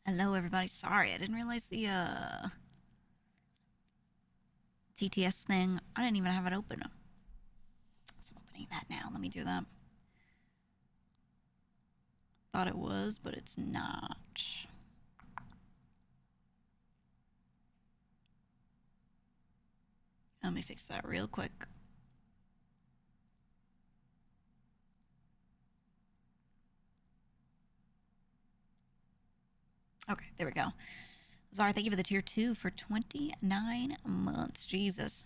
Hello, everybody. Sorry, I didn't realize the TTS thing. I didn't even have it open. So I'm opening that now. Let me do that. Thought it was, but it's not. Let me fix that real quick. Okay, there we go. Zara, thank you for the tier 2 for 29 months. Jesus.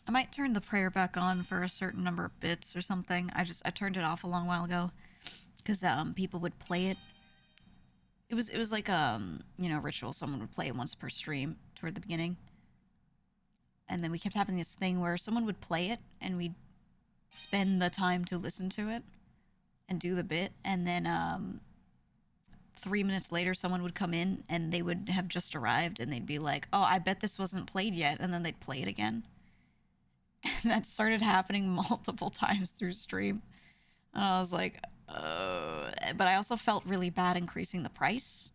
I might turn the prayer back on for a certain number of bits or something. I turned it off a long while ago because people would play it. It was like ritual. Someone would play it once per stream toward the beginning. And then we kept having this thing where someone would play it and we'd spend the time to listen to it and do the bit, and then 3 minutes later someone would come in and they would have just arrived and they'd be like, oh, I bet this wasn't played yet, and then they'd play it again. And that started happening multiple times through stream, and I was like, oh. But I also felt really bad increasing the price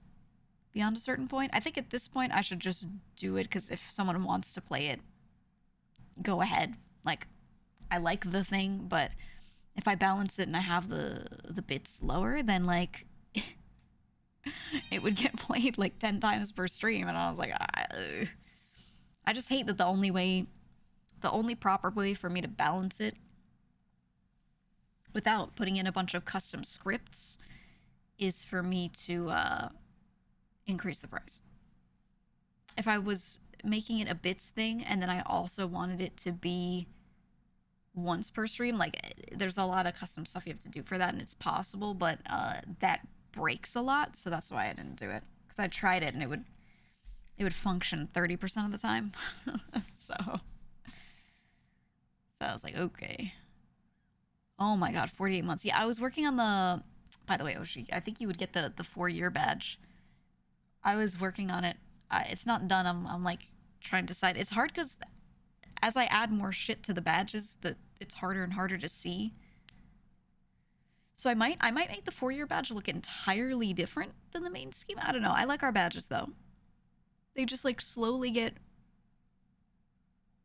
beyond a certain point. I think at this point I should just do it, because if someone wants to play it, go ahead. Like, I like the thing, but if I balance it and I have the bits lower, then like it would get played like 10 times per stream, and I was like, I just hate that the only proper way for me to balance it without putting in a bunch of custom scripts is for me to increase the price. If I was making it a bits thing and then I also wanted it to be once per stream, like, there's a lot of custom stuff you have to do for that, and it's possible, but that breaks a lot, so that's why I didn't do it. Because I tried it and it would function 30% of the time. so I was like, okay. Oh my god, 48 months. Yeah, I was working on the, by the way, Oshi, I think you would get the 4-year badge. I was working on it. It's not done. I'm like trying to decide. It's hard because as I add more shit to the badges, it's harder and harder to see. So I might make the 4-year badge look entirely different than the main scheme. I don't know. I like our badges though. They just like slowly get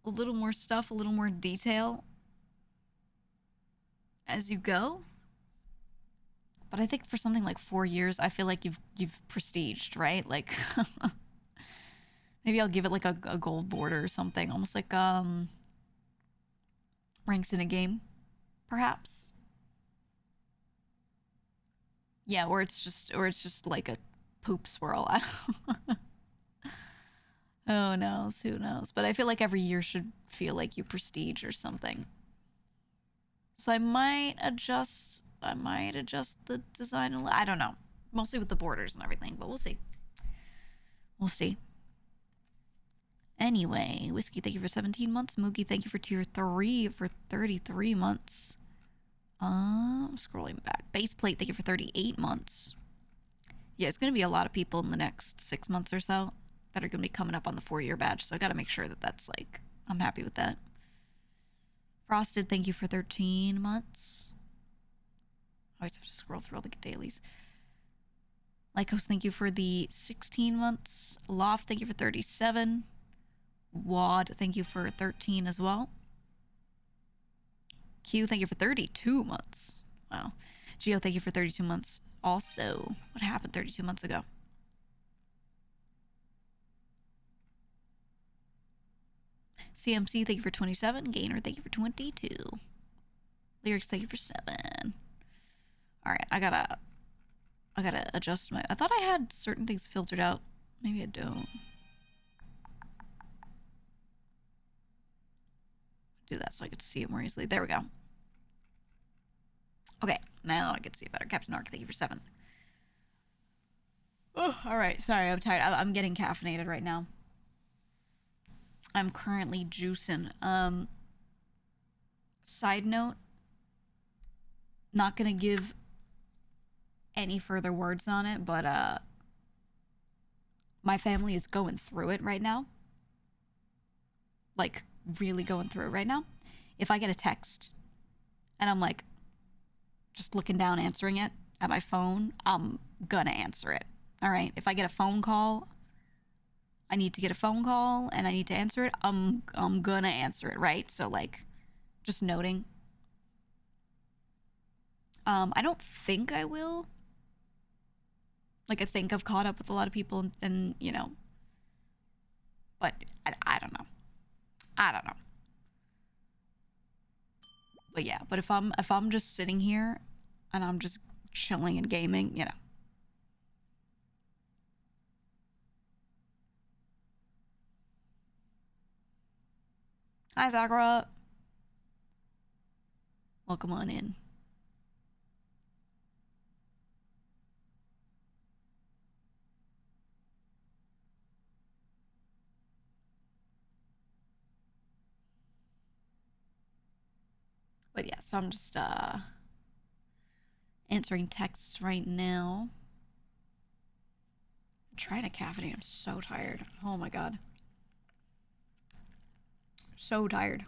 a little more stuff, a little more detail as you go. But I think for something like 4 years, I feel like you've prestiged, right? Like maybe I'll give it like a gold border or something, almost like ranks in a game, perhaps. Yeah, or it's just like a poop swirl. Who knows? Who knows? But I feel like every year should feel like you prestige or something. So I might adjust the design a little. I don't know. Mostly with the borders and everything, but we'll see. We'll see. Anyway, Whiskey, thank you for 17 months. Moogie, thank you for tier 3 for 33 months. I'm scrolling back. Base plate, thank you for 38 months. Yeah, it's going to be a lot of people in the next 6 months or so that are going to be coming up on the 4-year badge, so I got to make sure that that's like, I'm happy with that. Frosted, thank you for 13 months. I always have to scroll through all the dailies. Lycos, thank you for the 16 months. Loft, thank you for 37. Wad, thank you for 13 as well. Q, thank you for 32 months. Wow. Geo, thank you for 32 months. Also, what happened 32 months ago? CMC, thank you for 27. Gainer, thank you for 22. Lyrics, thank you for 7. Alright, I gotta adjust my... I thought I had certain things filtered out. Maybe I don't. Do that so I could see it more easily. There we go. Okay, now I can see it better. Captain Ark, thank you for 7. Oh, alright, sorry, I'm tired. I'm getting caffeinated right now. I'm currently juicing. Side note, not gonna give any further words on it, but my family is going through it right now. Like, really going through it right now. If I get a text and I'm like, just looking down, answering it at my phone, I'm gonna answer it. All right. If I get a phone call, I need to get a phone call and I need to answer it. I'm gonna answer it, right? So like, just noting. I don't think I will. Like, I think I've caught up with a lot of people and you know, but I don't know. I don't know. But yeah, but if I'm just sitting here and I'm just chilling and gaming, you know. Hi, Sakura. Welcome on in. But yeah, so I'm just answering texts right now. I'm trying to caffeinate. I'm so tired. Oh my god. So tired.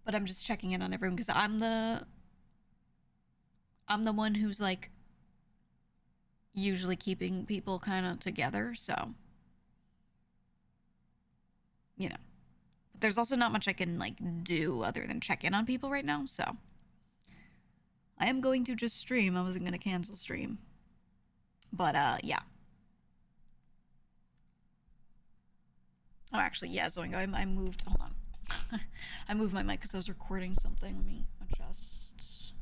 But I'm just checking in on everyone because I'm the one who's like usually keeping people kind of together, so you know. But there's also not much I can like do other than check in on people right now, so I am going to just stream. I wasn't gonna cancel stream. But yeah. Oh, actually, yeah, Zoingo, I moved. Hold on. I moved my mic because I was recording something. Let me adjust.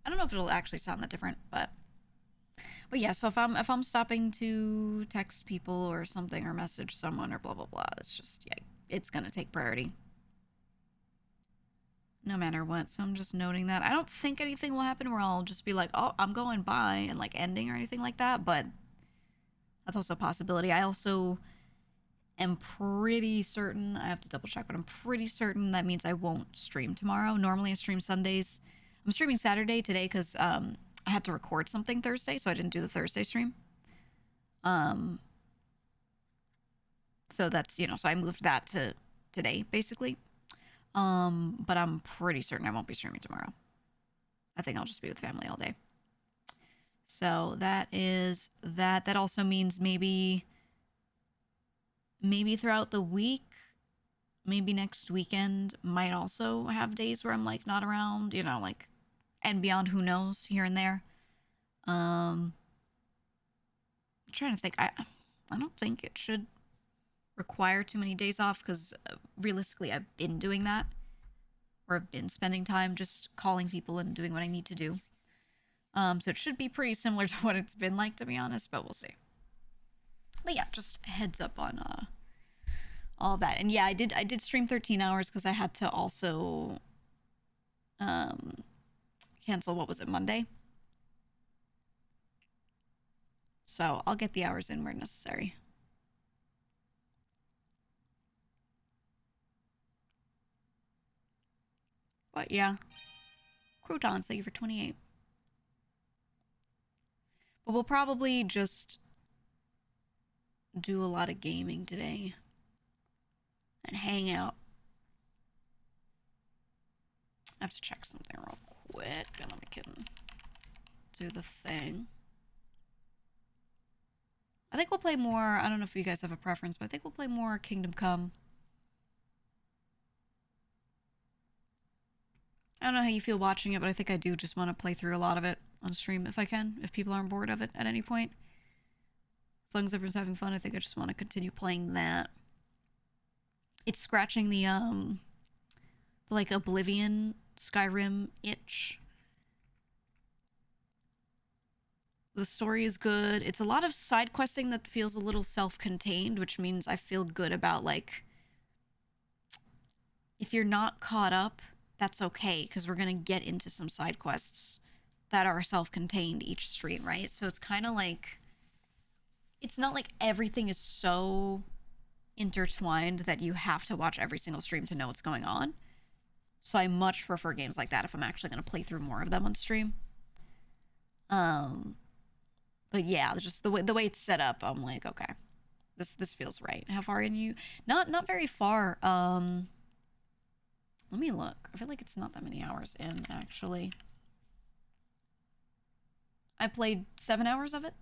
I don't know if it'll actually sound that different, but yeah. So if I'm stopping to text people or something or message someone or blah blah blah, it's just yeah, it's gonna take priority, no matter what. So I'm just noting that. I don't think anything will happen where I'll just be like, oh, I'm going by and like ending or anything like that, but that's also a possibility. I also am pretty certain, I have to double check, but I'm pretty certain that means I won't stream tomorrow. Normally I stream Sundays. I'm streaming Saturday today because I had to record something Thursday, so I didn't do the Thursday stream. So that's, you know, so I moved that to today, basically. But I'm pretty certain I won't be streaming tomorrow. I think I'll just be with family all day. So that is that. That also means maybe throughout the week, maybe next weekend might also have days where I'm like not around, you know, like, and beyond, who knows, here and there. I'm trying to think. I don't think it should require too many days off because realistically I've been doing that, or I've been spending time just calling people and doing what I need to do. So it should be pretty similar to what it's been like, to be honest, but we'll see. But yeah, just a heads up on all of that. And yeah, I did stream 13 hours because I had to also cancel, what was it, Monday? So I'll get the hours in where necessary. But yeah. Croutons, thank you for 28. But we'll probably just do a lot of gaming today and hang out. I have to check something real quick and then we can do the thing. I think we'll play more, I don't know if you guys have a preference, but I think we'll play more Kingdom Come. I don't know how you feel watching it, but I think I do just want to play through a lot of it on stream if I can, if people aren't bored of it at any point. As long as everyone's having fun, I think I just want to continue playing that. It's scratching the like Oblivion, Skyrim itch. The story is good. It's a lot of side questing that feels a little self-contained, which means I feel good about, like, if you're not caught up, that's okay, because we're gonna get into some side quests that are self-contained each stream, right? So it's kind of like, it's not like everything is so intertwined that you have to watch every single stream to know what's going on. So I much prefer games like that if I'm actually going to play through more of them on stream. But yeah, just the way it's set up, I'm like, okay, This feels right. How far in you? Not very far. Let me look. I feel like it's not that many hours in, actually. I played 7 hours of it.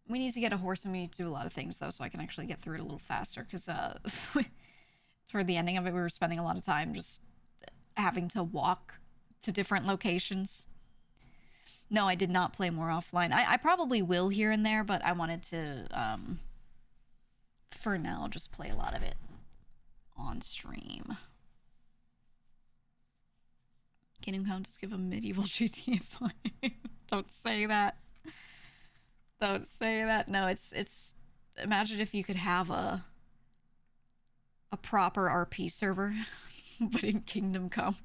We need to get a horse and we need to do a lot of things, though, so I can actually get through it a little faster, because toward the ending of it, we were spending a lot of time just having to walk to different locations. No, I did not play more offline. I probably will here and there, but I wanted to, for now, just play a lot of it on stream. Kingdom Come just give a medieval GTA 5. Don't say that. Don't say that. No, it's imagine if you could have a proper RP server, but in Kingdom Come.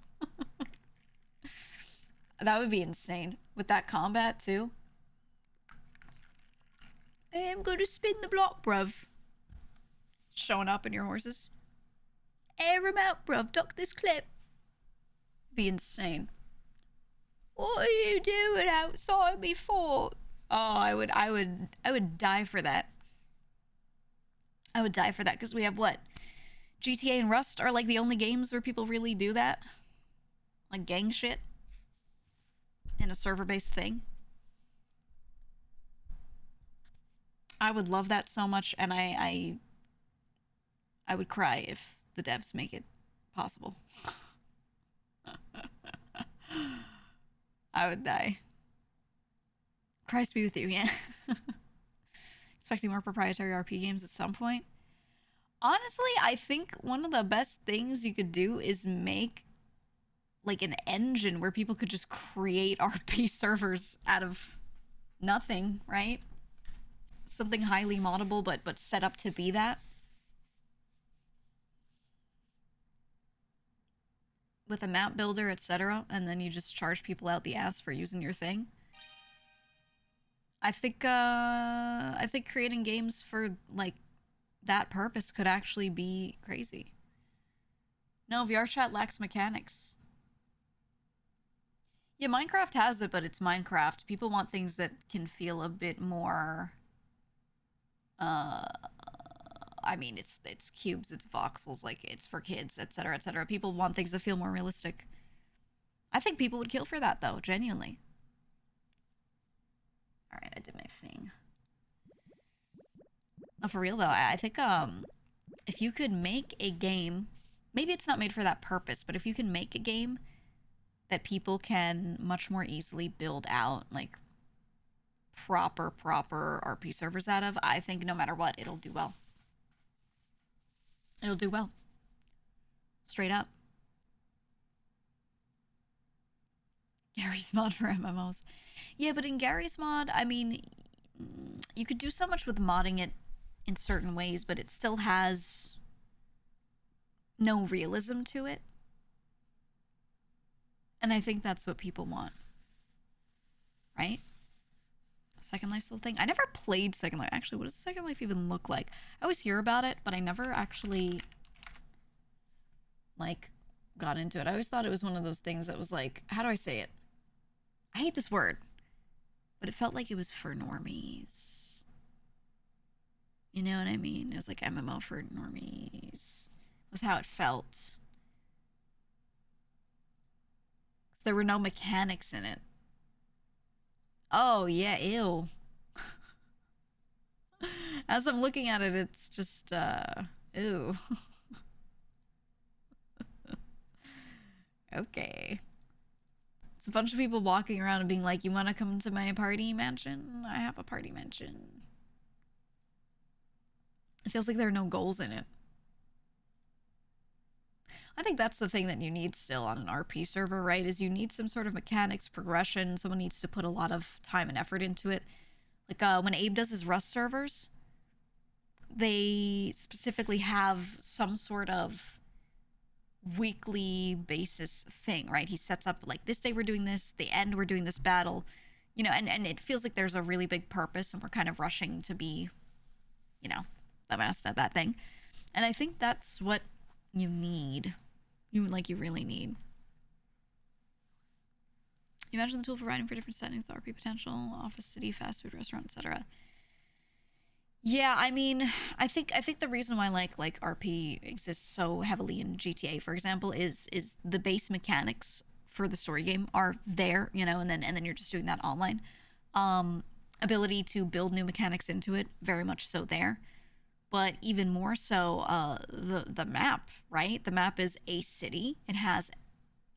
That would be insane. With that combat, too. I am going to spin the block, bruv. Showing up in your horses. Air him out, bruv. Duck this clip. Be insane. What are you doing outside me fort? Oh, I would die for that. I would die for that, because we have what? GTA and Rust are like the only games where people really do that. Like gang shit. In a server-based thing. I would love that so much, and I would cry if the devs make it possible. I would die. Christ be with you, yeah. Expecting more proprietary RP games at some point. Honestly, I think one of the best things you could do is make like an engine where people could just create RP servers out of nothing, right? Something highly moddable, but set up to be that. With a map builder, etc., and then you just charge people out the ass for using your thing. I think creating games for like that purpose could actually be crazy. No, VR chat lacks mechanics. Yeah, Minecraft has it, but it's Minecraft. People want things that can feel a bit more... I mean, it's cubes, it's voxels, like, it's for kids, etc., etc. People want things that feel more realistic. I think people would kill for that, though, genuinely. Alright, I did my thing. Oh, for real, though, I think, if you could make a game... Maybe it's not made for that purpose, but if you can make a game that people can much more easily build out, like, proper RP servers out of, I think no matter what, it'll do well. It'll do well. Straight up. Gary's mod for MMOs. Yeah, but in Gary's mod, I mean, you could do so much with modding it in certain ways, but it still has no realism to it. And I think that's what people want. Right? Second Life still thing? I never played Second Life. Actually, what does Second Life even look like? I always hear about it, but I never actually, like, got into it. I always thought it was one of those things that was like, how do I say it? I hate this word. But it felt like it was for normies. You know what I mean? It was like MMO for normies. Was how it felt. There were no mechanics in it. Oh, yeah, ew. As I'm looking at it, it's just, ew. Okay. It's a bunch of people walking around and being like, you want to come to my party mansion? I have a party mansion. It feels like there are no goals in it. I think that's the thing that you need still on an RP server, right? Is you need some sort of mechanics, progression. Someone needs to put a lot of time and effort into it. Like when Abe does his Rust servers, they specifically have some sort of weekly basis thing, right? He sets up like this day we're doing this, the end we're doing this battle, you know, and it feels like there's a really big purpose and we're kind of rushing to be, you know, the best at that thing. And I think that's what you need. You really need. You imagine the tool providing for different settings, the RP potential, office, city, fast food, restaurant, etc. Yeah, I mean, I think the reason why like RP exists so heavily in GTA, for example, is the base mechanics for the story game are there, you know, and then you're just doing that online. Ability to build new mechanics into it, very much so there. But even more so, the map, right? The map is a city. It has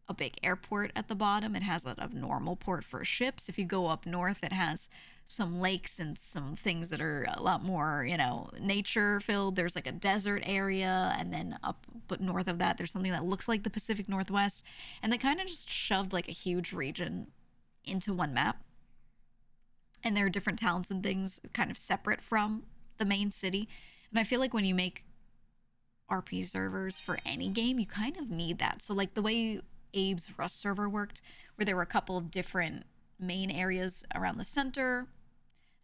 a big airport at the bottom. It has a normal port for ships. If you go up north, it has some lakes and some things that are a lot more, you know, nature filled. There's like a desert area, and then up but north of that, there's something that looks like the Pacific Northwest. And they kind of just shoved like a huge region into one map. And there are different towns and things kind of separate from the main city. And I feel like when you make RP servers for any game, you kind of need that. So like the way Abe's Rust server worked, where there were a couple of different main areas around the center,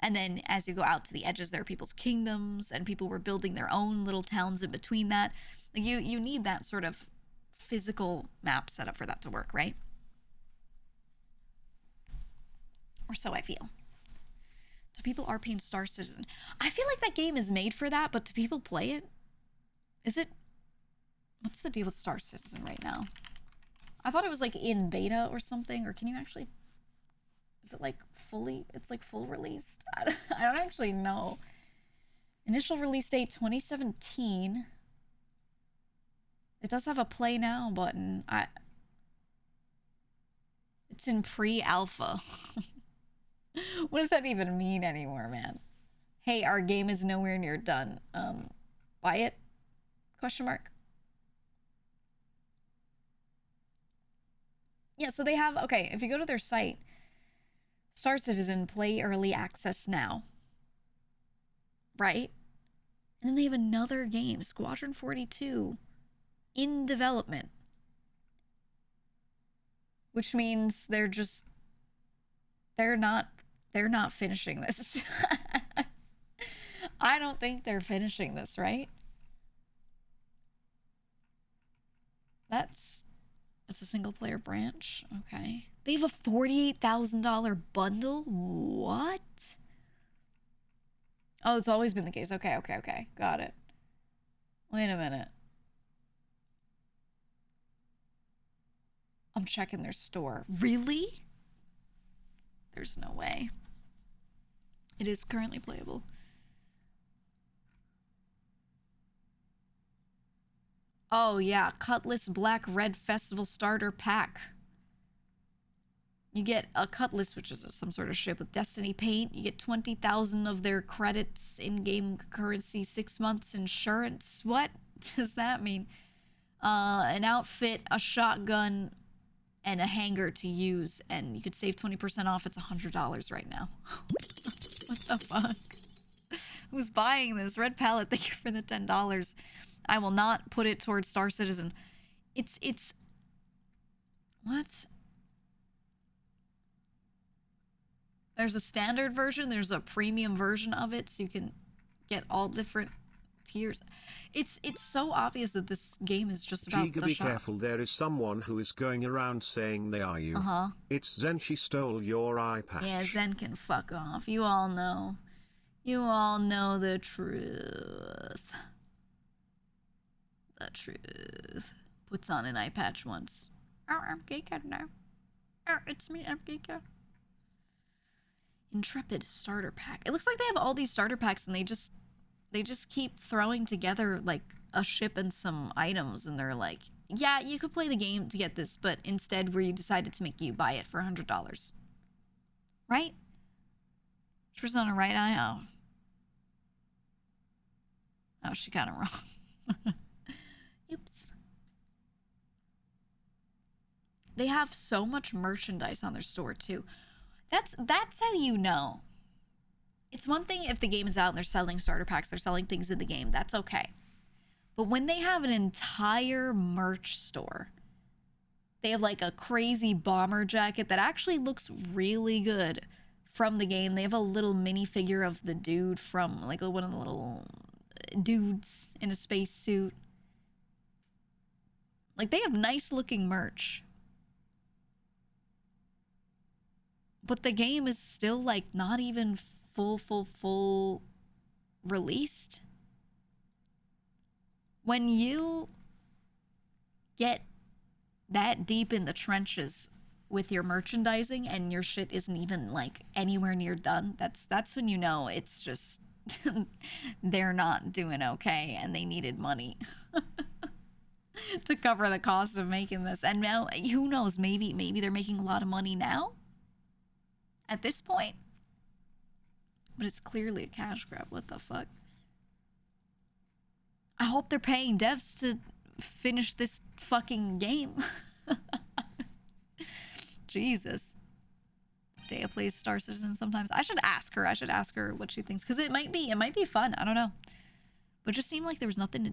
and then as you go out to the edges, there are people's kingdoms, and people were building their own little towns in between that. Like you need that sort of physical map set up for that to work, right? Or so I feel. Do people RP in Star Citizen? I feel like that game is made for that, but do people play it? Is it... What's the deal with Star Citizen right now? I thought it was like in beta or something, or can you actually... Is it like fully... It's like full released? I don't actually know. Initial release date 2017. It does have a play now button. It's in pre-alpha. What does that even mean anymore, man? Hey, our game is nowhere near done. Buy it? Question mark. Yeah, so they have, okay, if you go to their site, Star Citizen Play Early Access Now. Right? And then they have another game, Squadron 42, in development. Which means they're not finishing this. I don't think they're finishing this, right? It's a single player branch. Okay. They have a $48,000 bundle? What? Oh, it's always been the case. Okay. Got it. Wait a minute. I'm checking their store. Really? There's no way. It is currently playable. Oh yeah, Cutlass Black Red Festival Starter Pack. You get a Cutlass, which is some sort of ship with Destiny paint. You get 20,000 of their credits, in-game currency, 6 months insurance. What does that mean? An outfit, a shotgun, and a hanger to use, and you could save 20% off. It's $100 right now. What the fuck? Who's buying this? Red Palette, thank you for the $10. I will not put it towards Star Citizen. It's... What? There's a standard version, there's a premium version of it, so you can get all different tiers. It's so obvious that this game is just about GEEGA, be careful, there is someone who is going around saying they are you. It's Zen, she stole your eye patch. Yeah, Zen can fuck off. You all know. You all know the truth. The truth. Puts on an eye patch once. Oh, I'm GEEGA now. Oh, it's me, I'm GEEGA. Intrepid starter pack. It looks like they have all these starter packs and they just keep throwing together like a ship and some items, and they're like, yeah, you could play the game to get this, but instead we decided to make you buy it for $100. Right? Which was on a right eye. Oh, she got it wrong. Oops. They have so much merchandise on their store too. That's how you know. It's one thing if the game is out and they're selling starter packs, they're selling things in the game, that's okay. But when they have an entire merch store, they have like a crazy bomber jacket that actually looks really good from the game. They have a little minifigure of the dude from like one of the little dudes in a spacesuit. Like they have nice looking merch. But the game is still like not even full released. When you get that deep in the trenches with your merchandising and your shit isn't even like anywhere near done, that's when you know it's just they're not doing okay and they needed money to cover the cost of making this. And now who knows, maybe they're making a lot of money now at this point, but it's clearly a cash grab. What the fuck? I hope they're paying devs to finish this fucking game. Jesus. Dea plays Star Citizen sometimes. I should ask her what she thinks, because it might be fun. I don't know. But it just seemed like there was nothing to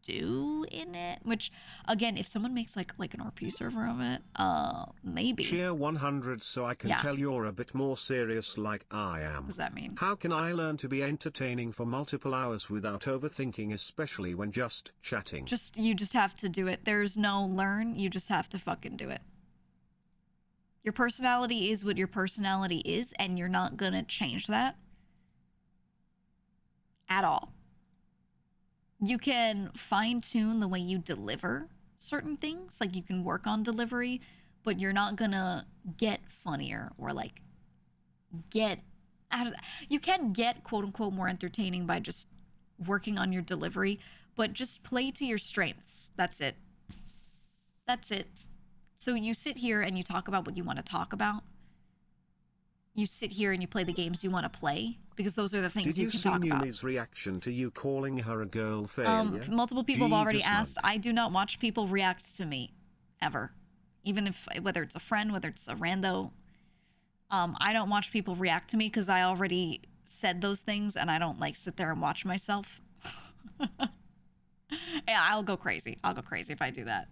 do in it, which again, if someone makes like an RP server of it, maybe. Cheer 100 so I can tell you're a bit more serious like I am. What does that mean? How can I learn to be entertaining for multiple hours without overthinking, especially when just chatting? You just have to do it. There's no learn, you just have to fucking do it. Your personality is what your personality is, and you're not gonna change that at all. You can fine-tune the way you deliver certain things, like you can work on delivery, but you're not gonna get funnier or like you can get quote-unquote more entertaining by just working on your delivery, but just play to your strengths. That's it. So you sit here and you talk about what you want to talk about. You sit here and you play the games you want to play, because those are the things you can talk about. Did you see Muni's reaction to you calling her a girl failure? Multiple people have already asked. I do not watch people react to me, ever. Even if, whether it's a friend, whether it's a rando. I don't watch people react to me because I already said those things, and I don't like sit there and watch myself. Yeah, I'll go crazy. I'll go crazy if I do that.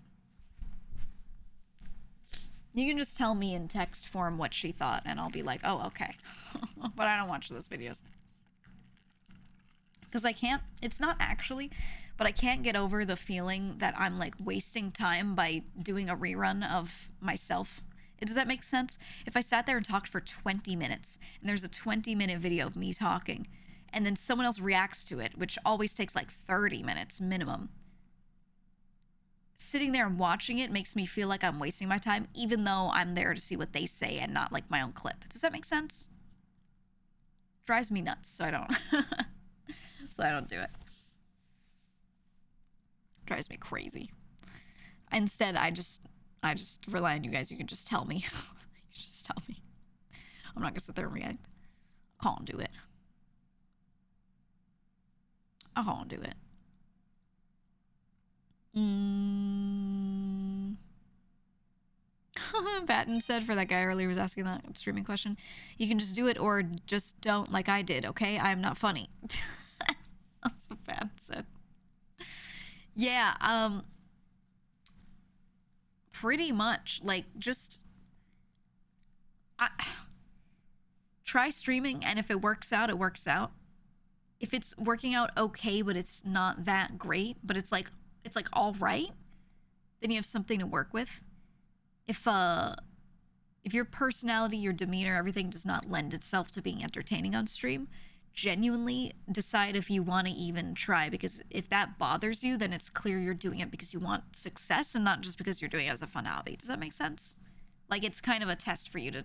You can just tell me in text form what she thought, and I'll be like, oh, okay. But I don't watch those videos. Because I can't, it's not actually, but I can't get over the feeling that I'm like wasting time by doing a rerun of myself. Does that make sense? If I sat there and talked for 20 minutes, and there's a 20-minute video of me talking, and then someone else reacts to it, which always takes like 30 minutes minimum. Sitting there and watching it makes me feel like I'm wasting my time, even though I'm there to see what they say and not like my own clip. Does that make sense? Drives me nuts, so I don't do it. Drives me crazy. Instead, I just rely on you guys. You can just tell me. You just tell me. I'm not gonna sit there and react. I can't do it. I can't do it. Batten said, for that guy earlier who was asking that streaming question, you can just do it or just don't, like I did, okay? I am not funny. That's what Batten said. Yeah, pretty much, like, just try streaming, and if it works out, it works out. If it's working out okay, but it's not that great, but it's like all right, then you have something to work with. If your personality, your demeanor, everything does not lend itself to being entertaining on stream, genuinely decide if you want to even try, because if that bothers you, then it's clear you're doing it because you want success and not just because you're doing it as a fun hobby. Does that make sense? Like, it's kind of a test for you to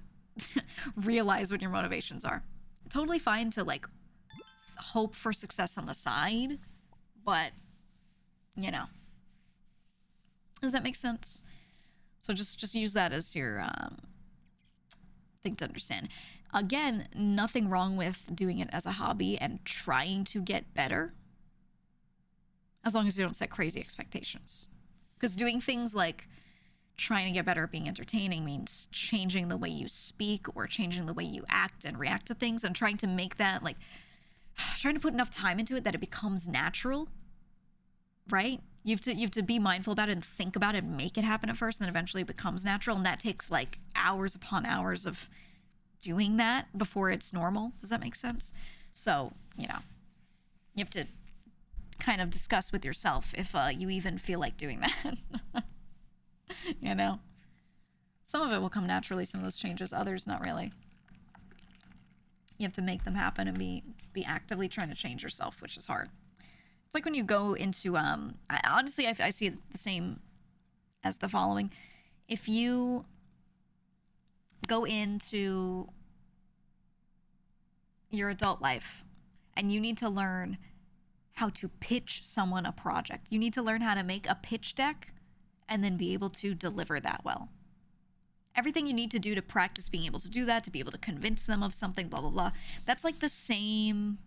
realize what your motivations are. Totally fine to like hope for success on the side, but you know, does that make sense? So just use that as your thing to understand. Again, nothing wrong with doing it as a hobby and trying to get better, as long as you don't set crazy expectations. Because doing things like trying to get better at being entertaining means changing the way you speak or changing the way you act and react to things, and trying to make that, like, trying to put enough time into it that it becomes natural, right? You have to be mindful about it and think about it and make it happen at first, and then eventually it becomes natural, and that takes like hours upon hours of doing that before it's normal. Does that make sense? So, you know, you have to kind of discuss with yourself if you even feel like doing that. You know? Some of it will come naturally, some of those changes, others not really. You have to make them happen and be actively trying to change yourself, which is hard. It's like when you go into, honestly, I see it the same as the following. If you go into your adult life and you need to learn how to pitch someone a project, you need to learn how to make a pitch deck and then be able to deliver that well. Everything you need to do to practice being able to do that, to be able to convince them of something, blah, blah, blah. That's like the same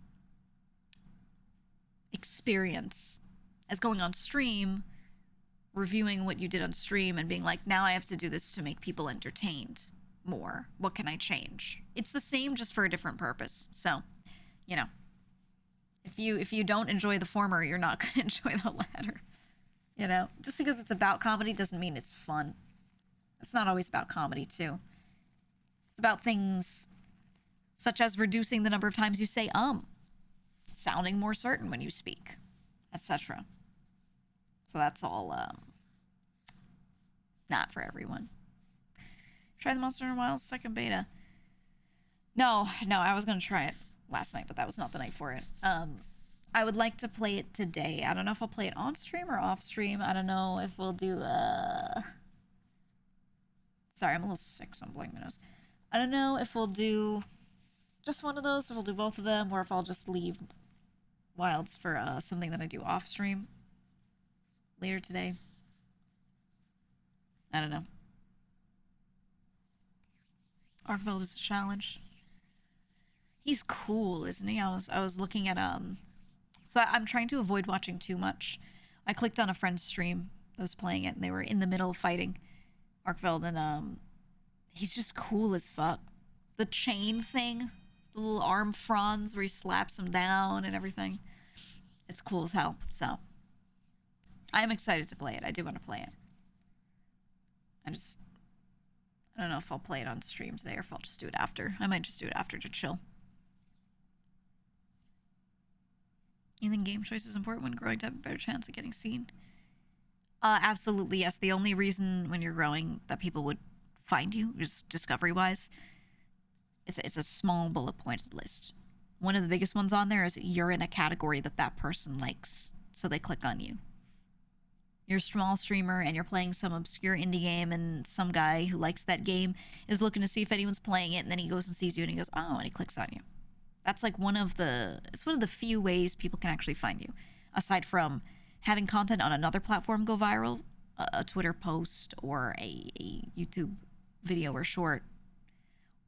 experience as going on stream, reviewing what you did on stream and being like, now I have to do this to make people entertained more. What can I change? It's the same, just for a different purpose. So, you know, if you don't enjoy the former, you're not going to enjoy the latter. You know, just because it's about comedy doesn't mean it's fun. It's not always about comedy, too. It's about things such as reducing the number of times you say sounding more certain when you speak, etc. So that's all not for everyone. Try the Monster Hunter Wilds second beta. No, I was going to try it last night, but that was not the night for it. I would like to play it today. I don't know if I'll play it on stream or off stream. I don't know if we'll do Sorry, I'm a little sick, so I'm blowing my nose. I don't know if we'll do just one of those, if we'll do both of them, or if I'll just leave Wilds for something that I do off stream later today. I don't know. Arkveld is a challenge. He's cool, isn't he? I was looking at so I'm trying to avoid watching too much. I clicked on a friend's stream that was playing it, and they were in the middle of fighting Arkveld, and he's just cool as fuck. The chain thing, the little arm fronds where he slaps him down and everything. It's cool as hell. So I am excited to play it. I do want to play it. I don't know if I'll play it on stream today or if I'll just do it after. I might just do it after to chill. You think game choice is important when growing to have a better chance of getting seen? Absolutely, yes. The only reason when you're growing that people would find you, just discovery-wise, it's a small bullet-pointed list. One of the biggest ones on there is you're in a category that person likes, so they click on you. You're a small streamer and you're playing some obscure indie game, and some guy who likes that game is looking to see if anyone's playing it, and then he goes and sees you and he goes, oh, and he clicks on you. That's like one of the few ways people can actually find you, aside from having content on another platform go viral, a Twitter post or a YouTube video or short,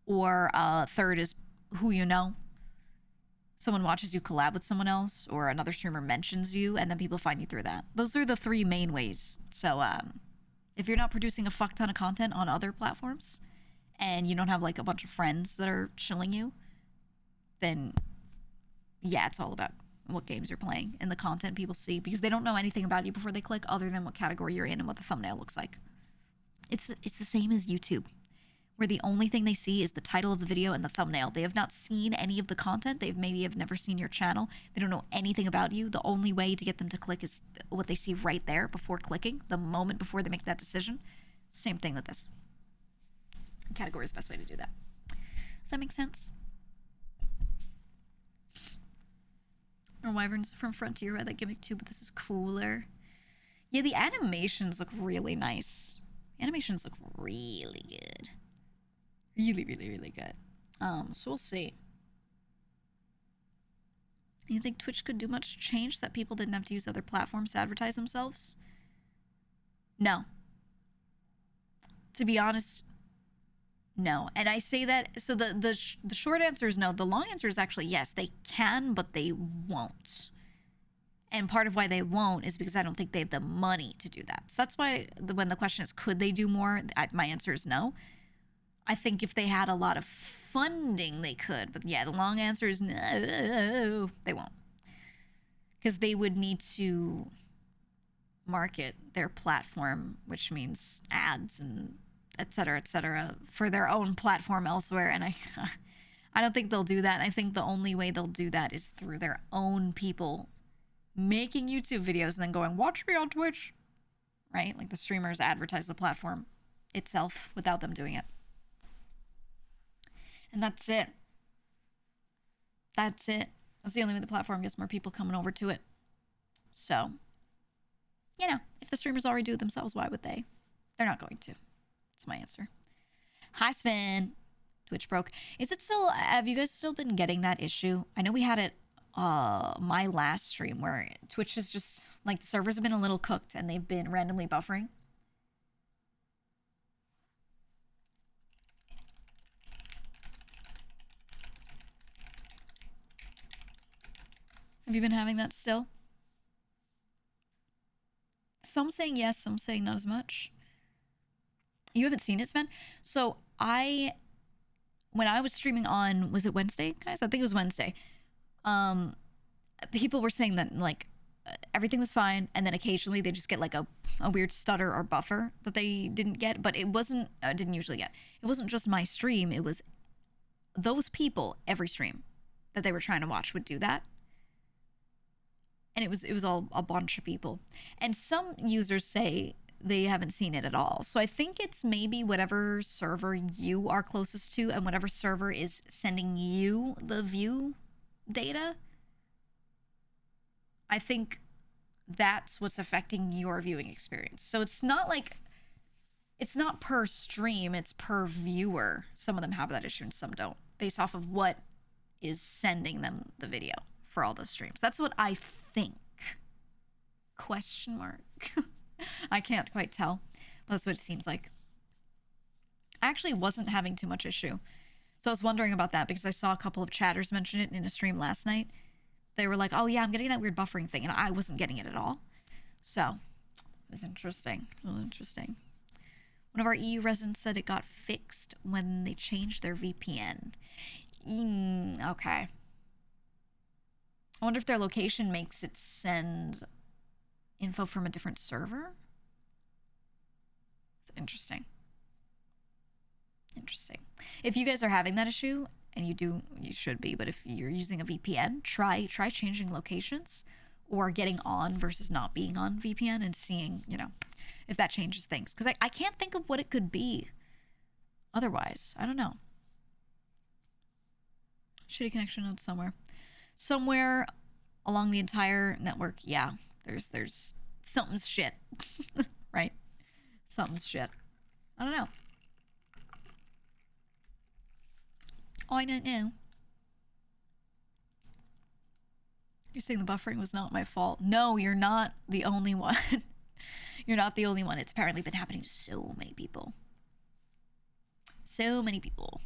or third is who you know. Someone watches you collab with someone else, or another streamer mentions you, and then people find you through that. Those are the three main ways. So if you're not producing a fuck ton of content on other platforms, and you don't have like a bunch of friends that are chilling you, then yeah, it's all about what games you're playing and the content people see, because they don't know anything about you before they click, other than what category you're in and what the thumbnail looks like. It's the same as YouTube, where the only thing they see is the title of the video and the thumbnail. They have not seen any of the content. They maybe have never seen your channel. They don't know anything about you. The only way to get them to click is what they see right there before clicking, the moment before they make that decision. Same thing with this. Category is the best way to do that. Does that make sense? Or Wyverns from Frontier had that gimmick too, but this is cooler. Yeah, the animations look really nice. The animations look really good. Really, really, really good. So we'll see. You think Twitch could do much to change that people didn't have to use other platforms to advertise themselves? No. To be honest, no. And I say that, so the short answer is no. The long answer is actually yes. They can, but they won't. And part of why they won't is because I don't think they have the money to do that. So that's why when the question is, could they do more? My answer is no. I think if they had a lot of funding, they could. But yeah, the long answer is no, they won't. Because they would need to market their platform, which means ads and et cetera, for their own platform elsewhere. And I don't think they'll do that. I think the only way they'll do that is through their own people making YouTube videos and then going, watch me on Twitch, right? Like the streamers advertise the platform itself without them doing it. And that's it. That's it. That's the only way the platform gets more people coming over to it. So, you know, if the streamers already do it themselves, why would they? They're not going to. That's my answer. Hi, Spin. Twitch broke. Is it still, have you guys still been getting that issue? I know we had it my last stream where Twitch is just, like, the servers have been a little cooked and they've been randomly buffering. Have you been having that still? Some saying yes, some saying not as much. You haven't seen it, Sven? So when I was streaming on, was it Wednesday, guys? I think it was Wednesday. People were saying that, like, everything was fine, and then occasionally they just get, like, a weird stutter or buffer that they didn't get, but it wasn't, didn't usually get. It wasn't just my stream, it was those people, every stream that they were trying to watch would do that. And it was all a bunch of people. And some users say they haven't seen it at all. So I think it's maybe whatever server you are closest to and whatever server is sending you the view data. I think that's what's affecting your viewing experience. So it's not like, it's not per stream, it's per viewer. Some of them have that issue and some don't, based off of what is sending them the video for all those streams. That's what I think. Question mark. I can't quite tell, but that's what it seems like. I actually wasn't having too much issue. So I was wondering about that because I saw a couple of chatters mention it in a stream last night. They were like, oh yeah, I'm getting that weird buffering thing, and I wasn't getting it at all. So it was interesting. A little interesting. One of our EU residents said it got fixed when they changed their VPN. Okay. I wonder if their location makes it send info from a different server? It's interesting. Interesting. If you guys are having that issue, and you should be, but if you're using a VPN, try changing locations or getting on versus not being on VPN and seeing, you know, if that changes things. Because I can't think of what it could be otherwise. I don't know. Shitty connection nodes somewhere. Somewhere along the entire network, yeah, there's something's shit, right? Something's shit. I don't know. I don't know. You're saying the buffering was not my fault. No, you're not the only one. You're not the only one. It's apparently been happening to so many people. So many people.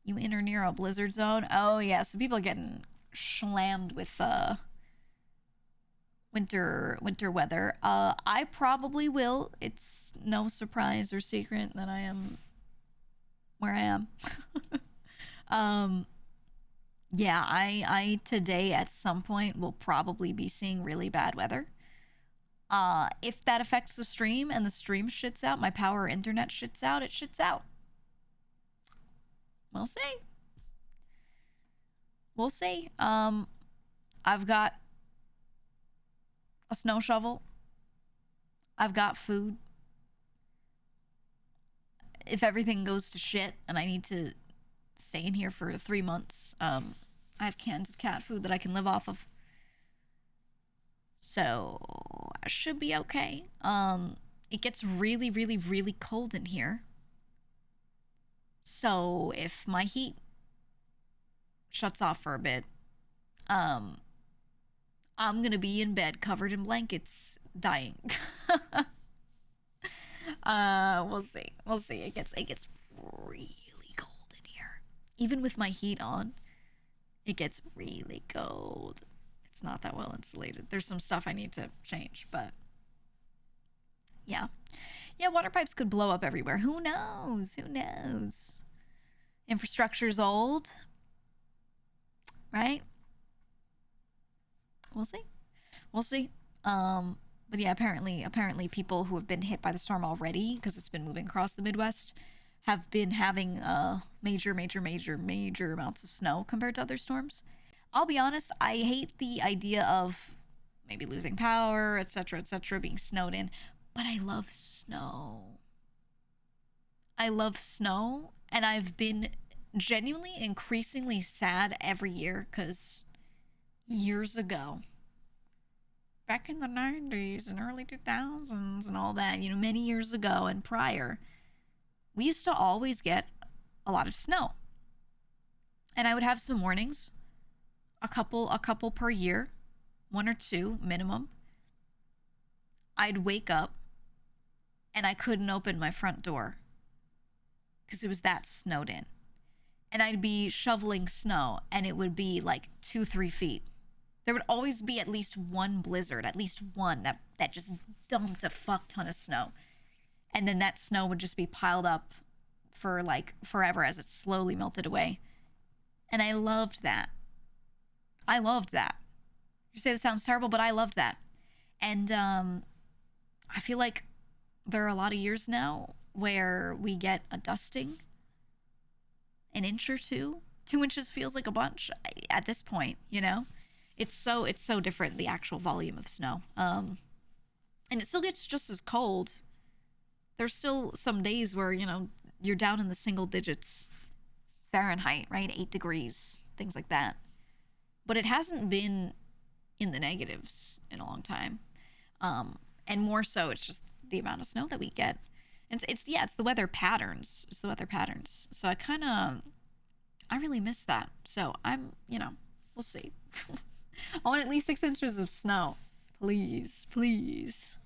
You in or near a blizzard zone? Oh yeah, so people are getting slammed with winter weather. I probably will. It's no surprise or secret that I am where I am. Yeah, I today at some point will probably be seeing really bad weather. If that affects the stream and the stream shits out, my power or internet shits out, it shits out. We'll see. We'll see. I've got a snow shovel. I've got food. If everything goes to shit and I need to stay in here for 3 months, I have cans of cat food that I can live off of. So I should be okay. It gets really, really, really cold in here. So if my heat shuts off for a bit, I'm gonna be in bed covered in blankets dying. We'll see. We'll see. It gets really cold in here. Even with my heat on, it gets really cold. It's not that well insulated. There's some stuff I need to change, but yeah. Yeah, water pipes could blow up everywhere. Who knows? Who knows? Infrastructure's old, right? We'll see. We'll see. But yeah, apparently people who have been hit by the storm already, because it's been moving across the Midwest, have been having major amounts of snow compared to other storms. I'll be honest, I hate the idea of maybe losing power, etc., being snowed in, but I love snow. I love snow, and I've been genuinely increasingly sad every year because years ago, back in the 90s and early 2000s and all that, many years ago and prior, we used to always get a lot of snow. And I would have some mornings, a couple per year, 1 or 2 minimum. I'd wake up and I couldn't open my front door because it was that snowed in. And I'd be shoveling snow and it would be like 2-3 feet. There would always be at least one blizzard, at least one that just dumped a fuck ton of snow. And then that snow would just be piled up for like forever as it slowly melted away. And I loved that. I loved that. You say that sounds terrible, but I loved that. And I feel like there are a lot of years now where we get a dusting, an inch or two. 2 inches feels like a bunch at this point, It's so different, the actual volume of snow. And it still gets just as cold. There's still some days where, you're down in the single digits Fahrenheit, right? 8 degrees, things like that. But it hasn't been in the negatives in a long time. And more so, it's just the amount of snow that we get. And it's the weather patterns. It's the weather patterns. So I really miss that. So we'll see. I want at least 6 inches of snow. Please, please.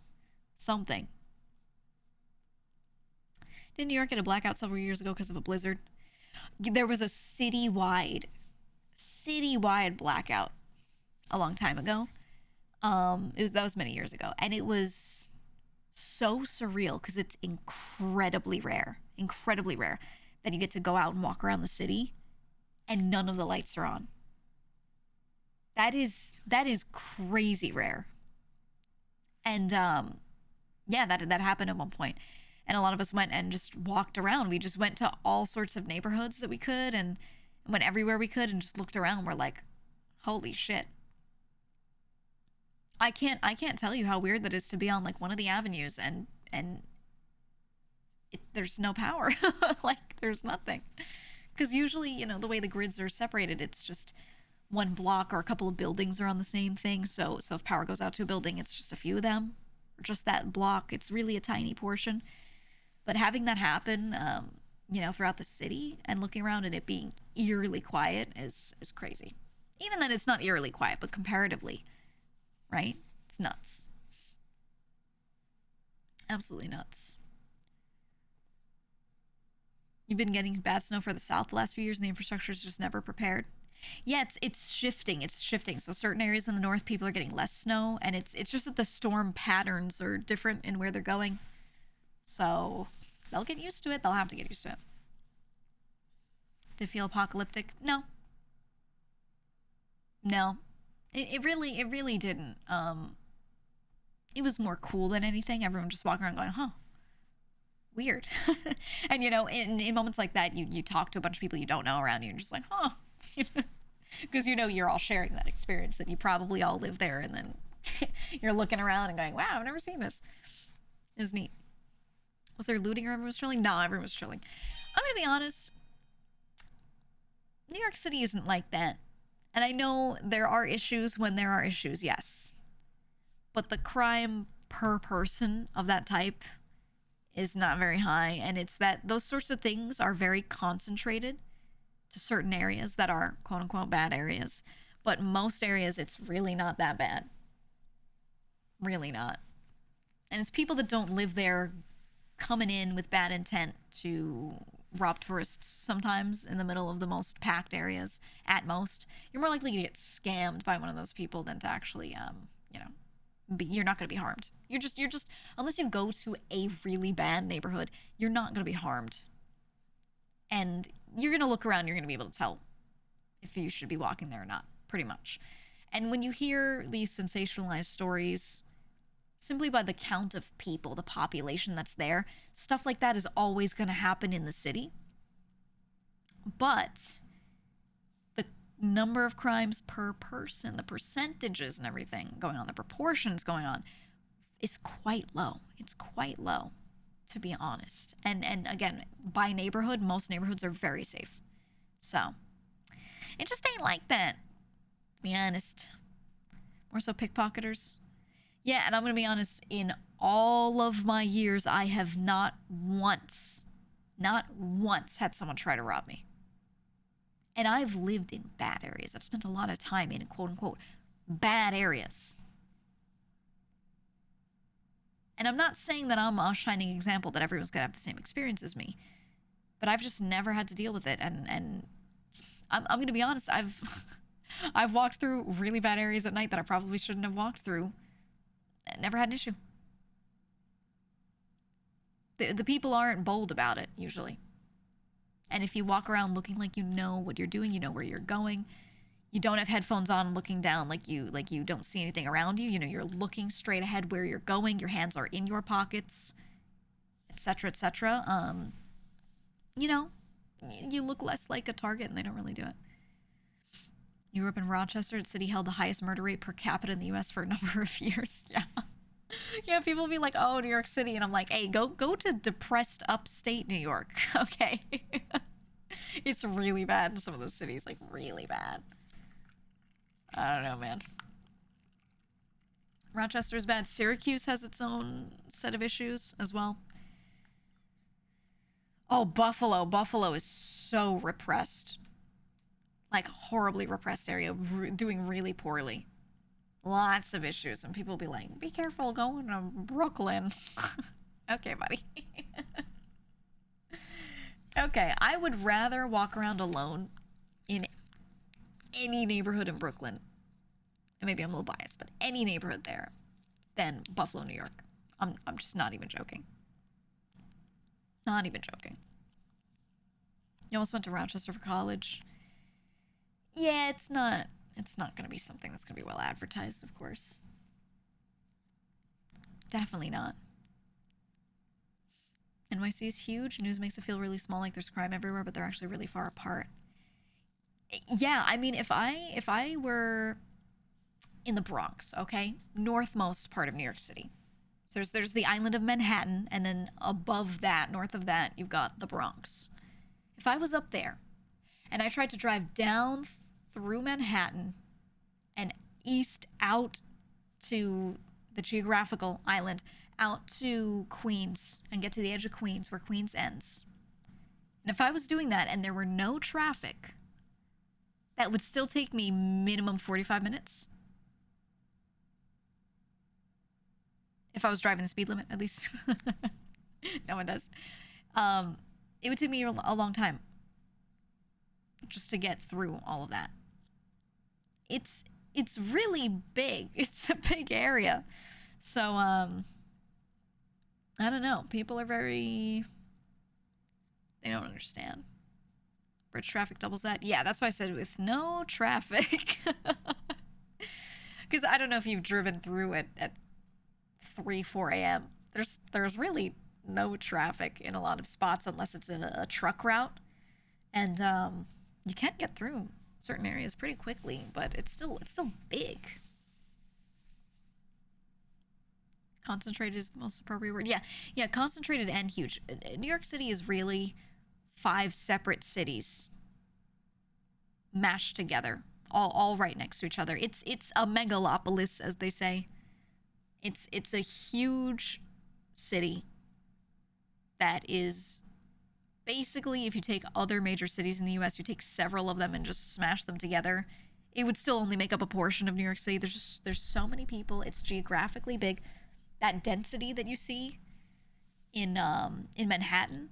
Something. Didn't New York get a blackout several years ago because of a blizzard? There was a citywide blackout a long time ago. That was many years ago. And it was so surreal because it's incredibly rare that you get to go out and walk around the city and none of the lights are on. That is crazy rare. And that happened at one point. And a lot of us went and just walked around. We just went to all sorts of neighborhoods that we could and went everywhere we could and just looked around. We're like, holy shit. I can't tell you how weird that is to be on like one of the avenues and there's no power. Like there's nothing. Because usually, the way the grids are separated, it's just one block or a couple of buildings are on the same thing. So if power goes out to a building, it's just a few of them, or just that block. It's really a tiny portion. But having that happen, throughout the city and looking around and it being eerily quiet is crazy. Even then, it's not eerily quiet, but comparatively, right? It's nuts. Absolutely nuts. You've been getting bad snow for the South the last few years and the infrastructure is just never prepared. Yeah, it's shifting. It's shifting. So certain areas in the north, people are getting less snow, and it's just that the storm patterns are different in where they're going. So they'll get used to it. They'll have to get used to it. Did it feel apocalyptic? No. It really didn't. It was more cool than anything. Everyone just walking around going, huh, weird. And in moments like that, you talk to a bunch of people you don't know around you and just like, huh. Because you're all sharing that experience, that you probably all live there, and then you're looking around and going, wow, I've never seen this. It was neat. Was there looting or everyone was chilling? No, everyone was chilling. I'm going to be honest. New York City isn't like that. And I know there are issues when there are issues, yes. But the crime per person of that type is not very high. And it's that those sorts of things are very concentrated to certain areas that are quote unquote bad areas. But most areas, it's really not that bad. Really not. And it's people that don't live there coming in with bad intent to rob tourists sometimes in the middle of the most packed areas at most. You're more likely to get scammed by one of those people than to actually, you're not going to be harmed. You're just, unless you go to a really bad neighborhood, you're not going to be harmed. And you're going to look around, you're going to be able to tell if you should be walking there or not, pretty much. And when you hear these sensationalized stories, simply by the count of people, the population that's there, stuff like that is always going to happen in the city. But the number of crimes per person, the percentages and everything going on, the proportions going on, is quite low. It's quite low. to be honest. And again, by neighborhood, most neighborhoods are very safe. So, it just ain't like that, to be honest. More so pickpocketers. Yeah, and I'm going to be honest, in all of my years, I have not once had someone try to rob me. And I've lived in bad areas. I've spent a lot of time in quote-unquote bad areas. And I'm not saying that I'm a shining example that everyone's going to have the same experience as me. But I've just never had to deal with it. And I'm going to be honest, I've walked through really bad areas at night that I probably shouldn't have walked through. I never had an issue. The people aren't bold about it, usually. And if you walk around looking like you know what you're doing, you know where you're going, you don't have headphones on looking down like you don't see anything around you, you know, you're looking straight ahead where you're going, your hands are in your pockets, etc., etc., you know, you look less like a target, and they don't really do it. You grew up in Rochester. The city held the highest murder rate per capita in the U.S. for a number of years. Yeah. Yeah, people be like, oh, New York City. And I'm like, hey, go to depressed upstate New York, okay? It's really bad in some of those cities, like really bad. I don't know, man. Rochester's bad. Syracuse has its own set of issues as well. Oh, Buffalo. Buffalo is so repressed. Like, horribly repressed area, doing really poorly. Lots of issues, and people be like, be careful going to Brooklyn. Okay, buddy. Okay, I would rather walk around alone in any neighborhood in Brooklyn, and maybe I'm a little biased, but any neighborhood there, than Buffalo, New York. I'm just not even joking. Not even joking. You almost went to Rochester for college. Yeah, it's not going to be something that's going to be well advertised, of course. Definitely not. NYC is huge. News makes it feel really small, like there's crime everywhere, but they're actually really far apart. Yeah, I mean, if I were in the Bronx, okay? Northmost part of New York City. So there's the island of Manhattan, and then above that, north of that, you've got the Bronx. If I was up there, and I tried to drive down through Manhattan and east out to the geographical island, out to Queens, and get to the edge of Queens where Queens ends. And if I was doing that and there were no traffic, that would still take me minimum 45 minutes. If I was driving the speed limit, at least. No one does. It would take me a long time just to get through all of that. It's really big. It's a big area. So, I don't know. People are they don't understand. Bridge traffic doubles that. Yeah, that's why I said with no traffic. Because I don't know if you've driven through it at 3, 4 a.m. There's really no traffic in a lot of spots unless it's a truck route. And, you can't get through certain areas pretty quickly, but it's still big. Concentrated is the most appropriate word. Yeah, concentrated and huge. New York City is really 5 separate cities mashed together, all right next to each other. It's a megalopolis, as they say. It's a huge city that is basically, if you take other major cities in the U.S., you take several of them and just smash them together, it would still only make up a portion of New York City. There's so many people. It's geographically big. That density that you see in Manhattan,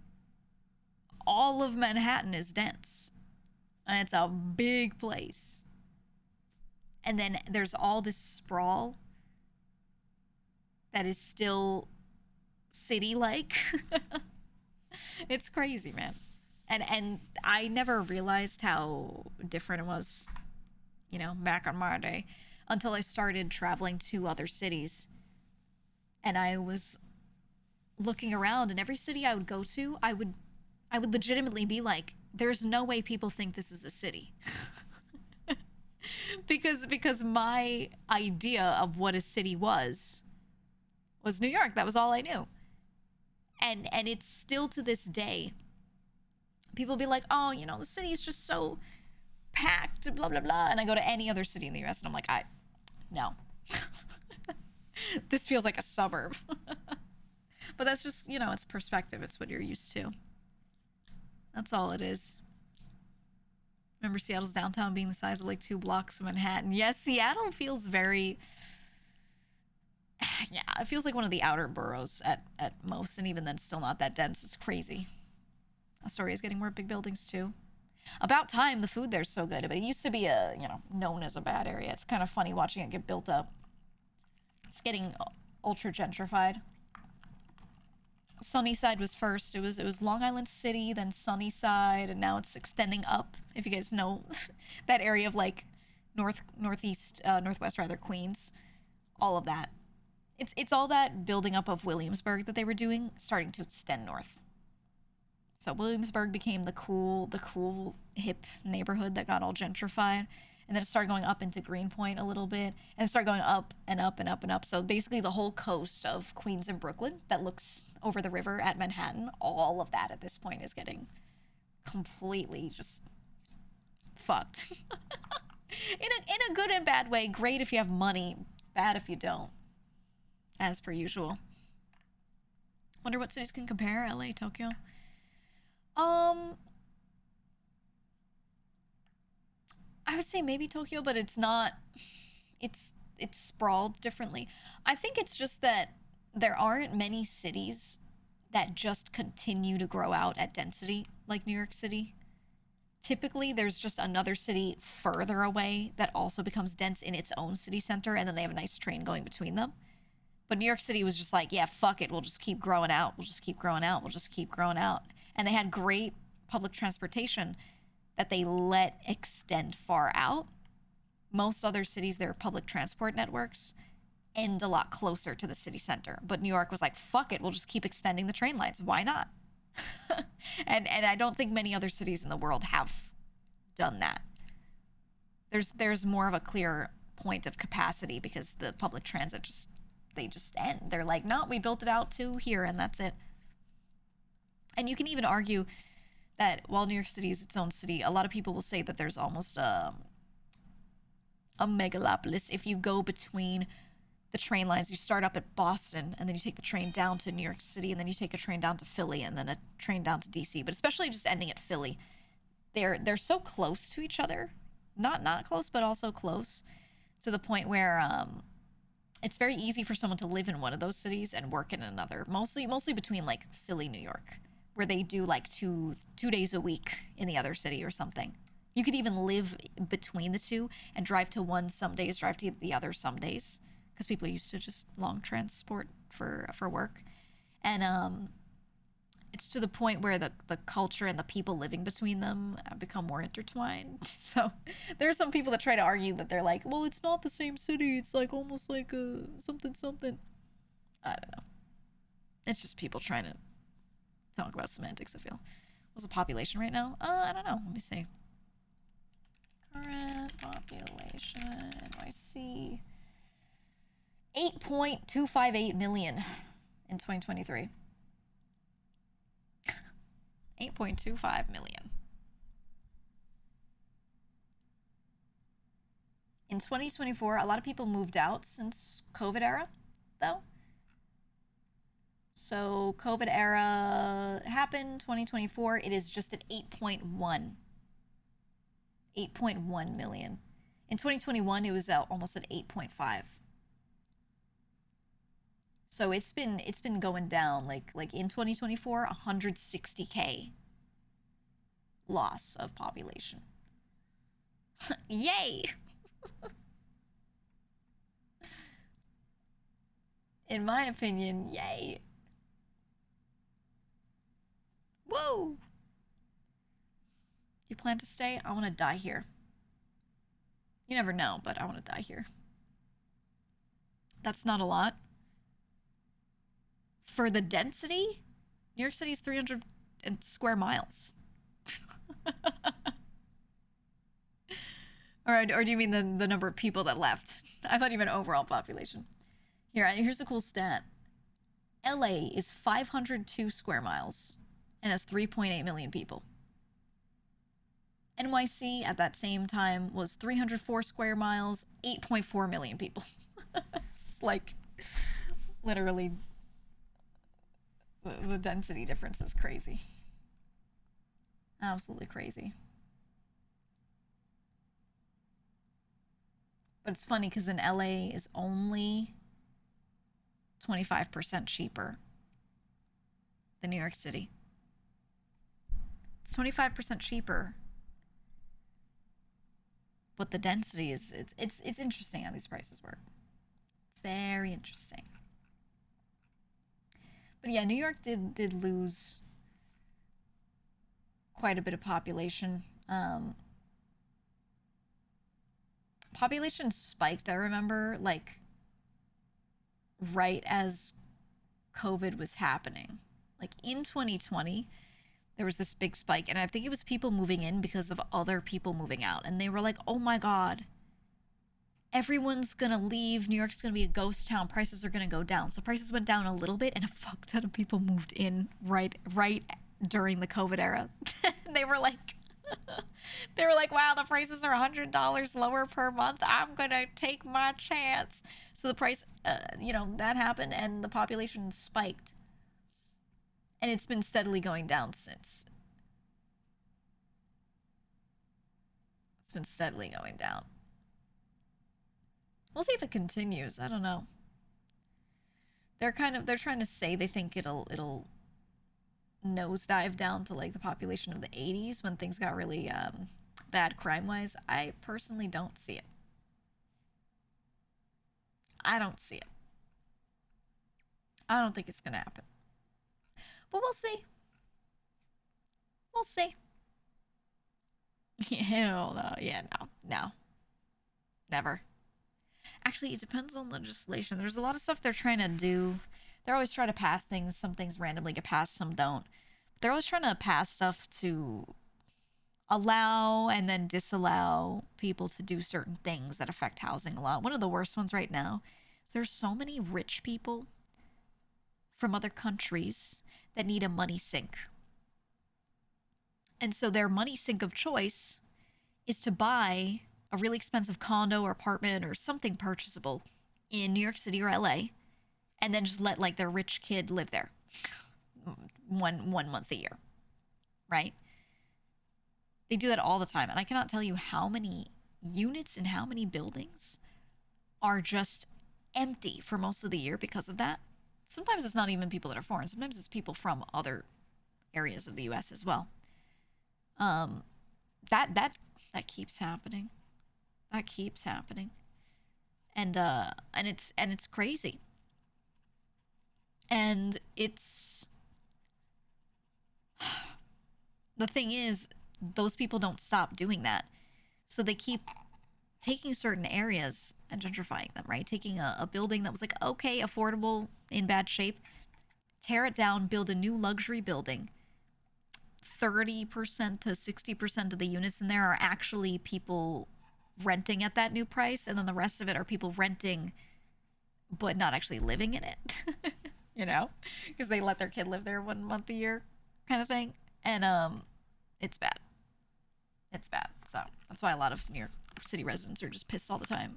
all of Manhattan is dense, and it's a big place. And then there's all this sprawl that is still city-like. It's crazy, man. And I never realized how different it was, you know, back on my day, until I started traveling to other cities. And I was looking around, and every city I would go to, I would legitimately be like, there's no way people think this is a city. because my idea of what a city was New York. That was all I knew. And it's still to this day, people be like, oh, you know, the city is just so packed, blah, blah, blah. And I go to any other city in the US and I'm like, no. This feels like a suburb. But that's just, you know, it's perspective. It's what you're used to. That's all it is. Remember Seattle's downtown being the size of like 2 blocks of Manhattan. Yes, Seattle feels very... Yeah, it feels like one of the outer boroughs at most, and even then still not that dense. It's crazy. Astoria is getting more big buildings too. About time. The food there's so good, but it used to be a, you know, known as a bad area. It's kind of funny watching it get built up. It's getting ultra gentrified. Sunnyside was first. It was Long Island City, then Sunnyside, and now it's extending up. If you guys know that area of like northwest rather, Queens, all of that. It's all that building up of Williamsburg that they were doing, starting to extend north. So Williamsburg became the cool hip neighborhood that got all gentrified, and then it started going up into Greenpoint a little bit, and it started going up and up and up and up. So basically the whole coast of Queens and Brooklyn that looks over the river at Manhattan, all of that at this point is getting completely just fucked. in a good and bad way. Great if you have money, bad if you don't. As per usual. Wonder what cities can compare. LA, Tokyo. I would say maybe Tokyo, but it's not. It's sprawled differently. I think it's just that there aren't many cities that just continue to grow out at density like New York City. Typically, there's just another city further away that also becomes dense in its own city center, and then they have a nice train going between them. But New York City was just like, yeah, fuck it. We'll just keep growing out. We'll just keep growing out. We'll just keep growing out. And they had great public transportation that they let extend far out. Most other cities, their public transport networks end a lot closer to the city center. But New York was like, fuck it. We'll just keep extending the train lines. Why not? and I don't think many other cities in the world have done that. There's more of a clear point of capacity because the public transit they just end. They're like, no, we built it out to here and that's it. And you can even argue that while New York City is its own city, a lot of people will say that there's almost a megalopolis. If you go between the train lines, you start up at Boston and then you take the train down to New York City and then you take a train down to Philly and then a train down to DC, but especially just ending at Philly. They're so close to each other. Not close, but also close to the point where it's very easy for someone to live in one of those cities and work in another. Mostly between like Philly, New York, where they do like two days a week in the other city or something. You could even live between the two and drive to one some days, drive to the other some days, because people are used to just long transport for work. And it's to the point where the culture and the people living between them become more intertwined. So there are some people that try to argue that they're like, well, it's not the same city. It's like almost like a something. I don't know. It's just people trying to talk about semantics, I feel. What's the population right now? I don't know. Let me see. Current population, NYC. 8.258 million in 2023. 8.25 million. In 2024, a lot of people moved out since COVID era, though. So COVID era happened, 2024. It is just at 8.1 million. In 2021, it was almost at 8.5. So it's been going down, like in 2024, 160K loss of population. Yay! In my opinion, yay. Whoa! You plan to stay? I want to die here. You never know, but I want to die here. That's not a lot. For the density, New York City is 300 square miles. or do you mean the number of people that left? I thought you meant overall population. Here's a cool stat. LA is 502 square miles and has 3.8 million people. NYC at that same time was 304 square miles, 8.4 million people. It's like literally the density difference is crazy. Absolutely crazy. But it's funny because in LA is only 25% cheaper than New York City. It's 25% cheaper. But the density is it's interesting how these prices work. It's very interesting. But yeah, New York did lose quite a bit of population. Population spiked, I remember, like right as COVID was happening. Like in 2020, there was this big spike, and I think it was people moving in because of other people moving out. And they were like, oh my God, everyone's gonna leave. New York's gonna be a ghost town. Prices are gonna go down. So prices went down a little bit, and a fuck ton of people moved in right during the COVID era. They were like, wow, the prices are $100 lower per month. I'm gonna take my chance. So the price, that happened, and the population spiked. And it's been steadily going down since. It's been steadily going down. We'll see if it continues. I don't know. They're trying to say they think it'll nosedive down to like the population of the 80s when things got really bad crime-wise. I personally don't see it. I don't see it. I don't think it's gonna happen. But we'll see. We'll see. Hell no. Yeah, no. Never. Actually, it depends on legislation. There's a lot of stuff they're trying to do. They're always trying to pass things. Some things randomly get passed, some don't. They're always trying to pass stuff to allow and then disallow people to do certain things that affect housing a lot. One of the worst ones right now is there's so many rich people from other countries that need a money sink. And so their money sink of choice is to buy a really expensive condo or apartment or something purchasable in New York City or LA, and then just let like their rich kid live there one month a year, right? They do that all the time, and I cannot tell you how many units and how many buildings are just empty for most of the year because of that. Sometimes it's not even people that are foreign. Sometimes it's people from other areas of the U.S. as well. That keeps happening. That keeps happening, and it's crazy. And it's the thing is, those people don't stop doing that, so they keep taking certain areas and gentrifying them, right? Taking a building that was like, okay, affordable, in bad shape, tear it down, build a new luxury building. 30% to 60% of the units in there are actually people renting at that new price, and then the rest of it are people renting but not actually living in it. Because they let their kid live there 1 month a year kind of thing. And it's bad. It's bad. So that's why a lot of New York City residents are just pissed all the time,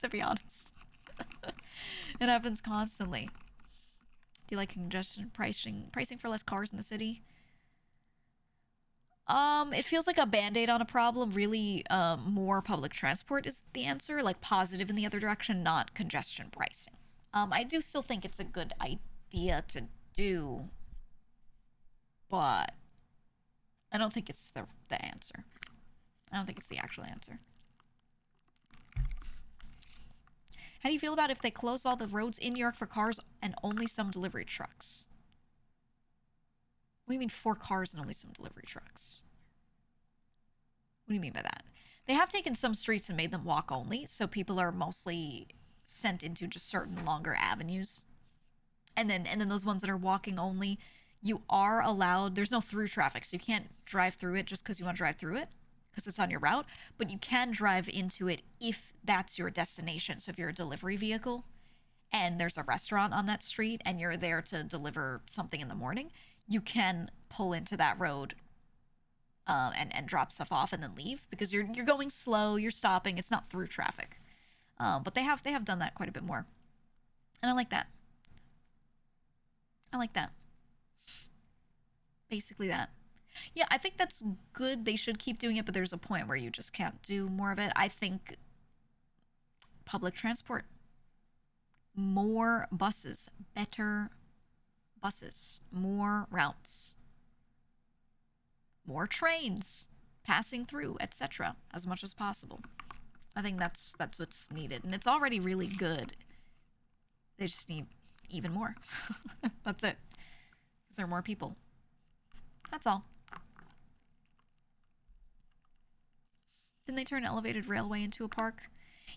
to be honest. It happens constantly. Do you like congestion pricing for less cars in the city? It feels like a band-aid on a problem. Really, more public transport is the answer, like positive in the other direction, not congestion pricing. I do still think it's a good idea to do, but I don't think it's the answer. I don't think it's the actual answer. How do you feel about if they close all the roads in New York for cars and only some delivery trucks? What do you mean for cars and only some delivery trucks? What do you mean by that? They have taken some streets and made them walk only, so people are mostly sent into just certain longer avenues. And then those ones that are walking only, you are allowed, there's no through traffic, so you can't drive through it just because you want to drive through it, because it's on your route, but you can drive into it if that's your destination. So if you're a delivery vehicle and there's a restaurant on that street and you're there to deliver something in the morning, you can pull into that road and drop stuff off and then leave, because you're going slow, you're stopping, it's not through traffic. But they have done that quite a bit more, and I like that. I like that. Basically that. Yeah, I think that's good. They should keep doing it, but there's a point where you just can't do more of it. I think public transport, more buses, better buses, more routes, more trains passing through, etc., as much as possible. I think that's what's needed, and it's already really good. They just need even more. That's it. Because there are more people. That's all. Didn't they turn an elevated railway into a park?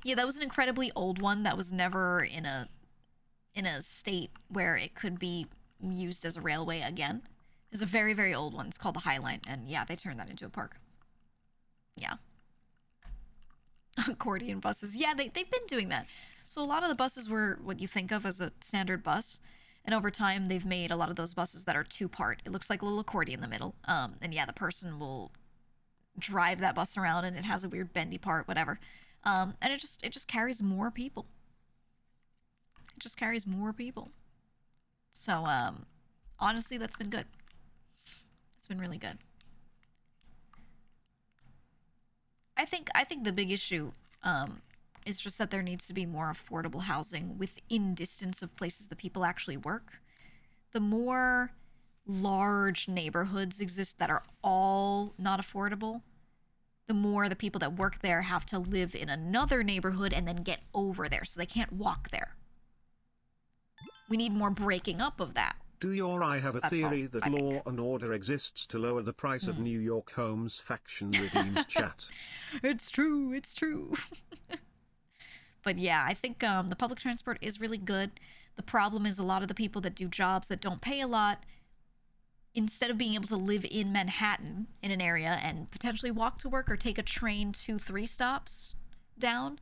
Yeah, that was an incredibly old one that was never in a state where it could be used as a railway again. It's a very, very old one. It's called the High Line, and yeah, they turned that into a park. Yeah. Accordion buses. Yeah, they've been doing that. So a lot of the buses were what you think of as a standard bus, and over time they've made a lot of those buses that are two-part. It looks like a little accordion in the middle. And yeah, the person will drive that bus around, and it has a weird bendy part, whatever. And it just carries more people. It just carries more people. So honestly, that's been good. It's been really good. I think the big issue is just that there needs to be more affordable housing within distance of places that people actually work. The more large neighborhoods exist that are all not affordable, the more the people that work there have to live in another neighborhood and then get over there, so they can't walk there. We need more breaking up of that. Do you or I have a theory that Law and Order exists to lower the price of New York homes? Faction redeems chat. It's true, it's true. But yeah, I think the public transport is really good. The problem is a lot of the people that do jobs that don't pay a lot, instead of being able to live in Manhattan in an area and potentially walk to work or take a train 2-3 stops down,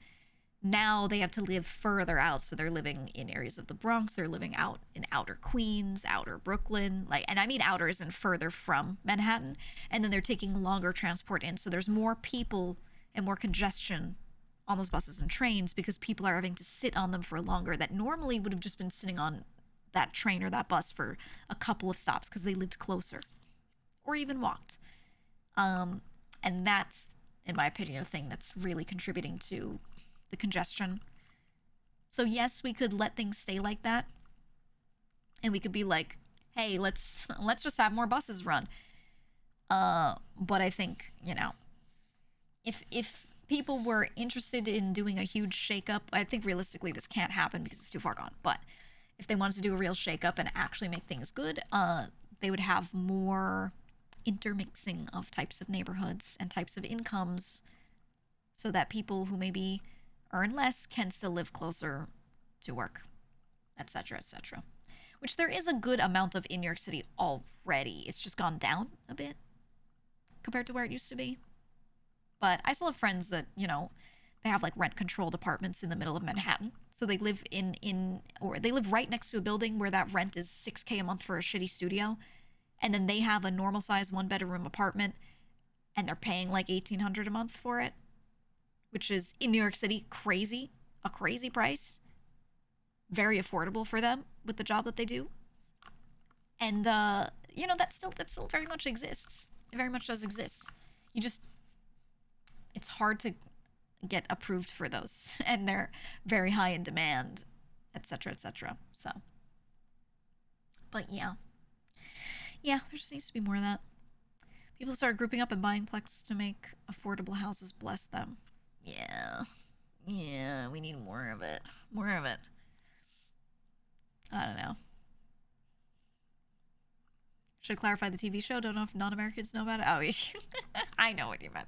now they have to live further out. So they're living in areas of the Bronx, they're living out in outer Queens, outer Brooklyn, and I mean outer isn't further from Manhattan, and then they're taking longer transport in. So there's more people and more congestion on those buses and trains because people are having to sit on them for longer that normally would have just been sitting on that train or that bus for a couple of stops because they lived closer or even walked. And that's, in my opinion, a thing that's really contributing to the congestion. So yes, we could let things stay like that, and we could be like, hey, let's just have more buses run. But I think, if people were interested in doing a huge shakeup, I think realistically this can't happen because it's too far gone. But if they wanted to do a real shakeup and actually make things good, they would have more intermixing of types of neighborhoods and types of incomes, so that people who maybe earn less can still live closer to work, etc., etc. Which there is a good amount of in New York City already. It's just gone down a bit compared to where it used to be. But I still have friends that, they have like rent-controlled apartments in the middle of Manhattan. So they live or they live right next to a building where that rent is $6K a month for a shitty studio. And then they have a normal-sized one-bedroom apartment, and they're paying like $1,800 a month for it, which is, in New York City, a crazy price. Very affordable for them with the job that they do. And, that still very much exists. It very much does exist. It's hard to get approved for those, and they're very high in demand, etc., etc. So, but yeah, there just needs to be more of that. People started grouping up and buying plex to make affordable houses. Bless them. Yeah, we need more of it. I don't know. Should clarify the TV show. Don't know if non-Americans know about it. Oh, I know what you meant.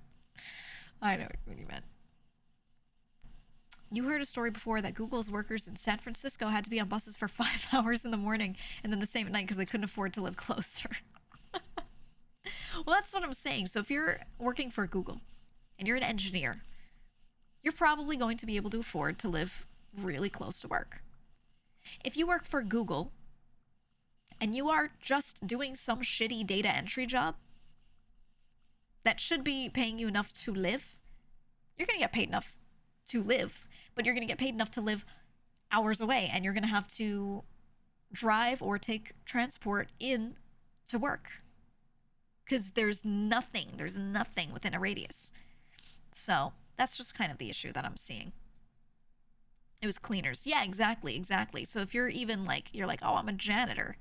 You heard a story before that Google's workers in San Francisco had to be on buses for 5 hours in the morning and then the same at night because they couldn't afford to live closer. Well, that's what I'm saying. So if you're working for Google and you're an engineer, you're probably going to be able to afford to live really close to work. If you work for Google and you are just doing some shitty data entry job that should be paying you enough to live, you're going to get paid enough to live, but you're going to get paid enough to live hours away, and you're going to have to drive or take transport in to work because there's nothing within a radius. So that's just kind of the issue that I'm seeing. It was cleaners. Yeah, exactly. So if you're even like, you're like, oh, I'm a janitor.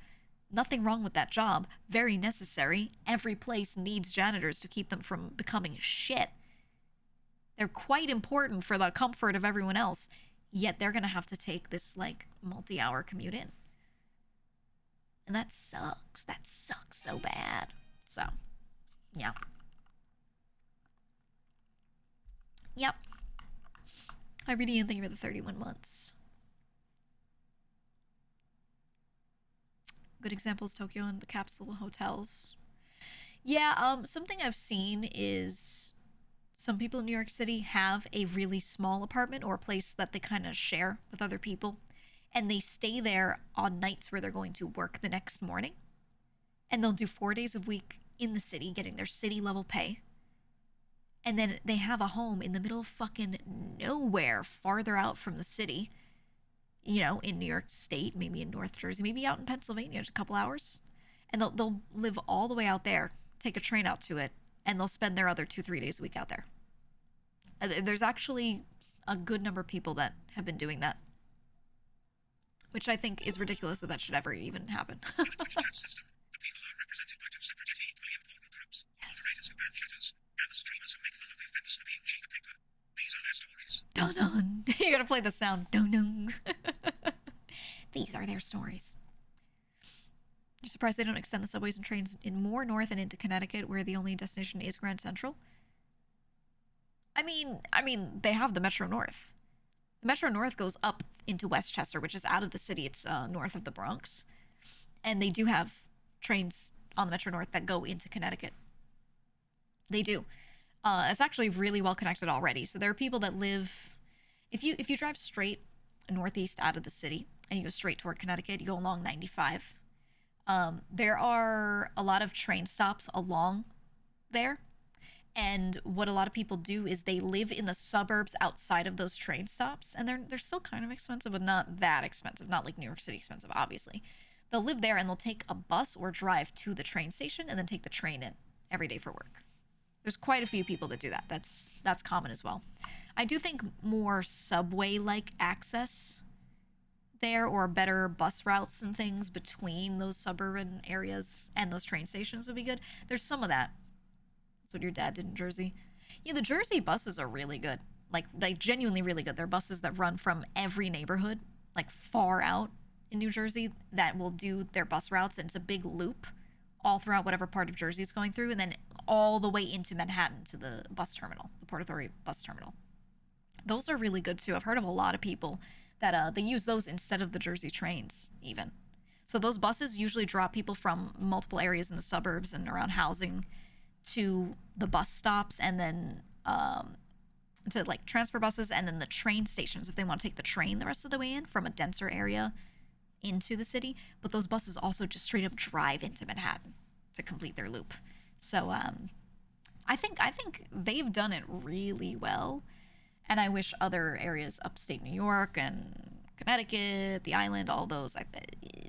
Nothing wrong with that job. Very necessary. Every place needs janitors to keep them from becoming shit. They're quite important for the comfort of everyone else. Yet they're going to have to take this like multi-hour commute in. And that sucks. That sucks so bad. So, yeah. Yep. I really didn't think of the 31 months. Good examples, Tokyo and the capsule hotels. Yeah, something I've seen is some people in New York City have a really small apartment or a place that they kind of share with other people. And they stay there on nights where they're going to work the next morning. And they'll do 4 days a week in the city, getting their city level pay. And then they have a home in the middle of fucking nowhere, farther out from the city. You know, in New York State, maybe in North Jersey, maybe out in Pennsylvania, just a couple hours. And they'll live all the way out there, take a train out to it, and they'll spend their other 2-3 days a week out there. There's actually a good number of people that have been doing that. Which I think is ridiculous that should ever even happen. In the Twitch chat system, the people are represented by two separate yet equally important groups. Yes. Moderators who ban chatters, and the streamers who make fun of the offenders for being GEEGA paper. These are their stories. Dun-dun. You gotta play the sound. Dun-dun. These are their stories. You're surprised they don't extend the subways and trains in more north and into Connecticut, where the only destination is Grand Central? I mean, they have the Metro North. The Metro North goes up into Westchester, which is out of the city. It's north of the Bronx. And they do have trains on the Metro North that go into Connecticut. They do. It's actually really well connected already. So there are people that live... If you drive straight northeast out of the city and you go straight toward Connecticut, you go along 95. There are a lot of train stops along there. And what a lot of people do is they live in the suburbs outside of those train stops. And they're still kind of expensive, but not that expensive. Not like New York City expensive, obviously. They'll live there and they'll take a bus or drive to the train station and then take the train in every day for work. There's quite a few people that do that. That's common as well. I do think more subway-like access there, or better bus routes and things between those suburban areas and those train stations would be good. There's some of that. That's what your dad did in Jersey. Yeah, the Jersey buses are really good. Like genuinely really good. They're buses that run from every neighborhood, like far out in New Jersey, that will do their bus routes, and it's a big loop all throughout whatever part of Jersey it's going through, and then all the way into Manhattan to the bus terminal, the Port Authority bus terminal. Those are really good too. I've heard of a lot of people that they use those instead of the Jersey trains even. So those buses usually drop people from multiple areas in the suburbs and around housing to the bus stops, and then to like transfer buses, and then the train stations if they want to take the train the rest of the way in from a denser area into the city. But those buses also just straight up drive into Manhattan to complete their loop. So I think they've done it really well, and I wish other areas, upstate New York and Connecticut, the island, all those,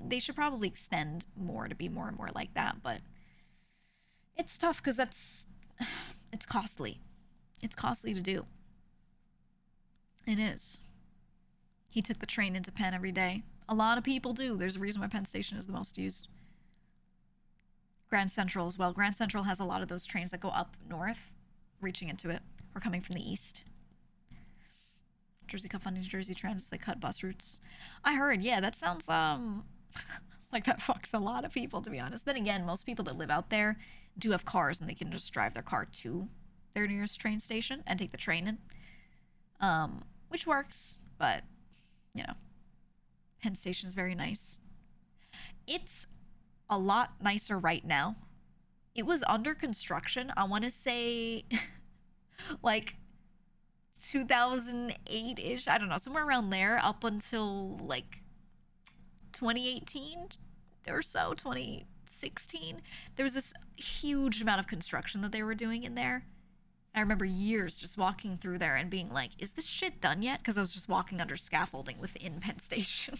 they should probably extend more to be more and more like that. But it's tough because it's costly. It's costly to do. It is. He took the train into Penn every day. A lot of people do. There's a reason why Penn Station is the most used. Grand Central as well. Grand Central has a lot of those trains that go up north, reaching into it, or coming from the east. Jersey cut funding to Jersey Transit, they cut bus routes. I heard, yeah, that sounds like that fucks a lot of people, to be honest. Then again, most people that live out there do have cars, and they can just drive their car to their nearest train station and take the train in, which works, but, you know, Penn Station is very nice. It's a lot nicer right now. It was under construction, I want to say, like 2008-ish, I don't know, somewhere around there, up until like 2018 or so, 2016, there was this huge amount of construction that they were doing in there. I remember years just walking through there and being like, is this shit done yet? Because I was just walking under scaffolding within Penn Station.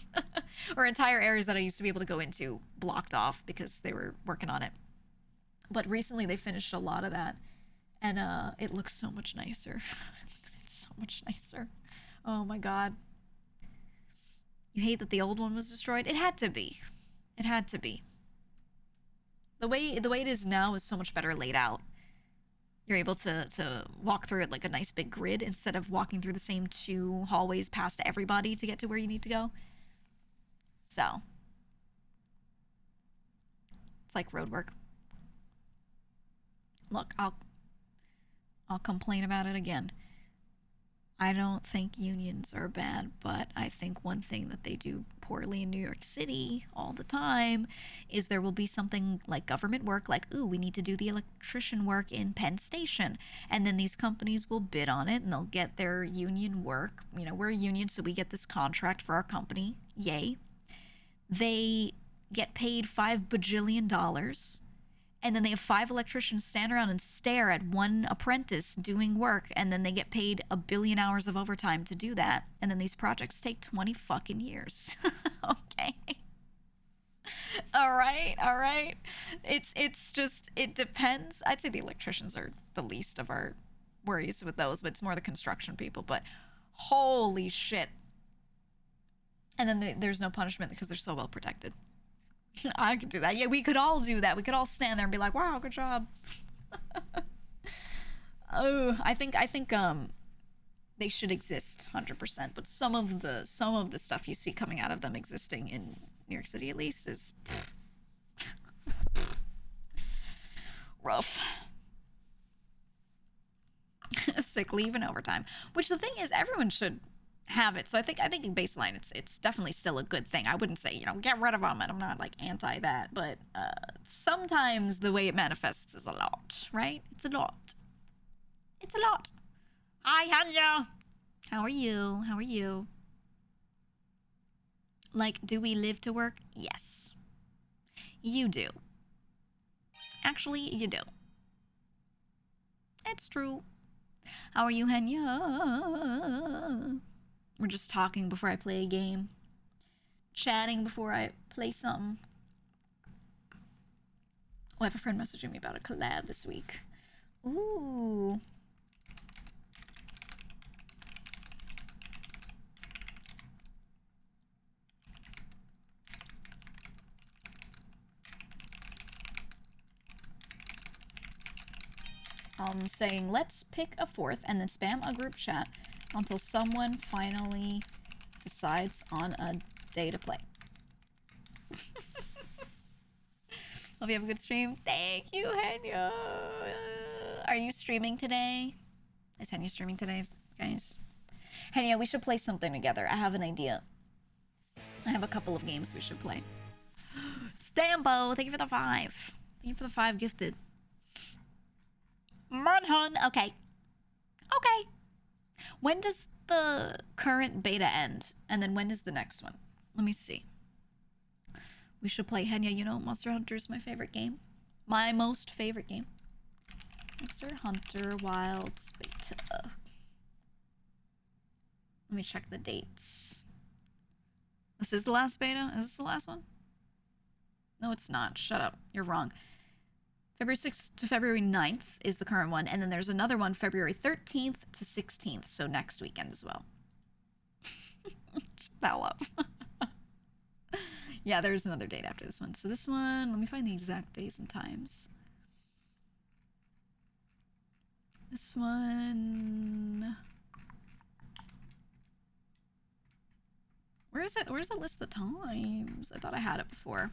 Or entire areas that I used to be able to go into blocked off because they were working on it. But recently they finished a lot of that. And it looks so much nicer. It's so much nicer. Oh my god. You hate that the old one was destroyed? It had to be. It had to be. The way it is now is so much better laid out. You're able to walk through it like a nice big grid instead of walking through the same 2 hallways past everybody to get to where you need to go. So, it's like road work. Look, I'll complain about it again. I don't think unions are bad, but I think one thing that they do poorly in New York City all the time is there will be something like government work, like, ooh, we need to do the electrician work in Penn Station. And then these companies will bid on it and they'll get their union work. You know, we're a union, so we get this contract for our company. Yay. They get paid $5 bajillion. And then they have 5 electricians stand around and stare at one apprentice doing work, and then they get paid 1 billion hours of overtime to do that. And then these projects take 20 fucking years. Okay. All right. It's just, it depends. I'd say the electricians are the least of our worries with those, but it's more the construction people. But holy shit. And then there's no punishment because they're so well protected. I could do that. Yeah, we could all do that. We could all stand there and be like, "Wow, good job." Oh, I think they should exist 100%. But some of the stuff you see coming out of them existing in New York City, at least, is rough. Sick leave and overtime. Which the thing is, everyone should have it. So I think in baseline it's definitely still a good thing. I wouldn't say, you know, get rid of them, and I'm not like anti that, but sometimes the way it manifests is a lot, right? It's a lot. Hi, Hanya. How are you? Like, do we live to work? Yes. You do. Actually, you do. It's true. How are you, Hanya? We're just talking before I play a game. Chatting before I play something. Oh, I have a friend messaging me about a collab this week. Ooh. Saying, let's pick a 4th and then spam a group chat until someone finally decides on a day to play. Hope you have a good stream. Thank you, Henya. Are you streaming today? Is Henya streaming today, guys? Henya, we should play something together. I have an idea. I have a couple of games we should play. Stambo, thank you for the 5. Thank you for the 5 gifted. Mudhun, okay. When does the current beta end? And then when is the next one? Let me see. We should play Henya. You know, Monster Hunter is my favorite game. My most favorite game. Monster Hunter Wilds beta. Let me check the dates. This is the last beta? Is this the last one? No, it's not. Shut up. You're wrong. February 6th to February 9th is the current one. And then there's another one February 13th to 16th. So next weekend as well. Shut the hell up. Yeah, there's another date after this one. So this one, let me find the exact days and times. This one... Where is it? Where's the list of times? I thought I had it before.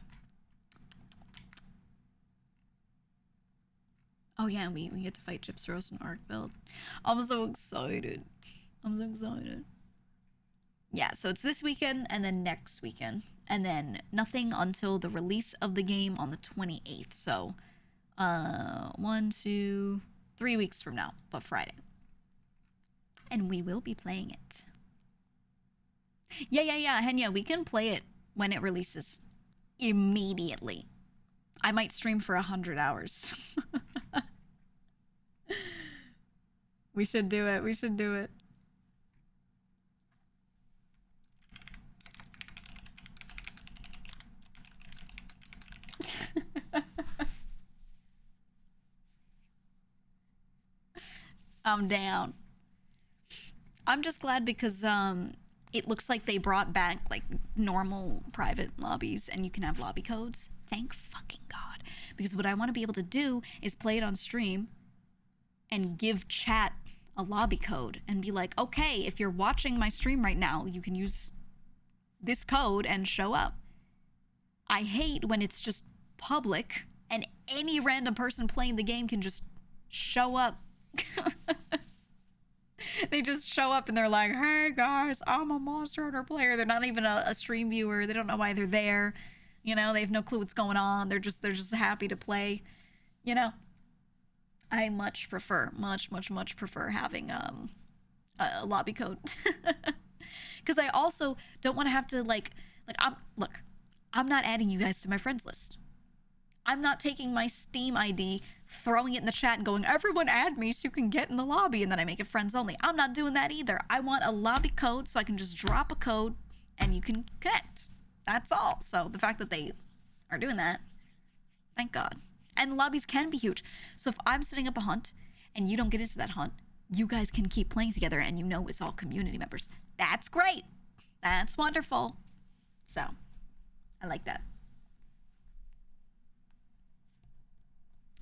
Oh yeah, and we get to fight Gyps Rose and Arc Build. I'm so excited. Yeah, so it's this weekend and then next weekend. And then nothing until the release of the game on the 28th. So, 1, 2, 3 weeks from now, but Friday. And we will be playing it. Yeah, Henya, we can play it when it releases. Immediately. I might stream for 100 hours. We should do it. We should do it. I'm down. I'm just glad because it looks like they brought back like normal private lobbies and you can have lobby codes. Thank fucking God. Because what I want to be able to do is play it on stream and give chat a lobby code and be like, okay, if you're watching my stream right now, you can use this code and show up. I hate when it's just public and any random person playing the game can just show up. They just show up and they're like, hey guys, I'm a Monster Hunter player. They're not even a stream viewer. They don't know why they're there. You know, they have no clue what's going on. They're just happy to play. You know, I much prefer having a lobby code. Because I also don't want to have to I'm not adding you guys to my friends list. I'm not taking my Steam ID, throwing it in the chat and going, everyone add me so you can get in the lobby, and then I make it friends only. I'm not doing that either. I want a lobby code so I can just drop a code and you can connect. That's all. So the fact that they are doing that, thank God. And the lobbies can be huge. So if I'm setting up a hunt and you don't get into that hunt, you guys can keep playing together and you know it's all community members. That's great. That's wonderful. So I like that.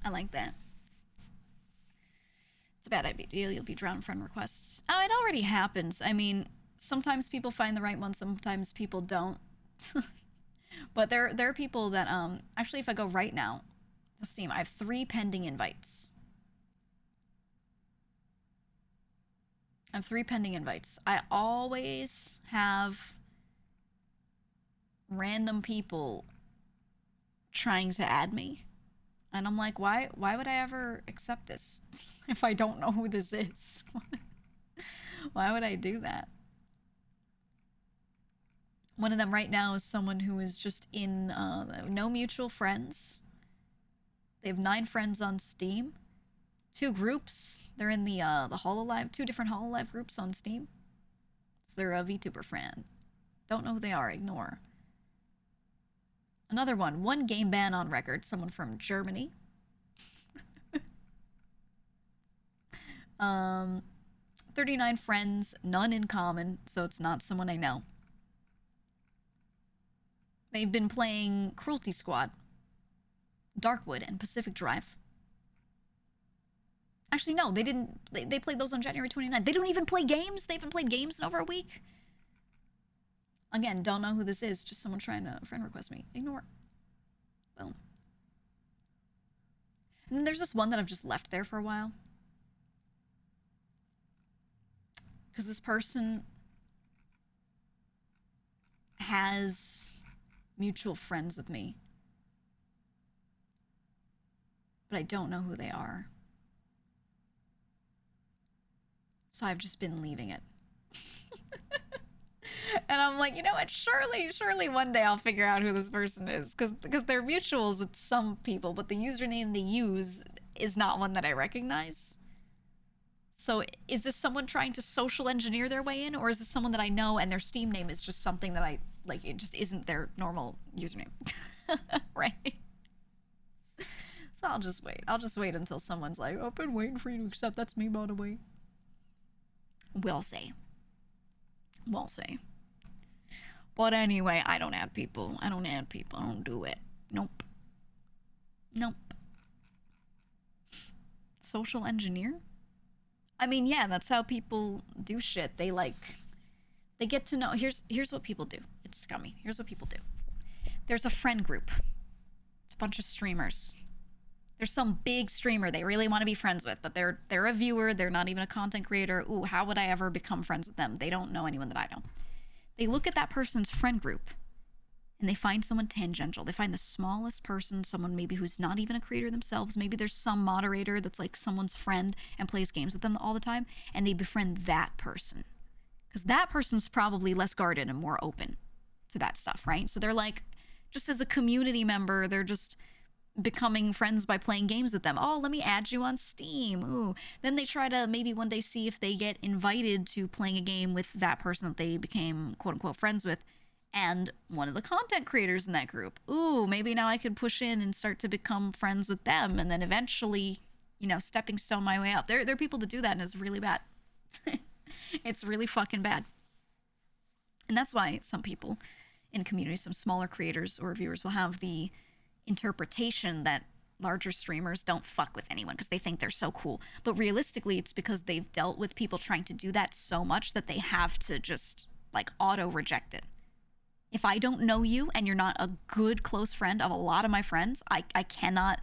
I like that. It's a bad idea. You'll be drowned in friend requests. Oh, it already happens. I mean, sometimes people find the right one, sometimes people don't. But there are people that actually, if I go right now to Steam, I have 3 pending invites. I have 3 pending invites. I always have random people trying to add me. And I'm like, why would I ever accept this if I don't know who this is? Why would I do that? One of them right now is someone who is just in no mutual friends. They have 9 friends on Steam. 2 groups. They're in the Hololive, 2 different Hololive groups on Steam. So they're a VTuber fan. Don't know who they are, ignore. Another one game ban on record, someone from Germany. 39 friends, none in common, so it's not someone I know. They've been playing Cruelty Squad, Darkwood, and Pacific Drive. Actually, no, they didn't. They played those on January 29th. They don't even play games? They haven't played games in over a week? Again, don't know who this is. Just someone trying to friend request me. Ignore. Boom. And then there's this one that I've just left there for a while. Because this person has mutual friends with me. But I don't know who they are. So I've just been leaving it. And I'm like, you know what? Surely one day I'll figure out who this person is. Because they're mutuals with some people, but the username they use is not one that I recognize. So is this someone trying to social engineer their way in? Or is this someone that I know and their Steam name is just something that I, like, it just isn't their normal username? Right? So I'll just wait. I'll just wait until someone's like, I've been waiting for you to accept. That's me, by the way. We'll see. We'll see. But anyway, I don't add people. I don't do it. Nope. Social engineer? I mean, yeah, that's how people do shit. They get to know. Here's what people do. It's scummy. Here's what people do. There's a friend group. It's a bunch of streamers. There's some big streamer they really want to be friends with, but they're a viewer. They're not even a content creator. Ooh, how would I ever become friends with them? They don't know anyone that I know. They look at that person's friend group and they find someone tangential. They find the smallest person, someone maybe who's not even a creator themselves. Maybe there's some moderator that's like someone's friend and plays games with them all the time, and they befriend that person. Because that person's probably less guarded and more open. to that stuff, right? So they're like, just as a community member, they're just becoming friends by playing games with them. Oh, let me add you on Steam. Ooh. Then they try to maybe one day see if they get invited to playing a game with that person that they became quote unquote friends with, and one of the content creators in that group. Ooh, maybe now I could push in and start to become friends with them, and then eventually, you know, stepping stone my way up. There are people that do that, and it's really bad. It's really fucking bad. And that's why some people in communities, some smaller creators or reviewers, will have the interpretation that larger streamers don't fuck with anyone because they think they're so cool. But realistically, it's because they've dealt with people trying to do that so much that they have to just like auto reject it. If I don't know you and you're not a good close friend of a lot of my friends, I cannot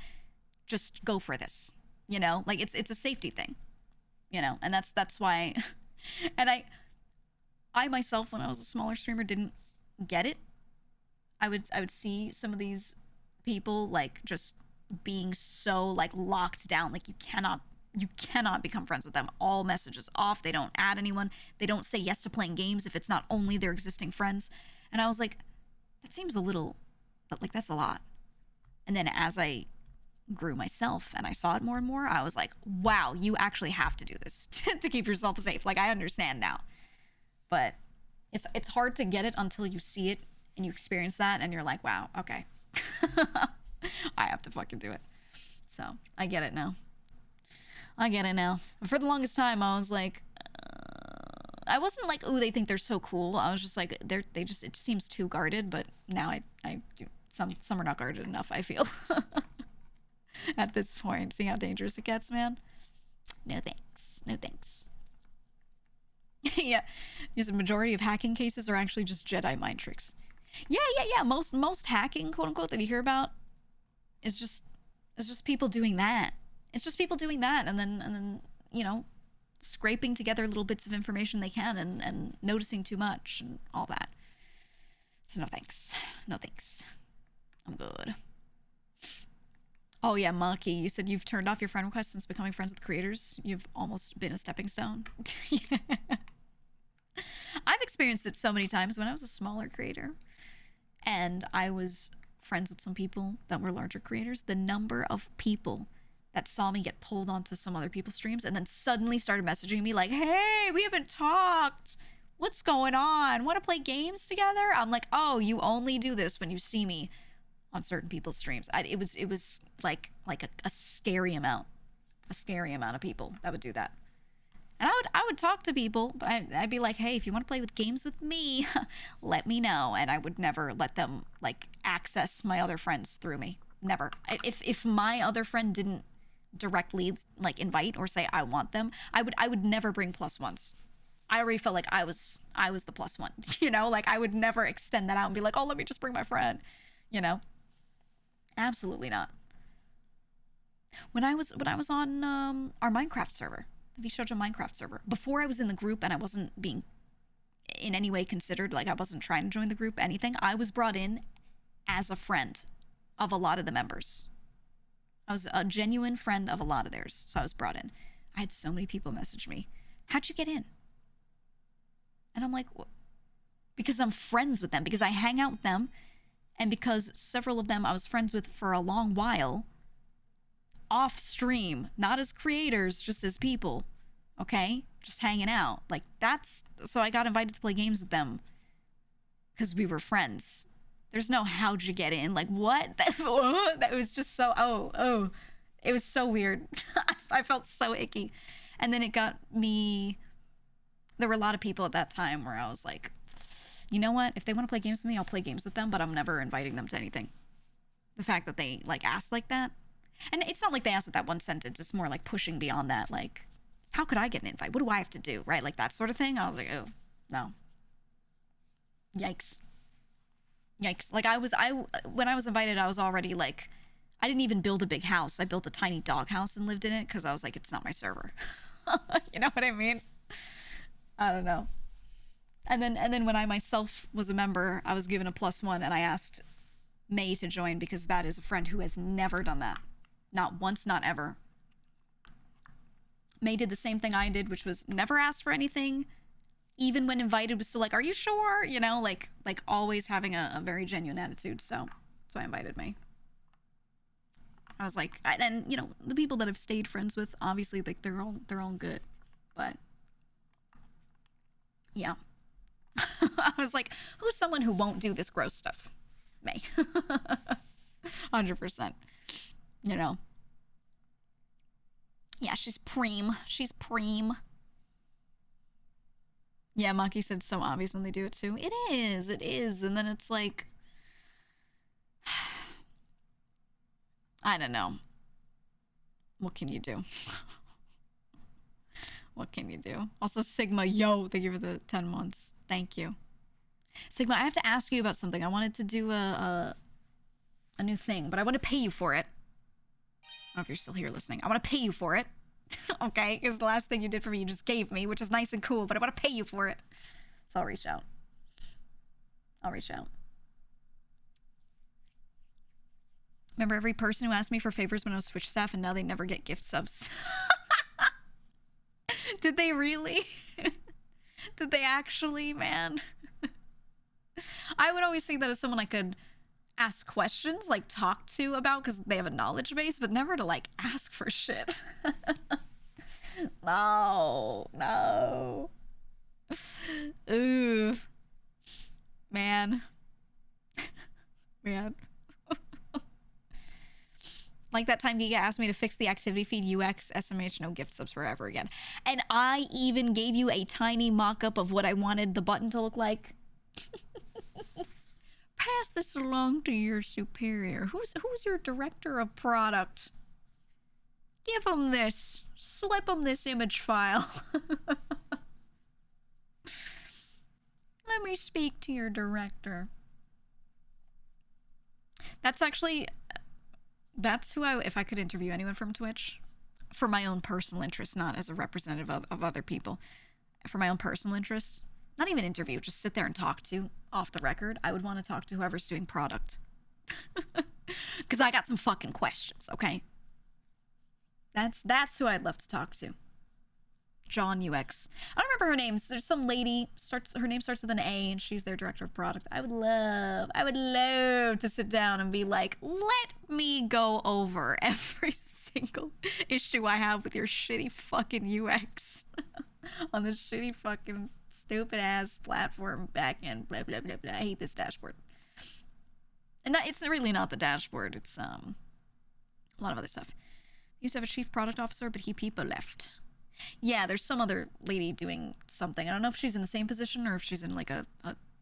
just go for this. You know, like it's a safety thing. You know, and that's why. And I myself, when I was a smaller streamer, didn't get it. I would see some of these people like just being so like locked down, like you cannot become friends with them. All messages off. They don't add anyone. They don't say yes to playing games if it's not only their existing friends. And I was like, that seems a little, but like that's a lot. And then as I grew myself and I saw it more and more, I was like, wow, you actually have to do this to keep yourself safe. Like I understand now. But it's hard to get it until you see it and you experience that and you're like, wow, okay. I have to fucking do it. So I get it now. For the longest time, I was like, I wasn't like, ooh, they think they're so cool. I was just like, they just, it seems too guarded. But now I do, some are not guarded enough, I feel. At this point, seeing how dangerous it gets, man. No thanks. Yeah, because the majority of hacking cases are actually just Jedi mind tricks. Yeah. Most hacking, quote unquote, that you hear about is just people doing that. It's just people doing that, and then you know, scraping together little bits of information they can, and noticing too much and all that. So no thanks. I'm good. Oh yeah, Maki, you said you've turned off your friend requests since becoming friends with creators. You've almost been a stepping stone. Yeah. I've experienced it so many times when I was a smaller creator and I was friends with some people that were larger creators. The number of people that saw me get pulled onto some other people's streams and then suddenly started messaging me like, hey, we haven't talked. What's going on? Want to play games together? I'm like, oh, you only do this when you see me on certain people's streams. It was like a scary amount of people that would do that. And I would talk to people, but I'd be like, hey, if you want to play with games with me, let me know. And I would never let them like access my other friends through me. Never. If my other friend didn't directly like invite or say I want them, I would never bring plus ones. I already felt like I was the plus one, you know, like I would never extend that out and be like, oh, let me just bring my friend, you know. Absolutely not. When I was on our Minecraft server, the Vishojo Minecraft server, before I was in the group and I wasn't being in any way considered, like I wasn't trying to join the group, anything, I was brought in as a friend of a lot of the members. I was a genuine friend of a lot of theirs, so I was brought in. I had so many people message me, how'd you get in? And I'm like, because I'm friends with them, because I hang out with them, and because several of them I was friends with for a long while, off stream, not as creators, just as people, okay? Just hanging out. Like, that's, so I got invited to play games with them because we were friends. There's no how'd you get in? Like, what? That was just so, it was so weird. I felt so icky. And then it got me, there were a lot of people at that time where I was like, you know what? If they want to play games with me, I'll play games with them, but I'm never inviting them to anything. The fact that they like asked like that. And it's not like they asked with that one sentence. It's more like pushing beyond that. Like, how could I get an invite? What do I have to do? Right? Like that sort of thing. I was like, oh, no. Yikes. Like when I was invited, I was already like, I didn't even build a big house. I built a tiny dog house and lived in it because I was like, it's not my server. You know what I mean? I don't know. And then when I myself was a member, I was given a +1 and I asked May to join because that is a friend who has never done that. Not once, not ever. May did the same thing I did, which was never ask for anything, even when invited was still like, are you sure? You know, like always having a very genuine attitude. So that's why I invited me. I was like, and you know, the people that I've stayed friends with, obviously, like they're all good, but yeah. I was like, who's someone who won't do this gross stuff? May. 100%. You know. Yeah, she's preem. She's preem. Yeah, Maki said it's so obvious when they do it too. It is. It is. And then it's like, I don't know. What can you do? What can you do? Also, Sigma, yo, thank you for the 10 months. Thank you. Sigma, I have to ask you about something. I wanted to do a new thing, but I want to pay you for it. I don't know if you're still here listening. I want to pay you for it. Okay? Because the last thing you did for me, you just gave me, which is nice and cool, but I want to pay you for it. So I'll reach out. I'll reach out. Remember every person who asked me for favors when I was Switch staff, and now they never get gift subs. Did they really? Did they actually, man? I would always see that as someone I could ask questions, like talk to about, because they have a knowledge base, but never to like ask for shit. No. Ooh. Man. Like that time GEEGA asked me to fix the activity feed UX, SMH, no gift subs forever again. And I even gave you a tiny mock-up of what I wanted the button to look like. Pass this along to your superior. Who's your director of product? Give him this. Slip him this image file. Let me speak to your director. That's actually... That's who if I could interview anyone from Twitch, for my own personal interest, not as a representative of other people, for my own personal interest, not even interview, just sit there and talk to, off the record, I would want to talk to whoever's doing product. Because I got some fucking questions, okay? That's who I'd love to talk to. John UX. I don't remember her name. There's some lady, her name starts with an A, and she's their director of product. I would love to sit down and be like, let me go over every single issue I have with your shitty fucking UX on this shitty fucking stupid ass platform backend, blah blah blah blah. I hate this dashboard. And it's really not the dashboard. It's a lot of other stuff. Used to have a chief product officer, but people left. Yeah, there's some other lady doing something. I don't know if she's in the same position or if she's in like a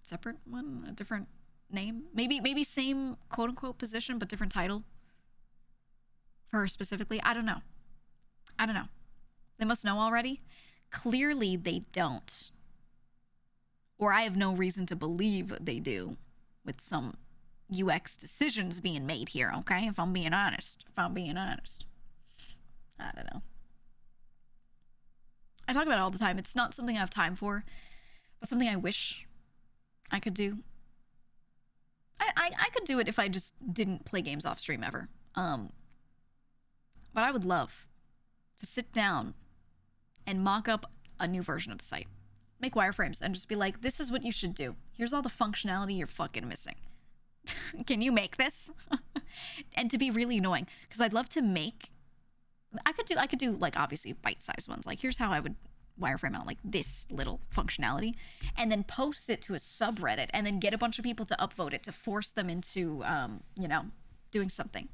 separate one, a different name. Maybe same quote-unquote position, but different title for her specifically. I don't know. They must know already. Clearly they don't. Or I have no reason to believe they do with some UX decisions being made here, okay? If I'm being honest. I don't know. I talk about it all the time. It's not something I have time for, but something I wish I could do. I could do it if I just didn't play games off stream ever. But I would love to sit down and mock up a new version of the site. Make wireframes and just be like, this is what you should do. Here's all the functionality you're fucking missing. Can you make this? And to be really annoying, because I'd love to make... I could do like obviously bite-sized ones. Like here's how I would wireframe out like this little functionality, and then post it to a subreddit, and then get a bunch of people to upvote it to force them into you know, doing something.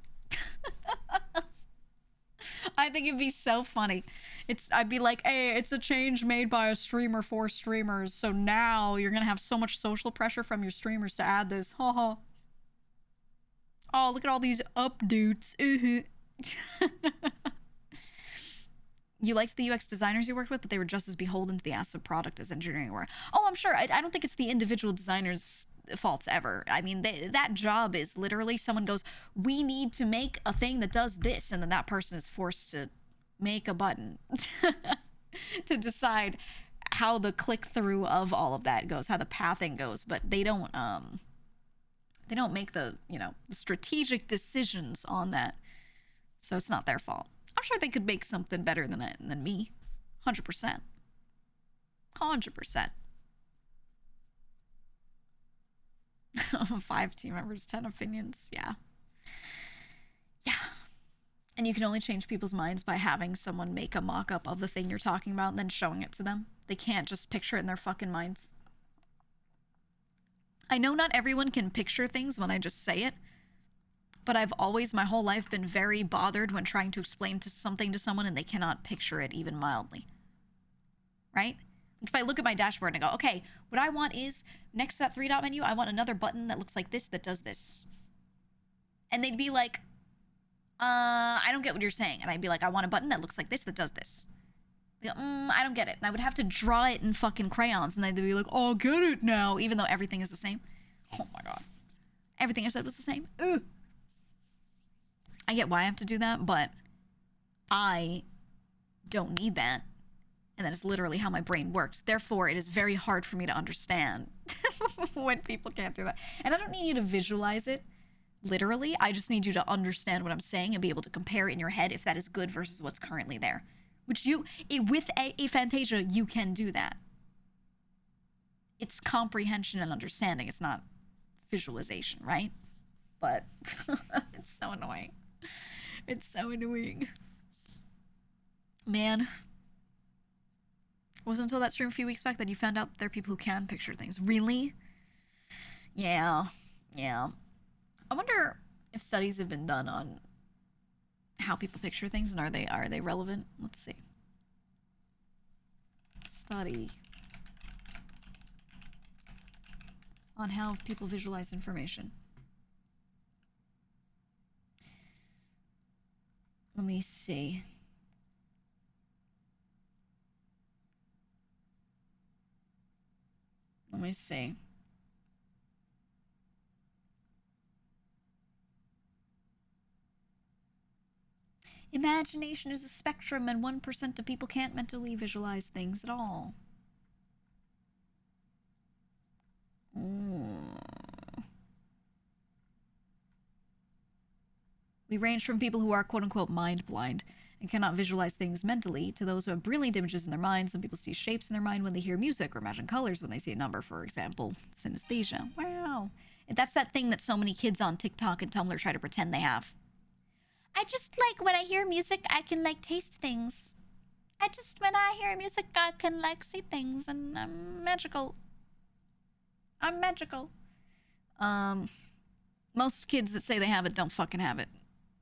I think it'd be so funny. I'd be like, hey, it's a change made by a streamer for streamers, so now you're gonna have so much social pressure from your streamers to add this. Haha. Oh, look at all these updates. You liked the UX designers you worked with, but they were just as beholden to the ass of product as engineering were. Oh, I'm sure. I don't think it's the individual designers' faults ever. I mean, that job is literally someone goes, we need to make a thing that does this, and then that person is forced to make a button to decide how the click-through of all of that goes, how the pathing goes, but they don't make the, you know, the strategic decisions on that. So it's not their fault. I'm sure they could make something better than me. 100%. 5 team members, 10 opinions. Yeah. Yeah. And you can only change people's minds by having someone make a mock-up of the thing you're talking about and then showing it to them. They can't just picture it in their fucking minds. I know not everyone can picture things when I just say it, but I've always, my whole life, been very bothered when trying to explain something to someone and they cannot picture it even mildly. Right? If I look at my dashboard and I go, okay, what I want is, next to that 3-dot menu, I want another button that looks like this that does this. And they'd be like, I don't get what you're saying. And I'd be like, I want a button that looks like this that does this. They go, I don't get it. And I would have to draw it in fucking crayons. And they'd be like, oh, get it now. Even though everything is the same. Oh my god. Everything I said was the same. Ugh. I get why I have to do that, but I don't need that. And that is literally how my brain works. Therefore, it is very hard for me to understand when people can't do that. And I don't need you to visualize it literally. I just need you to understand what I'm saying and be able to compare in your head if that is good versus what's currently there. Which with a Fantasia, you can do that. It's comprehension and understanding. It's not visualization, right? But it's so annoying. It's so annoying. Man. It wasn't until that stream a few weeks back that you found out there are people who can picture things. Really? Yeah. Yeah. I wonder if studies have been done on how people picture things and are they relevant? Let's see. Study on how people visualize information. Let me see. Let me see. Imagination is a spectrum, and 1% of people can't mentally visualize things at all. We range from people who are quote-unquote mind blind and cannot visualize things mentally to those who have brilliant images in their mind. Some people see shapes in their mind when they hear music or imagine colors when they see a number, for example. Synesthesia. Wow. That's that thing that so many kids on TikTok and Tumblr try to pretend they have. I just like when I hear music, I can like taste things. When I hear music, I can like see things and I'm magical. I'm magical. Most kids that say they have it don't fucking have it.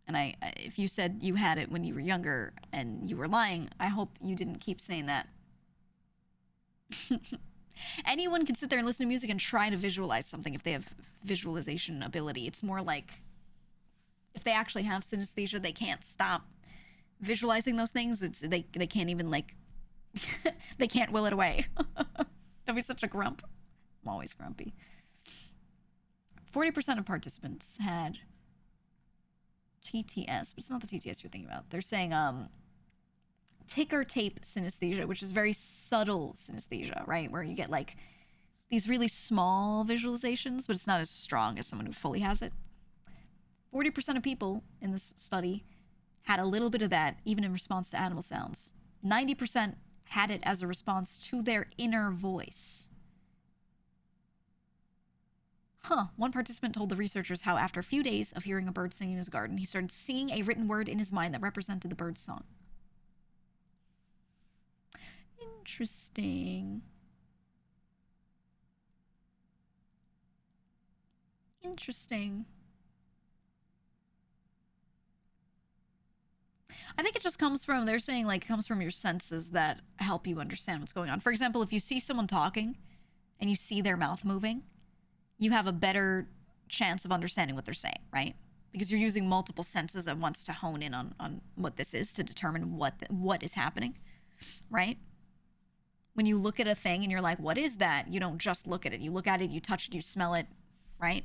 And if you said you had it when you were younger and you were lying, I hope you didn't keep saying that. Anyone can sit there and listen to music and try to visualize something if they have visualization ability. It's more like if they actually have synesthesia, they can't stop visualizing those things. They can't even like they can't will it away. Don't be such a grump. I'm always grumpy. 40% of participants had TTS, but it's not the TTS you're thinking about. They're saying ticker tape synesthesia, which is very subtle synesthesia, right? Where you get like these really small visualizations, but it's not as strong as someone who fully has it. 40% of people in this study had a little bit of that, even in response to animal sounds. 90% had it as a response to their inner voice. One participant told the researchers how after a few days of hearing a bird singing in his garden, he started seeing a written word in his mind that represented the bird's song. Interesting. Interesting. I think it just comes from, they're saying like, it comes from your senses that help you understand what's going on. For example, if you see someone talking and you see their mouth moving, you have a better chance of understanding what they're saying, right? Because you're using multiple senses at once to hone in on what this is, to determine what is happening, right? When you look at a thing and you're like, what is that? You don't just look at it. You look at it, you touch it, you smell it, right?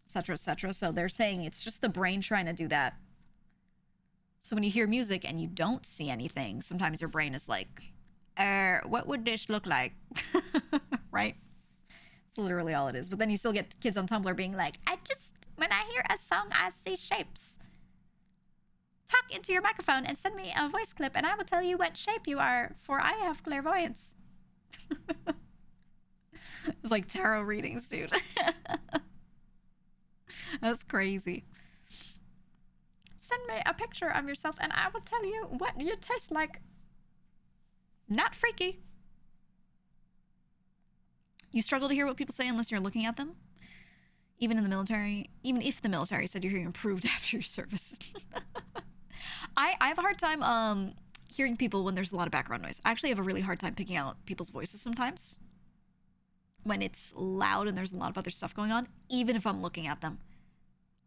Et cetera, et cetera. So they're saying it's just the brain trying to do that. So when you hear music and you don't see anything, sometimes your brain is like, what would this look like? Right? It's literally all it is. But then you still get kids on Tumblr being like, when I hear a song, I see shapes. Talk into your microphone and send me a voice clip and I will tell you what shape you are, for I have clairvoyance. It's like tarot readings, dude. That's crazy. Send me a picture of yourself and I will tell you what you taste like. Not freaky. You struggle to hear what people say unless you're looking at them? Even in the military, even if the military said your hearing improved after your service. I have a hard time hearing people when there's a lot of background noise. I actually have a really hard time picking out people's voices sometimes. When it's loud and there's a lot of other stuff going on, even if I'm looking at them.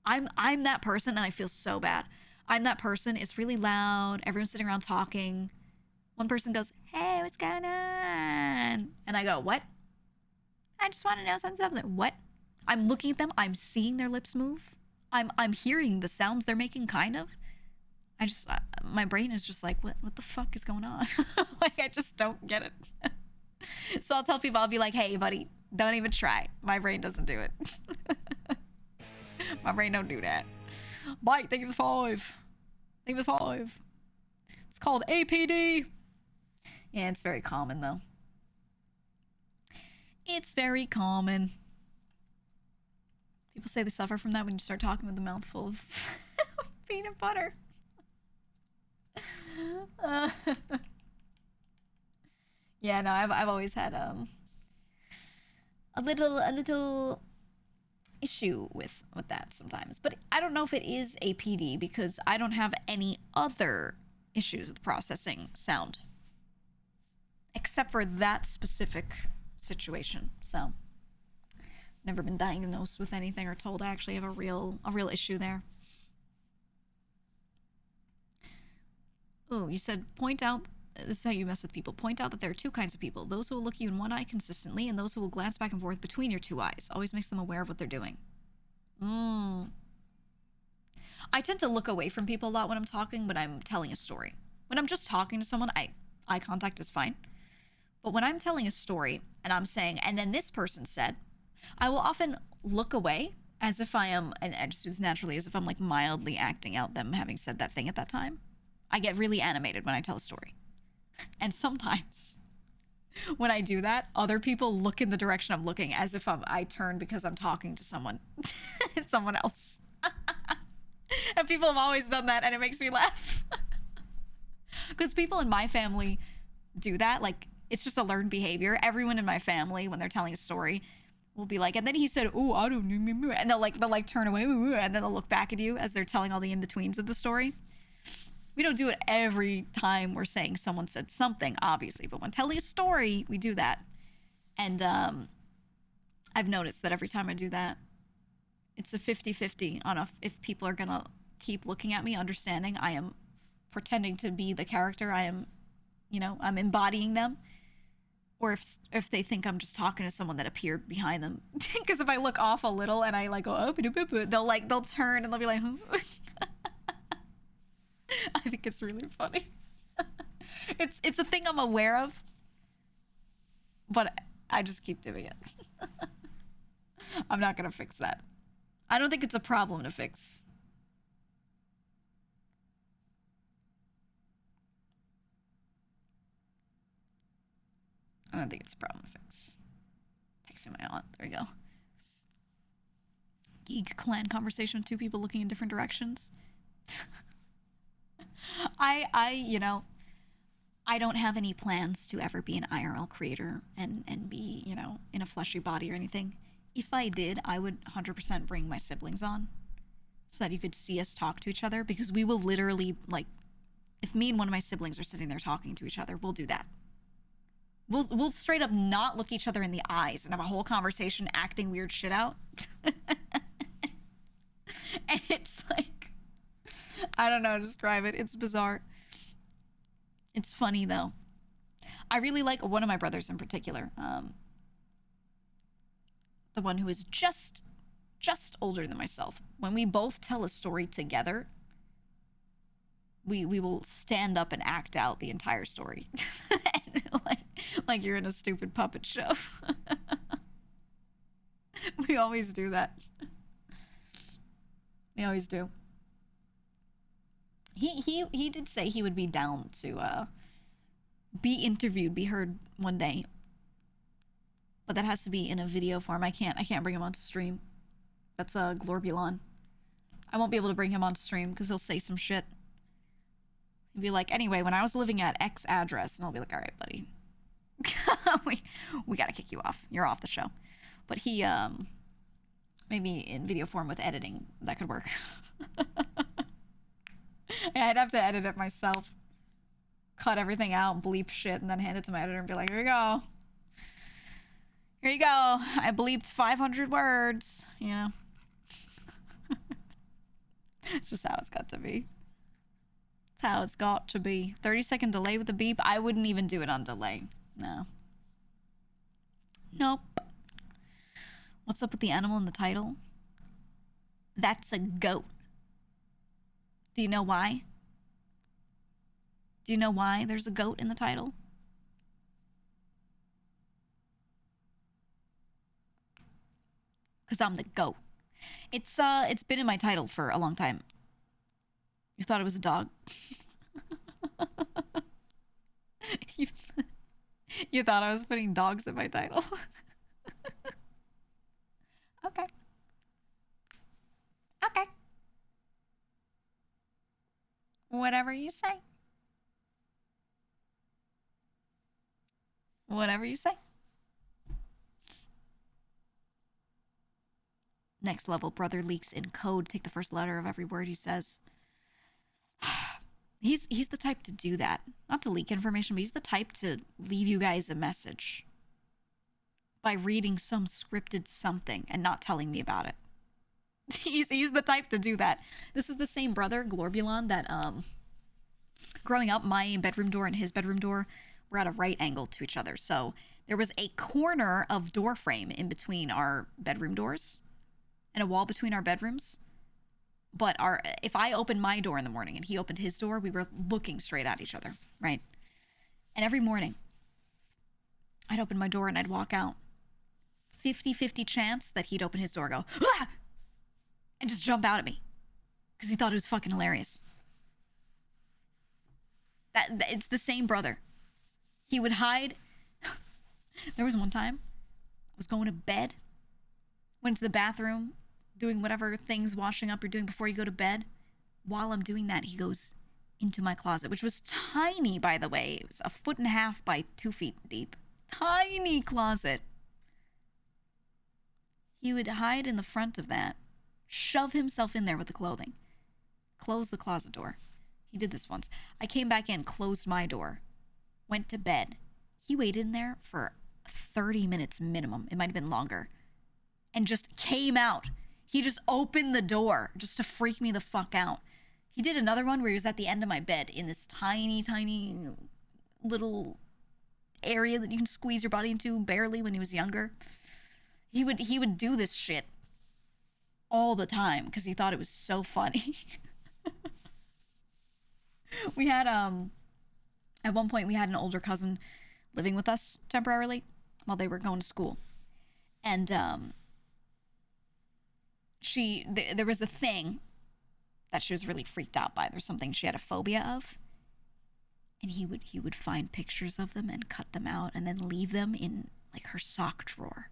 I'm that person and I feel so bad. I'm that person, it's really loud, everyone's sitting around talking. One person goes, hey, what's going on? And I go, what? I just want to know something. What? I'm looking at them, I'm seeing their lips move. I'm hearing the sounds they're making, kind of. My brain is just like, what the fuck is going on? Like, I just don't get it. So I'll tell people, I'll be like, hey, buddy, don't even try. My brain doesn't do it. My brain don't do that. Mike, thank you for the 5. Thank you for the 5. It's called APD. Yeah, it's very common, though. It's very common. People say they suffer from that when you start talking with a mouthful of peanut butter. Yeah, no, I've always had a little issue with that sometimes. But I don't know if it is APD because I don't have any other issues with processing sound except for that specific situation. So never been diagnosed with anything or told I actually have a real issue there. Oh, you said point out, this is how you mess with people. Point out that there are 2 kinds of people. Those who will look you in one eye consistently and those who will glance back and forth between your 2 eyes. Always makes them aware of what they're doing. I tend to look away from people a lot when I'm talking, when I'm telling a story. When I'm just talking to someone, eye contact is fine. But when I'm telling a story and I'm saying, and then this person said, I will often look away as if I am, and I just do this naturally, as if I'm like mildly acting out them having said that thing at that time. I get really animated when I tell a story. And sometimes when I do that, other people look in the direction I'm looking as if I turn because I'm talking to someone else. And people have always done that and it makes me laugh. Because people in my family do that. Like, it's just a learned behavior. Everyone in my family, when they're telling a story, will be like, and then he said, oh, I don't know. And they'll turn away and then they'll look back at you as they're telling all the in-betweens of the story. We don't do it every time we're saying someone said something, obviously, but when telling a story, we do that. And I've noticed that every time I do that, it's a 50-50 on if people are gonna keep looking at me, understanding I am pretending to be the character, I am, I'm embodying them, or if they think I'm just talking to someone that appeared behind them. Because if I look off a little and I go, oh, they'll turn and they'll be like, huh? I think it's really funny. It's a thing I'm aware of, but I just keep doing it. I'm not gonna fix that. I don't think it's a problem to fix. I don't think it's a problem to fix. Texting my aunt. There you go. GEEGA clan conversation with 2 people looking in different directions. I don't have any plans to ever be an IRL creator and be, in a fleshy body or anything. If I did, I would 100% bring my siblings on so that you could see us talk to each other, because we will literally, like, if me and one of my siblings are sitting there talking to each other, we'll do that. We'll straight up not look each other in the eyes and have a whole conversation acting weird shit out. And it's like, I don't know how to describe it. It's bizarre. It's funny, though. I really like one of my brothers in particular. The one who is just older than myself. When we both tell a story together, we will stand up and act out the entire story. like you're in a stupid puppet show. We always do that. We always do. He did say he would be down to be interviewed, be heard one day. But that has to be in a video form. I can't bring him onto stream. That's a Glorbulon. I won't be able to bring him onto stream because he'll say some shit. He'll be like, anyway, when I was living at X address, and I'll be like, all right, buddy. we gotta kick you off. You're off the show. But he, maybe in video form with editing, that could work. Yeah, I'd have to edit it myself. Cut everything out, bleep shit, and then hand it to my editor and be like, here you go. Here you go. I bleeped 500 words, you know? It's just how it's got to be. It's how it's got to be. 30-second delay with the beep? I wouldn't even do it on delay. No. Nope. What's up with the animal in the title? That's a goat. Do you know why? Do you know why there's a goat in the title? Because I'm the goat. It's been in my title for a long time. You thought it was a dog? You thought I was putting dogs in my title? Okay. Okay. Whatever you say. Whatever you say. Next level, brother leaks in code. Take the first letter of every word he says. He's the type to do that. Not to leak information, but he's the type to leave you guys a message by reading some scripted something and not telling me about it. He's the type to do that. This is the same brother, Glorbulon, that growing up, my bedroom door and his bedroom door were at a right angle to each other. So there was a corner of door frame in between our bedroom doors and a wall between our bedrooms. But if I opened my door in the morning and he opened his door, we were looking straight at each other, right? And every morning, I'd open my door and I'd walk out. 50-50 chance that he'd open his door and go, ah! And just jump out at me. Because he thought it was fucking hilarious. It's the same brother. He would hide. There was one time, I was going to bed, went to the bathroom, doing whatever things, washing up you're doing before you go to bed. While I'm doing that, he goes into my closet, which was tiny, by the way. It was 1.5 feet by 2 feet deep. Tiny closet. He would hide in the front of that, shove himself in there with the clothing, close the closet door. He did this once. I came back in, closed my door, went to bed. He waited in there for 30 minutes minimum. It might have been longer. And just came out. He just opened the door just to freak me the fuck out. He did another one where he was at the end of my bed in this tiny, tiny little area that you can squeeze your body into barely when he was younger. He would do this shit all the time because he thought it was so funny. We had, at one point we had an older cousin living with us temporarily while they were going to school. And, there was a thing that she was really freaked out by. There's something she had a phobia of. And he would find pictures of them and cut them out and then leave them in, like, her sock drawer.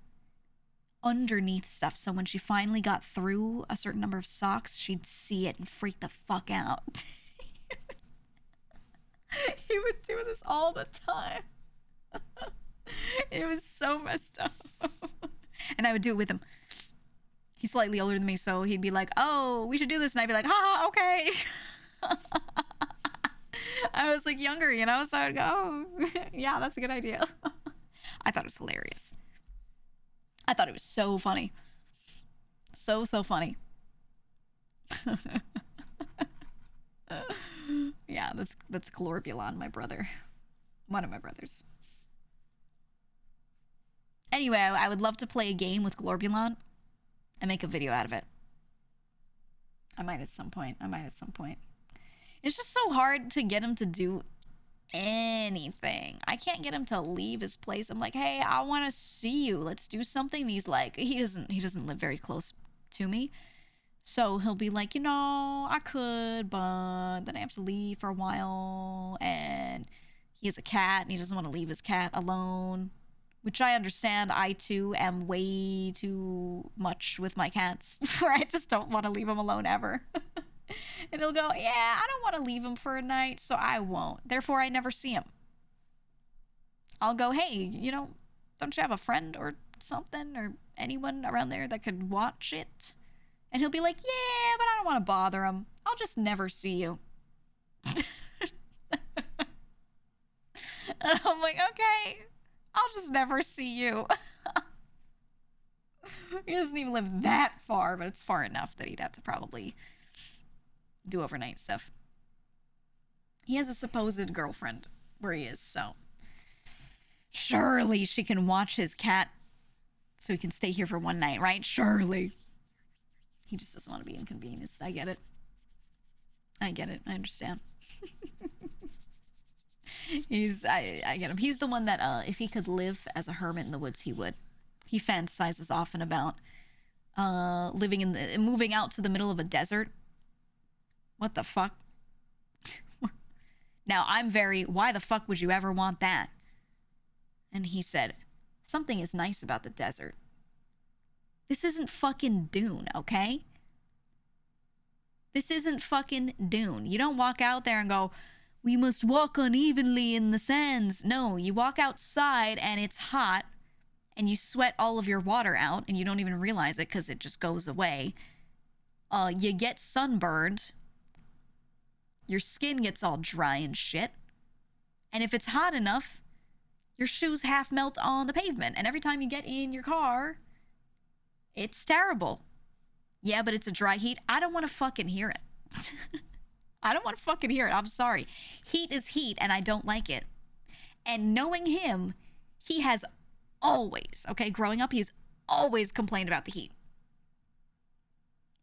Underneath stuff. So when she finally got through a certain number of socks, she'd see it and freak the fuck out. He would do this all the time. It was so messed up. And I would do it with him. He's slightly older than me, so he'd be like, oh, we should do this. And I'd be like, ah, okay. I was like younger, you know, so I'd go, oh, yeah, that's a good idea. I thought it was hilarious. I thought it was so funny. So funny. Yeah, that's Glorbulon, my brother. One of my brothers. Anyway, I would love to play a game with Glorbulon and make a video out of it. I might at some point. It's just so hard to get him to do anything. I can't get him to leave his place. I'm like, hey, I want to see you. Let's do something. And he's like, he doesn't live very close to me. So he'll be like, you know, I could, but then I have to leave for a while. And he has a cat and he doesn't want to leave his cat alone. which I understand. I too am way too much with my cats where I just don't want to leave them alone ever. And he'll go, yeah, I don't want to leave him for a night, so I won't. Therefore, I never see him. I'll go, hey, don't you have a friend or something or anyone around there that could watch it? And he'll be like, yeah, but I don't want to bother him. I'll just never see you. And I'm like, okay, I'll just never see you. He doesn't even live that far, but it's far enough that he'd have to probably do overnight stuff. He has a supposed girlfriend where he is, so surely she can watch his cat so he can stay here for one night, right? Surely. He just doesn't want to be inconvenienced. I get it. I get it. I understand. I get him. He's the one that if he could live as a hermit in the woods, he would. He fantasizes often about moving out to the middle of a desert. What the fuck? Now I'm very, why the fuck would you ever want that? And he said, something is nice about the desert. This isn't fucking Dune, okay? This isn't fucking Dune. You don't walk out there and go, we must walk unevenly in the sands. No, you walk outside and it's hot and you sweat all of your water out and you don't even realize it because it just goes away. You get sunburned. Your skin gets all dry and shit. And if it's hot enough, your shoes half melt on the pavement. And every time you get in your car, it's terrible. Yeah, but it's a dry heat. I don't want to fucking hear it. I don't want to fucking hear it. I'm sorry. Heat is heat, and I don't like it. And knowing him, he has always, okay, growing up, he's always complained about the heat.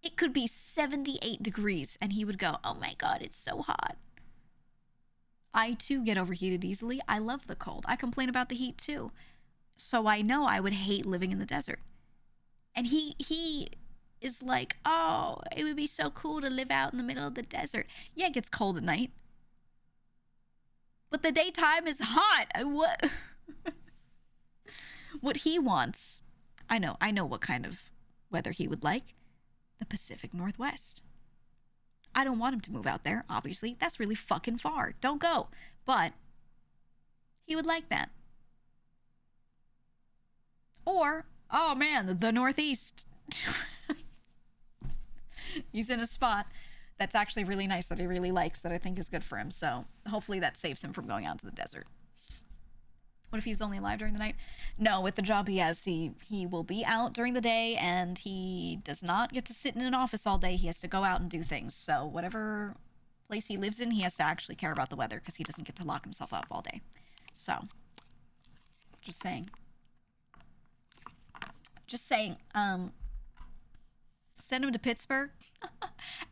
It could be 78 degrees, and he would go, oh my God, it's so hot. I, too, get overheated easily. I love the cold. I complain about the heat, too. So I know I would hate living in the desert. And he is like, oh, it would be so cool to live out in the middle of the desert. Yeah, it gets cold at night. But the daytime is hot. What? What he wants, I know what kind of weather he would like. The Pacific Northwest. I don't want him to move out there, obviously. That's really fucking far. Don't go. But he would like that. Or, oh man, the Northeast. He's in a spot that's actually really nice that he really likes, that I think is good for him. So hopefully that saves him from going out to the desert. What if he's only alive during the night? No, with the job he has, he will be out during the day, and he does not get to sit in an office all day. He has to go out and do things. So whatever place he lives in, he has to actually care about the weather because he doesn't get to lock himself up all day. So, just saying. Just saying. Send him to Pittsburgh.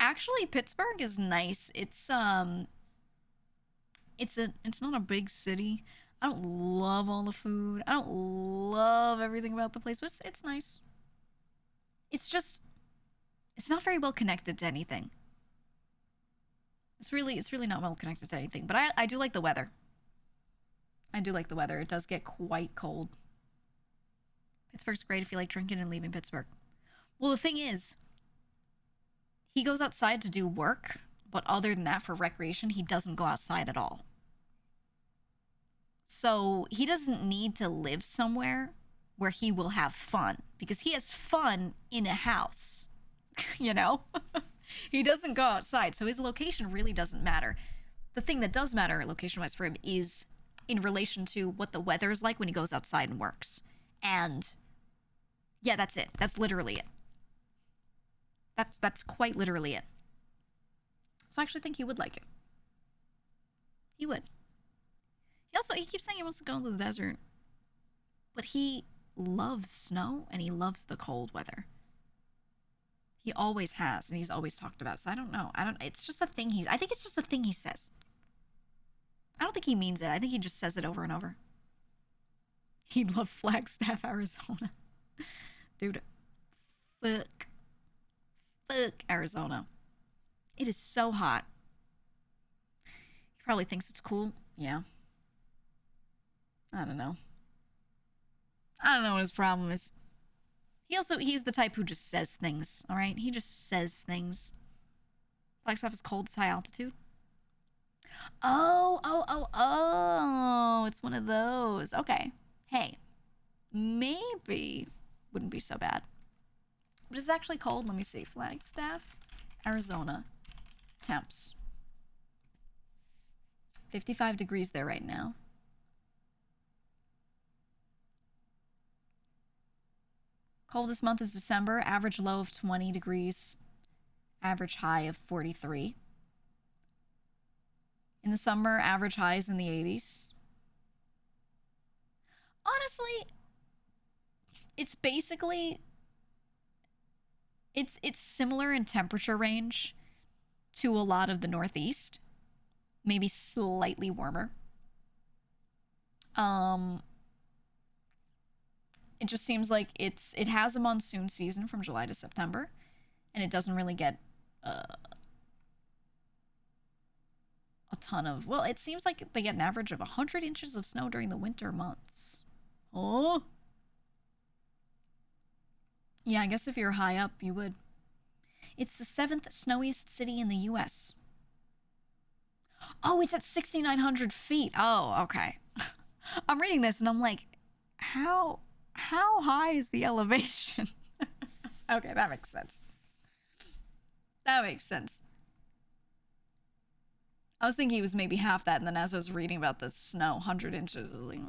Actually, Pittsburgh is nice. It's not a big city. I don't love all the food. I don't love everything about the place, but it's nice. It's not very well connected to anything. It's really not well connected to anything, but I do like the weather. I do like the weather. It does get quite cold. Pittsburgh's great if you like drinking and leaving Pittsburgh. Well, the thing is, he goes outside to do work, but other than that, for recreation, he doesn't go outside at all. So he doesn't need to live somewhere where he will have fun, because he has fun in a house, you know? He doesn't go outside, so his location really doesn't matter. The thing that does matter location-wise for him is in relation to what the weather is like when he goes outside and works. And yeah, that's it. That's literally it. That's quite literally it. So I actually think he would like it. He would. He keeps saying he wants to go into the desert. But he loves snow and he loves the cold weather. He always has, and he's always talked about it. So I don't know. It's just a thing I think it's just a thing he says. I don't think he means it. I think he just says it over and over. He'd love Flagstaff, Arizona. Dude, fuck Arizona. It is so hot. He probably thinks it's cool. Yeah. I don't know. I don't know what his problem is. He's the type who just says things, all right? He just says things. Flagstaff is cold, it's high altitude. Oh, it's one of those. Okay. Hey, maybe wouldn't be so bad. But it's actually cold. Let me see. Flagstaff, Arizona. Temps. 55 degrees there right now. Coldest month is December. Average low of 20 degrees. Average high of 43. In the summer, average highs in the 80s. Honestly, it's basically it's similar in temperature range to a lot of the Northeast. Maybe slightly warmer. It just seems like it has a monsoon season from July to September, and it doesn't really get a ton of, well, it seems like they get an average of 100 inches of snow during the winter months. Oh. Yeah, I guess if you're high up, you would. It's the 7th snowiest city in the U.S. Oh, it's at 6,900 feet. Oh, okay. I'm reading this and I'm like, how high is the elevation? Okay, that makes sense. That makes sense. I was thinking it was maybe half that, and then as I was reading about the snow, 100 inches, I was like,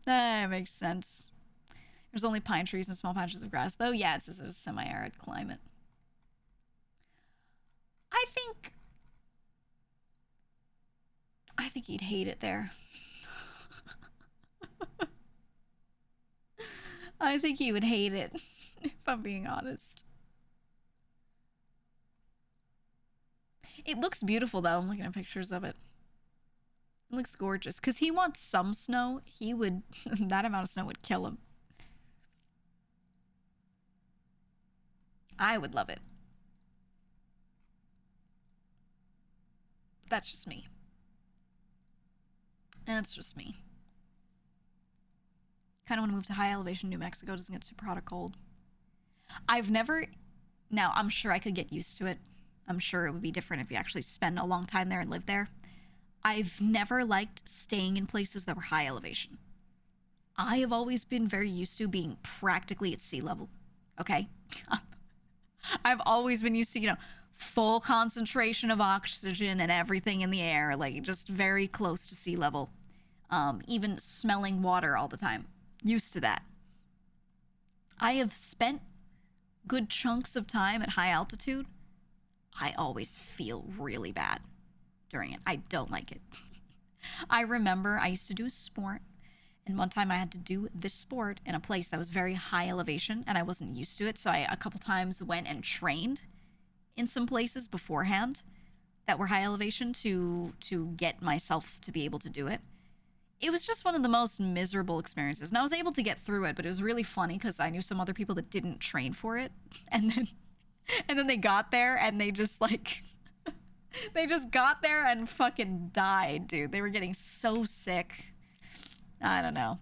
that makes sense. There's only pine trees and small patches of grass, though. Yeah, it's a semi-arid climate. I think he'd hate it there. I think he would hate it, if I'm being honest. It looks beautiful, though. I'm looking at pictures of it. It looks gorgeous. Because he wants some snow. He would... that amount of snow would kill him. I would love it. That's just me. That's just me. Kind of want to move to high elevation New Mexico. Doesn't get super hot or cold. I've never... Now, I'm sure I could get used to it. I'm sure it would be different if you actually spend a long time there and live there. I've never liked staying in places that were high elevation. I have always been very used to being practically at sea level. Okay? I've always been used to, you know, full concentration of oxygen and everything in the air, like just very close to sea level. Even smelling water all the time. Used to that. I have spent good chunks of time at high altitude. I always feel really bad during it. I don't like it. I remember I used to do a sport, and one time I had to do this sport in a place that was very high elevation, and I wasn't used to it, so I a couple times went and trained in some places beforehand that were high elevation to get myself to be able to do it. It was just one of the most miserable experiences, and I was able to get through it, but it was really funny because I knew some other people that didn't train for it, and then they got there and they just like they just got there and fucking died, dude. They were getting so sick. I don't know.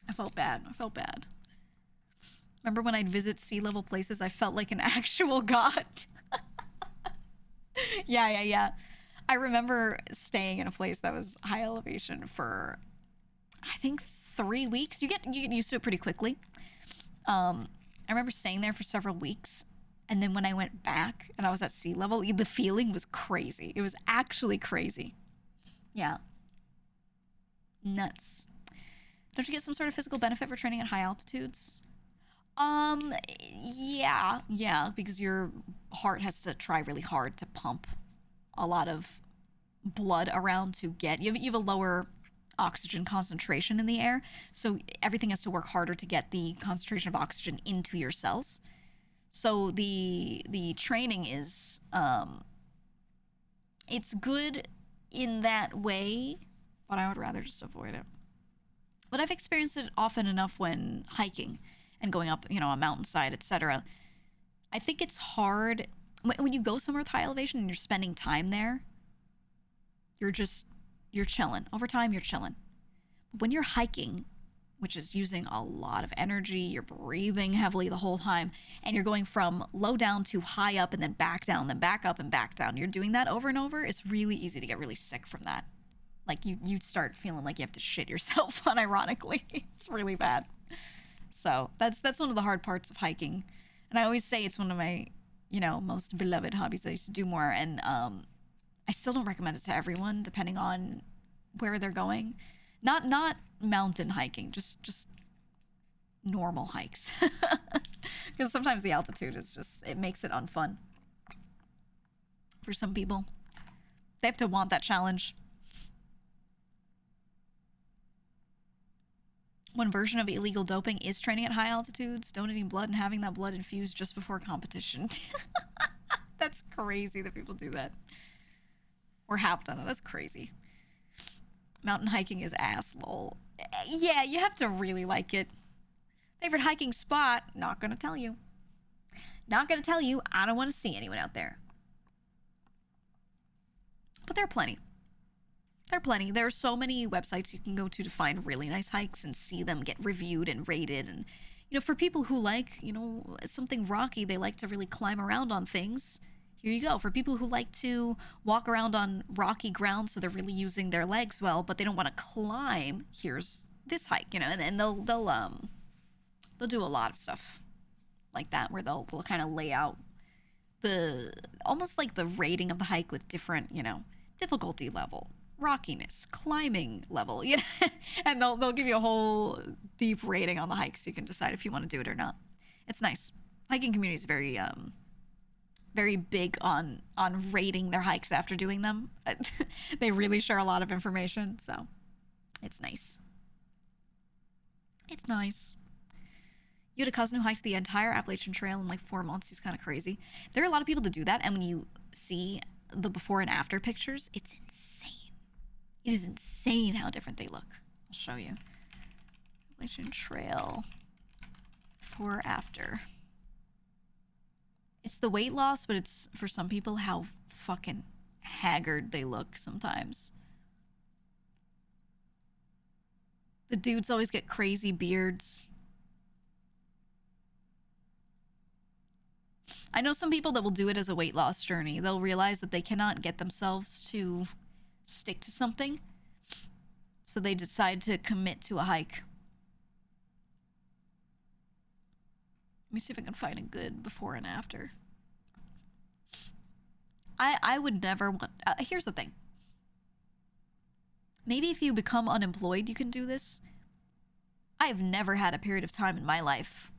I felt bad. Remember when I'd visit sea level places, I felt like an actual god. Yeah. I remember staying in a place that was high elevation for, I think, 3 weeks. You get used to it pretty quickly. I remember staying there for several weeks, and then when I went back and I was at sea level, the feeling was crazy. It was actually crazy. Yeah. Nuts. Don't you get some sort of physical benefit for training at high altitudes? Yeah, because your heart has to try really hard to pump a lot of blood around to get... You have a lower oxygen concentration in the air, so everything has to work harder to get the concentration of oxygen into your cells. So the training is it's good in that way, but I would rather just avoid it. But I've experienced it often enough when hiking and going up, you know, a mountainside, etc. I think it's hard when you go somewhere with high elevation and you're spending time there. You're chilling. Over time, you're chilling. when you're hiking, which is using a lot of energy, you're breathing heavily the whole time, and you're going from low down to high up and then back down, then back up and back down. You're doing that over and over. It's really easy to get really sick from that. Like you start feeling like you have to shit yourself unironically. It's really bad. So that's one of the hard parts of hiking. And I always say it's one of my, most beloved hobbies I used to do more. And I still don't recommend it to everyone, depending on where they're going. Not mountain hiking, just normal hikes. Because sometimes the altitude is it makes it unfun for some people. They have to want that challenge. One version of illegal doping is training at high altitudes, donating blood and having that blood infused just before competition. That's crazy that people do that. Or have done that. That's crazy. Mountain hiking is ass, lol. Yeah, you have to really like it. Favorite hiking spot? Not gonna tell you. Not gonna tell you. I don't want to see anyone out there. But there are plenty. There are plenty. There are so many websites you can go to find really nice hikes and see them get reviewed and rated. And, for people who like, something rocky, they like to really climb around on things. Here you go. For people who like to walk around on rocky ground, so they're really using their legs well, but they don't want to climb, here's this hike, and they'll do a lot of stuff like that, where they'll kind of lay out almost like the rating of the hike with different, difficulty level, rockiness, climbing level, and they'll give you a whole deep rating on the hike, so you can decide if you want to do it or not. It's nice. Hiking community is very very big on rating their hikes after doing them. They really share a lot of information, so it's nice. It's nice. You had a cousin who hiked the entire Appalachian Trail in like 4 months. He's kind of crazy. There are a lot of people that do that, and when you see the before and after pictures, it's insane. It is insane how different they look. I'll show you. Appalachian Trail before after. It's the weight loss, but it's, for some people, how fucking haggard they look sometimes. The dudes always get crazy beards. I know some people that will do it as a weight loss journey. They'll realize that they cannot get themselves to stick to something, so they decide to commit to a hike. Let me see if I can find a good before and after. I would never want... here's the thing. Maybe if you become unemployed, you can do this. I have never had a period of time in my life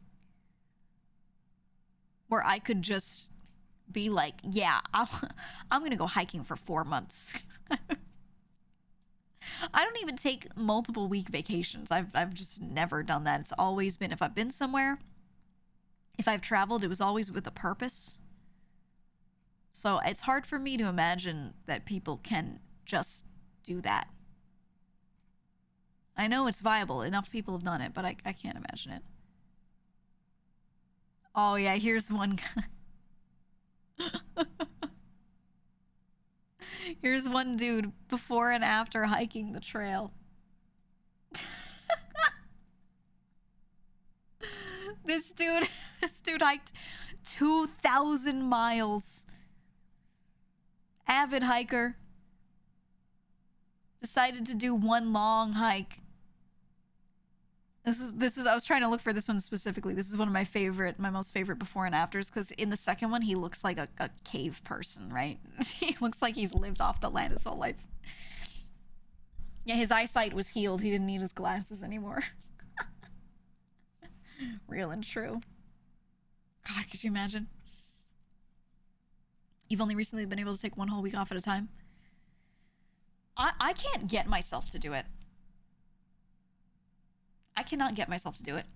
where I could just be like, yeah, I'm going to go hiking for 4 months. I don't even take multiple week vacations. I've just never done that. It's always been, if I've been somewhere, if I've traveled, it was always with a purpose. So it's hard for me to imagine that people can just do that. I know it's viable. Enough people have done it, but I can't imagine it. Oh yeah, here's one guy. Here's one dude before and after hiking the trail. This dude hiked 2,000 miles. Avid hiker. Decided to do one long hike. This is I was trying to look for this one specifically. This is one of my most favorite before and afters, because in the second one he looks like a cave person, right? He looks like he's lived off the land his whole life. Yeah, his eyesight was healed. He didn't need his glasses anymore. Real and true. God, could you imagine? You've only recently been able to take one whole week off at a time. I can't get myself to do it. I cannot get myself to do it.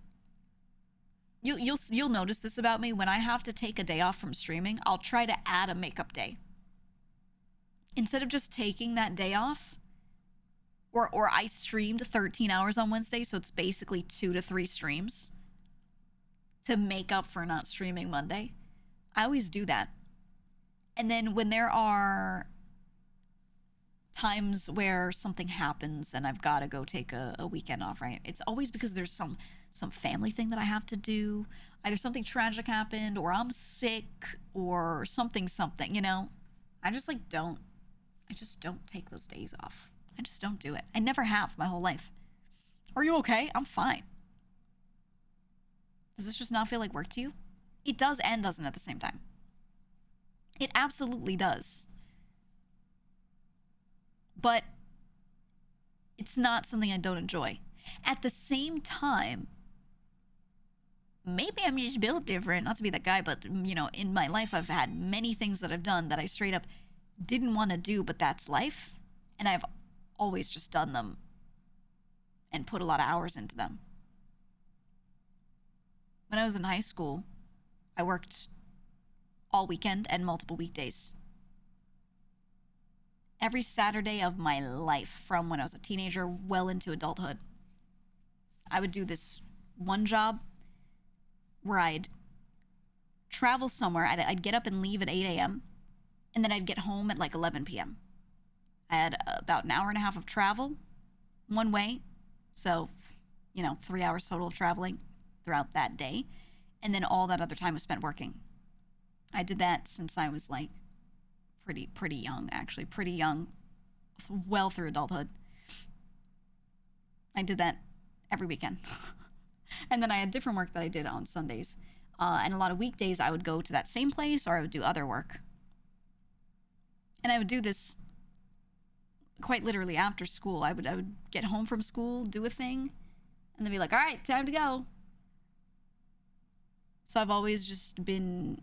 You'll notice this about me. When I have to take a day off from streaming, I'll try to add a makeup day. Instead of just taking that day off, or I streamed 13 hours on Wednesday, so it's basically 2 to 3 streams to make up for not streaming Monday. I always do that. And then when there are times where something happens and I've got to go take a weekend off, right? It's always because there's some family thing that I have to do. Either something tragic happened or I'm sick or something, you know? I just like don't I just don't take those days off. I just don't do it. I never have my whole life. Are you okay? I'm fine. Does this just not feel like work to you? It does and doesn't at the same time. It absolutely does. But it's not something I don't enjoy. At the same time, maybe I'm just built different, not to be that guy, but, you know, in my life I've had many things that I've done that I straight up didn't want to do, but that's life. And I've always just done them and put a lot of hours into them. When I was in high school, I worked all weekend and multiple weekdays. Every Saturday of my life, from when I was a teenager well into adulthood. I would do this one job where I'd travel somewhere. I'd get up and leave at 8 a.m. and then I'd get home at like 11 p.m. I had about an hour and a half of travel one way. So, you know, 3 hours total of traveling throughout that day. And then all that other time was spent working. I did that since I was like pretty young, actually. Pretty young, well through adulthood. I did that every weekend. And then I had different work that I did on Sundays. And a lot of weekdays I would go to that same place or I would do other work. And I would do this quite literally after school. I would get home from school, do a thing, and then be like, all right, time to go. So I've always just been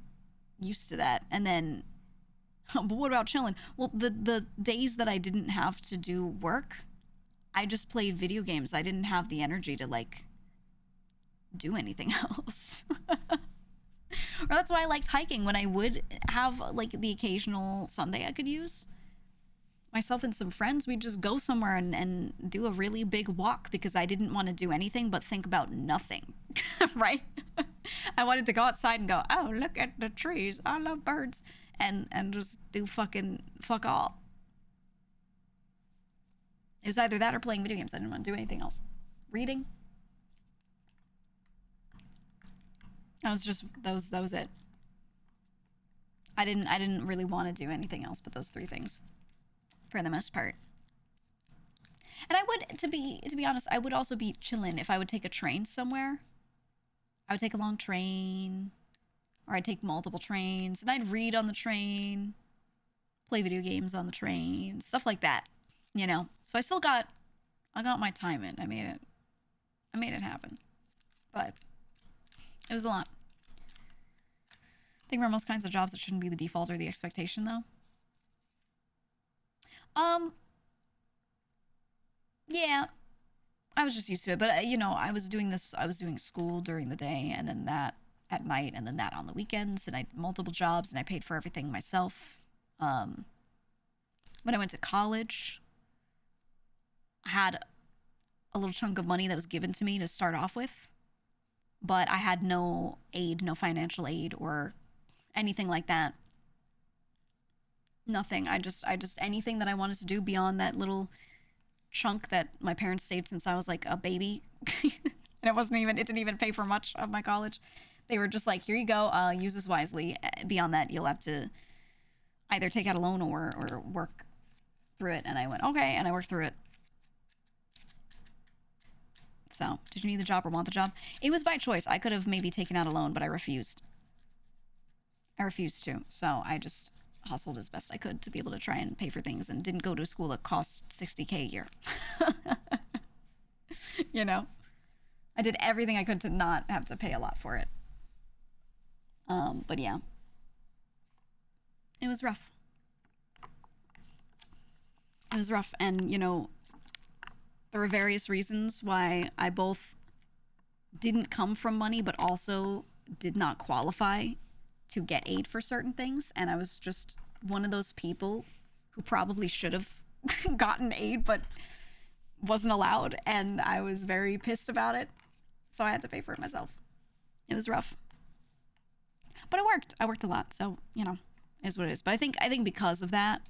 used to that. And then, but what about chilling? Well, the days that I didn't have to do work, I just played video games. I didn't have the energy to like do anything else. Or that's why I liked hiking. When I would have like the occasional Sunday I could use, myself and some friends, we'd just go somewhere and do a really big walk because I didn't want to do anything but think about nothing. Right? I wanted to go outside and go, oh, look at the trees. I love birds. And just do fuck all. It was either that or playing video games. I didn't want to do anything else. Reading. That was it. I didn't really want to do anything else but those three things for the most part. And I would, to be honest, I would also be chilling if I would take a train somewhere. I would take a long train, or I'd take multiple trains, and I'd read on the train, play video games on the train, stuff like that, you know. So I got my time in. I made it happen, but it was a lot. I think for most kinds of jobs, it shouldn't be the default or the expectation, though. Yeah, I was just used to it, but you know, I was doing school during the day, and then that at night, and then that on the weekends, and I had multiple jobs, and I paid for everything myself. When I went to college, I had a little chunk of money that was given to me to start off with, but I had no aid, no financial aid or anything like that. Nothing. I just anything that I wanted to do beyond that little chunk that my parents saved since I was like a baby. And it didn't even pay for much of my college. They were just like, here you go, use this wisely. Beyond that, you'll have to either take out a loan or work through it. And I went, okay, and I worked through it. So, did you need the job or want the job? It was by choice. I could have maybe taken out a loan, but I refused. I refused to. So I just hustled as best I could to be able to try and pay for things, and didn't go to a school that cost $60K a year. You know? I did everything I could to not have to pay a lot for it. But yeah. It was rough. It was rough, and you know, there were various reasons why I both didn't come from money, but also did not qualify to get aid for certain things. And I was just one of those people who probably should have gotten aid, but wasn't allowed. And I was very pissed about it. So I had to pay for it myself. It was rough. But it worked. I worked a lot. So, you know, it is what it is. But I think because of that,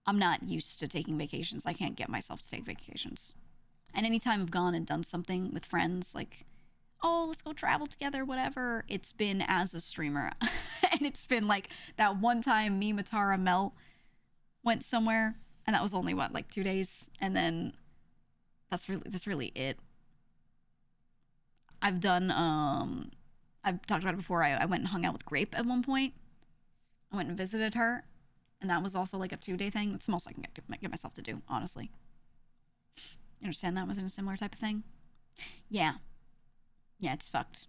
I'm not used to taking vacations. I can't get myself to take vacations. And anytime I've gone and done something with friends, like, oh, let's go travel together, whatever, it's been as a streamer. And it's been like that one time me, Matara, Mel went somewhere, and that was only what, like 2 days, and then that's really it. I've done I've talked about it before. I went and hung out with Grape at one point. I went and visited her, and that was also like a 2-day thing. That's the most I can get myself to do, honestly. You understand that was in a similar type of thing? Yeah. Yeah, it's fucked.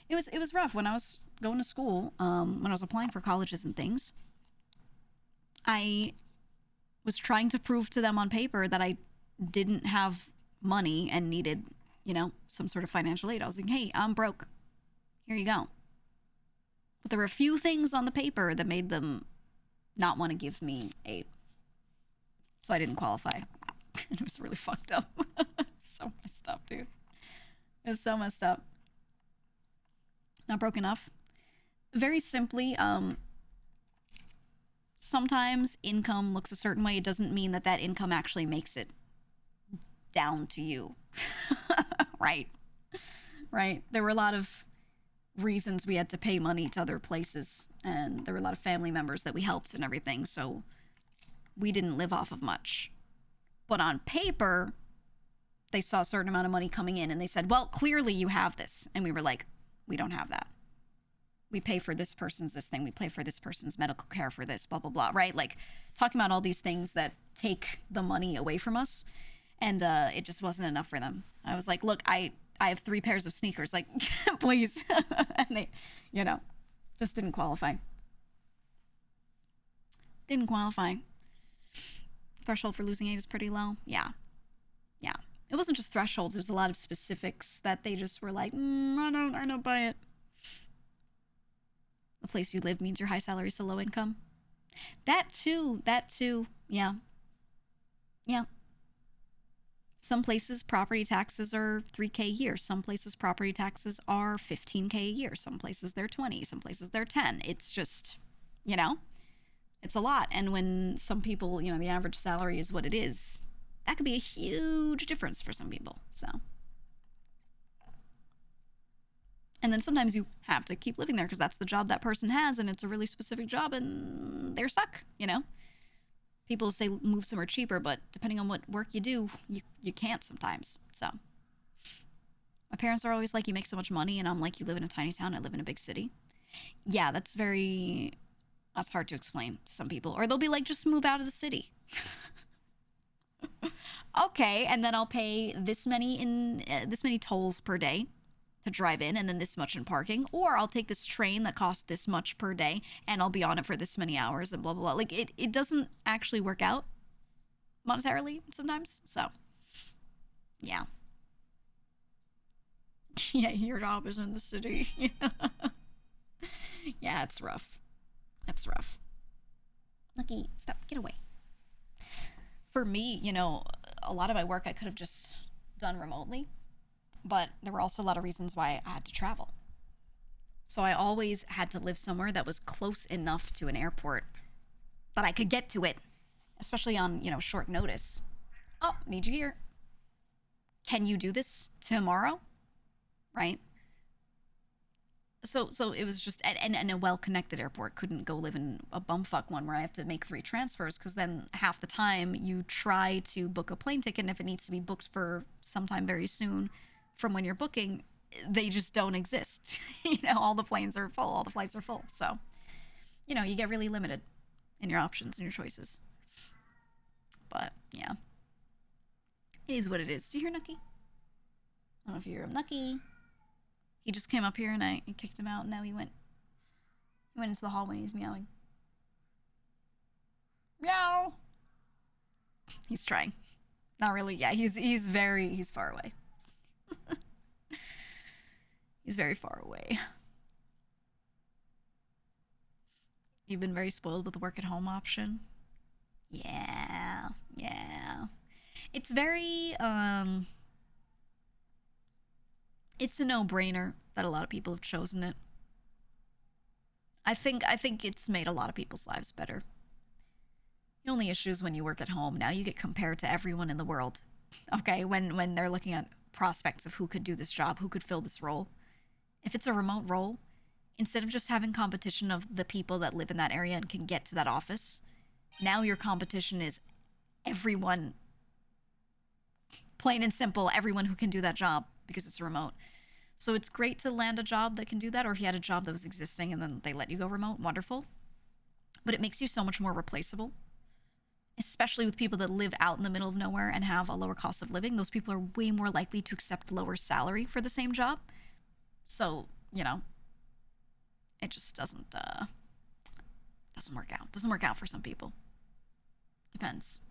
It was rough when I was going to school, when I was applying for colleges and things. I was trying to prove to them on paper that I didn't have money and needed, you know, some sort of financial aid. I was like, hey, I'm broke. Here you go. But there were a few things on the paper that made them not want to give me aid. So I didn't qualify. And it was really fucked up. So messed up, dude. It was so messed up. Not broke enough. Very simply, sometimes income looks a certain way. It doesn't mean that that income actually makes it down to you. Right. Right. There were a lot of reasons we had to pay money to other places, and there were a lot of family members that we helped and everything, so we didn't live off of much. But on paper, they saw a certain amount of money coming in, and they said, well, clearly you have this. And we were like, we don't have that. We pay for this person's this thing. We pay for this person's medical care for this, blah, blah, blah, right? Like, talking about all these things that take the money away from us, and it just wasn't enough for them. I was like, look, I have 3 pairs of sneakers, like, please. And they, you know, just didn't qualify. Didn't qualify. Threshold for losing aid is pretty low. Yeah. Yeah. It wasn't just thresholds. It was a lot of specifics that they just were like, I don't buy it. The place you live means your high salary is so low income. That too. Yeah. Yeah. Some places property taxes are $3K a year. Some places property taxes are $15K a year. Some places they're 20. Some places they're 10. It's just, you know, it's a lot. And when some people, you know, the average salary is what it is, that could be a huge difference for some people. So, and then sometimes you have to keep living there because that's the job that person has, and it's a really specific job, and they're stuck, you know. People say move somewhere cheaper, but depending on what work you do, you can't sometimes. So my parents are always like, you make so much money, and I'm like, you live in a tiny town, I live in a big city. Yeah, that's hard to explain to some people. Or they'll be like, just move out of the city. Okay, and then I'll pay this many tolls per day to drive in, and then this much in parking, or I'll take this train that costs this much per day, and I'll be on it for this many hours, and blah blah blah. Like, it doesn't actually work out monetarily sometimes. So yeah. Yeah, your job is in the city. Yeah, it's rough. It's rough. Lucky, stop, get away. For me, you know, a lot of my work I could have just done remotely, but there were also a lot of reasons why I had to travel. So I always had to live somewhere that was close enough to an airport that I could get to it, especially on, you know, short notice. Oh, need you here. Can you do this tomorrow? Right? So it was just, and a well-connected airport. Couldn't go live in a bumfuck one where I have to make 3 transfers, because then half the time you try to book a plane ticket, and if it needs to be booked for sometime very soon from when you're booking, they just don't exist. You know, all the planes are full, all the flights are full. So, you know, you get really limited in your options and your choices. But yeah, it is what it is. Do you hear Nucky? I don't know if you hear him. Nucky. He just came up here and I kicked him out, and now he went into the hallway and he's meowing. Meow. He's trying. Not really. Yeah, he's far away. He's very far away. You've been very spoiled with the work at home option. Yeah. It's very it's a no-brainer that a lot of people have chosen it. I think it's made a lot of people's lives better. The only issue is when you work at home. Now you get compared to everyone in the world. Okay, when they're looking at prospects of who could do this job, who could fill this role. If it's a remote role, instead of just having competition of the people that live in that area and can get to that office, now your competition is everyone, plain and simple, everyone who can do that job because it's remote. So it's great to land a job that can do that, or if you had a job that was existing and then they let you go remote, wonderful. But it makes you so much more replaceable, especially with people that live out in the middle of nowhere and have a lower cost of living. Those people are way more likely to accept lower salary for the same job. So, you know, it just doesn't work out. Doesn't work out for some people. Depends.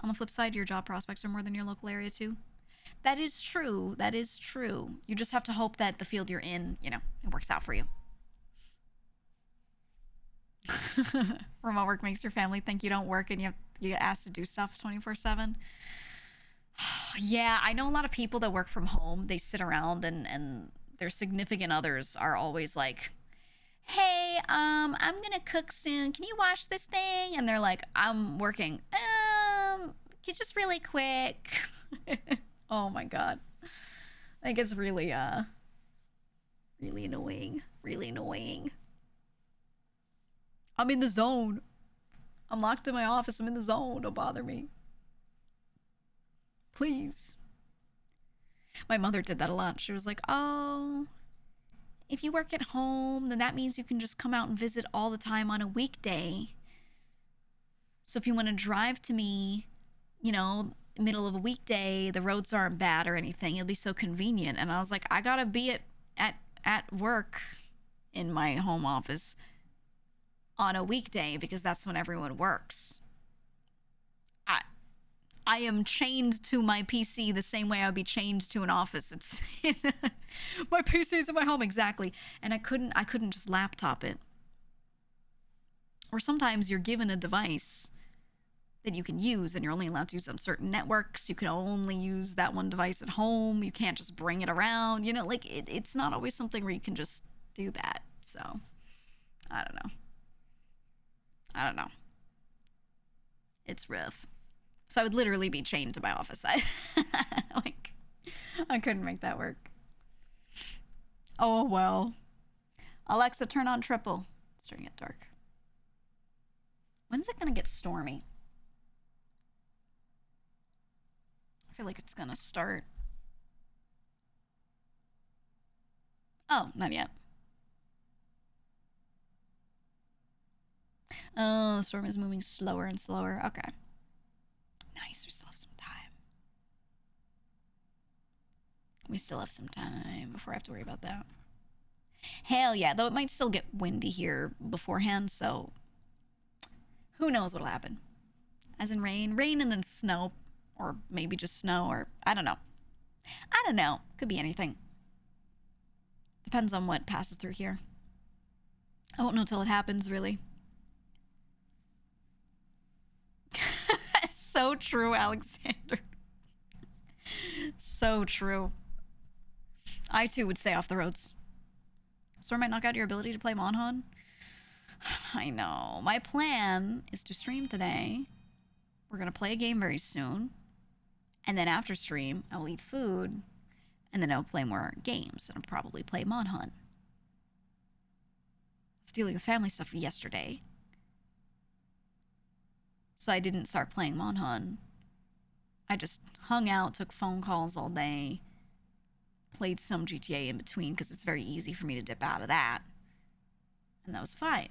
On the flip side, your job prospects are more than your local area too. That is true. That is true. You just have to hope that the field you're in, you know, it works out for you. Remote work makes your family think you don't work and you get asked to do stuff 24/7. Yeah, I know a lot of people that work from home. They sit around and their significant others are always like, "Hey, I'm gonna cook soon. Can you wash this thing?" And they're like, "I'm working. Can just really quick." Oh my god. I guess really really annoying. Really annoying. I'm in the zone. I'm locked in my office. I'm in the zone. Don't bother me. Please. My mother did that a lot. She was like, "Oh, if you work at home, then that means you can just come out and visit all the time on a weekday. So if you want to drive to me, you know, middle of a weekday, the roads aren't bad or anything. It'll be so convenient." And I was like, I gotta be at work in my home office on a weekday because that's when everyone works. I am chained to my PC the same way I would be chained to an office. It's my PC's in my home, exactly. And I couldn't just laptop it. Or sometimes you're given a device that you can use and you're only allowed to use on certain networks. You can only use that one device at home. You can't just bring it around. You know, like it's not always something where you can just do that. So, I don't know. It's rough. So I would literally be chained to my office. I couldn't make that work. Oh well. Alexa, turn on triple. It's starting to get dark. When's it gonna get stormy? I feel like it's gonna start. Oh, not yet. Oh, the storm is moving slower and slower. Okay. Nice, we still have some time. We still have some time before I have to worry about that. Hell yeah, though it might still get windy here beforehand, so who knows what'll happen. As in rain and then snow, or maybe just snow, or I don't know. Could be anything. Depends on what passes through here. I won't know till it happens, really. So true, Alexander. So true. I too would stay off the roads. Storm might knock out your ability to play Monhon. I know. My plan is to stream today. We're gonna play a game very soon. And then after stream, I will eat food. And then I'll play more games. And I'll probably play Monhun. Stealing the family stuff yesterday. So I didn't start playing Monhun. I just hung out, took phone calls all day. Played some GTA in between because it's very easy for me to dip out of that. And that was fine.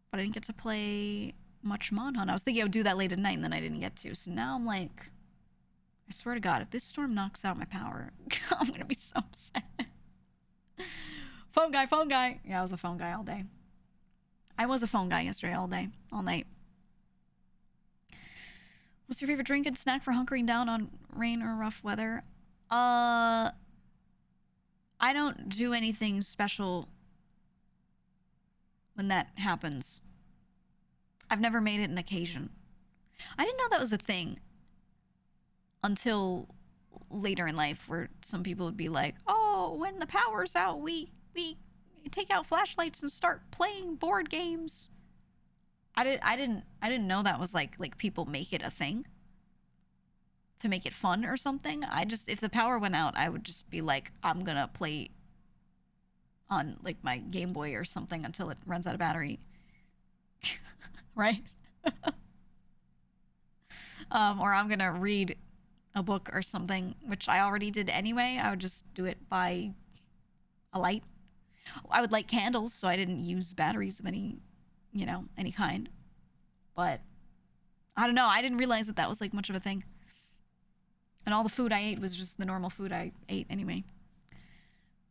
But I didn't get to play much Monhun. I was thinking I would do that late at night and then I didn't get to. So now I'm like, I swear to God, if this storm knocks out my power, I'm going to be so upset. Phone guy. Yeah, I was a phone guy all day. I was a phone guy yesterday all day, all night. What's your favorite drink and snack for hunkering down on rain or rough weather? I don't do anything special when that happens. I've never made it an occasion. I didn't know that was a thing until later in life, where some people would be like, "Oh, when the power's out, we take out flashlights and start playing board games." I didn't know that was like people make it a thing to make it fun or something. I just, if the power went out, I would just be like, I'm gonna play on like my Game Boy or something until it runs out of battery. Right? Or I'm gonna read a book or something, which I already did anyway. I would just do it by a light. I would light candles so I didn't use batteries of any, any kind. But I don't know. I didn't realize that that was like much of a thing. And all the food I ate was just the normal food I ate anyway.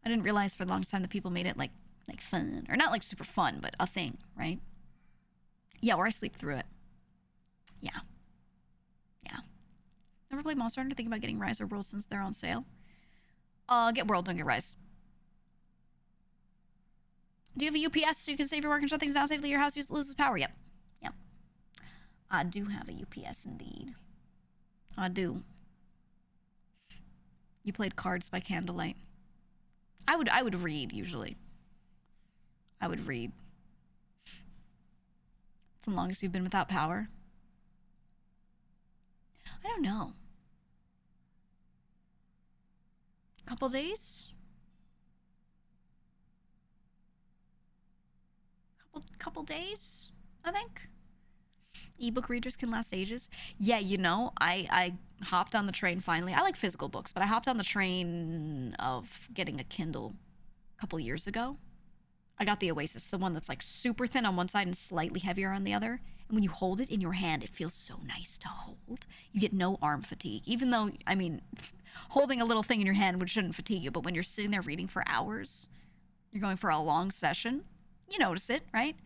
I didn't realize for the longest time that people made it like fun, or not like super fun, but a thing, right? Yeah, or I sleep through it. Yeah, yeah. Never played Monster Hunter. Think about getting Rise or World since they're on sale. Get World, don't get Rise. Do you have a UPS so you can save your work and shut things down safely? Your house loses power. Yep, yep. I do have a UPS indeed. I do. You played cards by candlelight. I would read usually. I would read. It's the longest you've been without power. I don't know. Couple days? Couple days, I think. Ebook readers can last ages. Yeah, I hopped on the train finally. I like physical books, but I hopped on the train of getting a Kindle a couple years ago. I got the Oasis, the one that's like super thin on one side and slightly heavier on the other. And when you hold it in your hand, it feels so nice to hold. You get no arm fatigue, even though, I mean, holding a little thing in your hand shouldn't fatigue you, but when you're sitting there reading for hours, you're going for a long session, you notice it, right?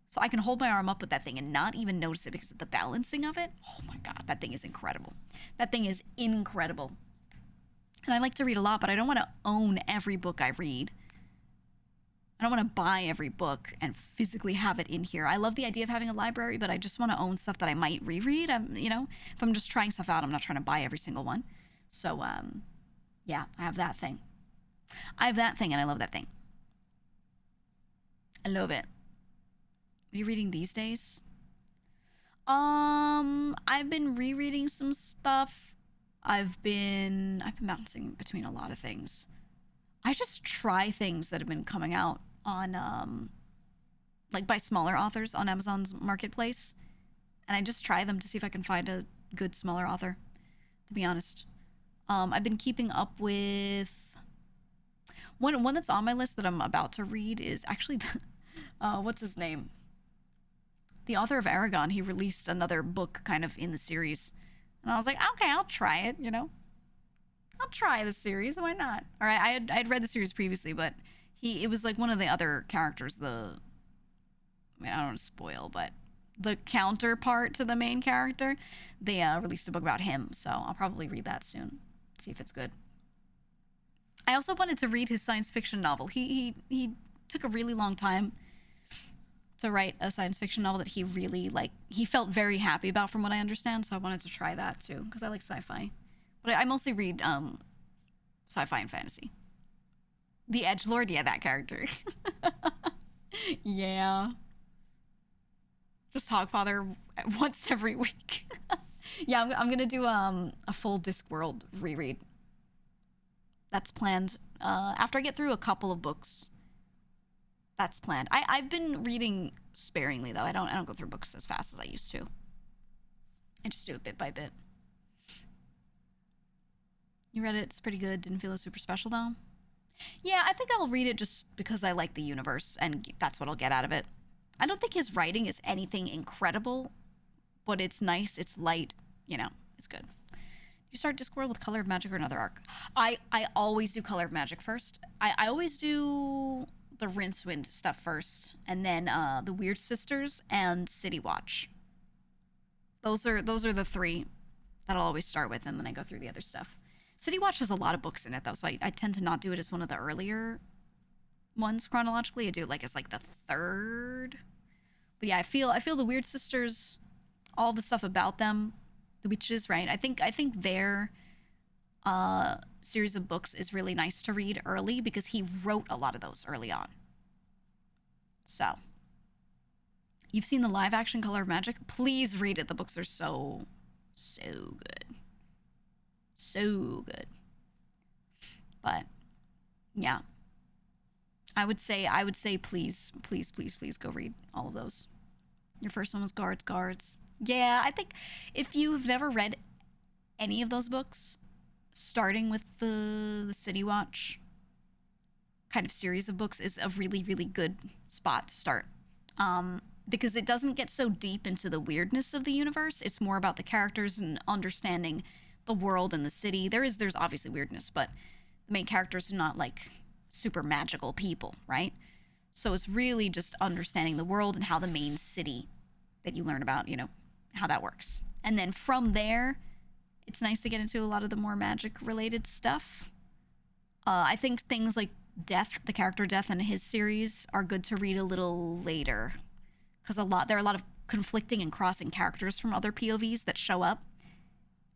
So I can hold my arm up with that thing and not even notice it because of the balancing of it. Oh my God, that thing is incredible. That thing is incredible. And I like to read a lot, but I don't want to own every book I read. I don't want to buy every book and physically have it in here. I love the idea of having a library, but I just want to own stuff that I might reread. If I'm just trying stuff out, I'm not trying to buy every single one. So, yeah, I have that thing. I have that thing, and I love that thing. I love it. What are you reading these days? I've been rereading some stuff. I've been bouncing between a lot of things. I just try things that have been coming out on like by smaller authors on Amazon's marketplace, and I just try them to see if I can find a good smaller author, to be honest. I've been keeping up with one that's on my list that I'm about to read is actually what's his name? The author of Aragon. He released another book kind of in the series, and I was like, okay, I'll try it, I'll try the series. Why not? All right, I'd read the series previously, but it was like one of the other characters. I don't want to spoil, but the counterpart to the main character. They released a book about him, so I'll probably read that soon. See if it's good. I also wanted to read his science fiction novel. He took a really long time to write a science fiction novel that he really he felt very happy about, from what I understand. So I wanted to try that too because I like sci-fi. But I mostly read sci-fi and fantasy. The Edgelord, yeah, that character. Yeah. Just Hogfather once every week. Yeah, I'm gonna do a full Discworld reread. That's planned. After I get through a couple of books. That's planned. I've been reading sparingly though. I don't go through books as fast as I used to. I just do it bit by bit. You read it, it's pretty good. Didn't feel it super special though. Yeah, I think I'll read it just because I like the universe and that's what I'll get out of it. I don't think his writing is anything incredible, but it's nice, it's light, it's good. You start Discworld with Color of Magic or another arc. I always do Color of Magic first. I always do the Rincewind stuff first, and then the Weird Sisters and City Watch. Those are the three that I'll always start with, and then I go through the other stuff. City Watch has a lot of books in it though, so I tend to not do it as one of the earlier ones chronologically. I do it as the third. But yeah, I feel the Weird Sisters, all the stuff about them, the witches, right? I think their series of books is really nice to read early because he wrote a lot of those early on. So You've seen the live action Color of Magic? Please read it. The books are so good. So good. But yeah. I would say please go read all of those. Your first one was Guards. Yeah, I think if you have never read any of those books, starting with the City Watch kind of series of books is a really, really good spot to start. Because it doesn't get so deep into the weirdness of the universe. It's more about the characters and understanding the world and the city. There's obviously weirdness, but the main characters are not like super magical people, right? So it's really just understanding the world and how the main city that you learn about, how that works. And then from there, it's nice to get into a lot of the more magic related stuff. I think things like Death, the character Death in his series, are good to read a little later. Because there are a lot of conflicting and crossing characters from other POVs that show up.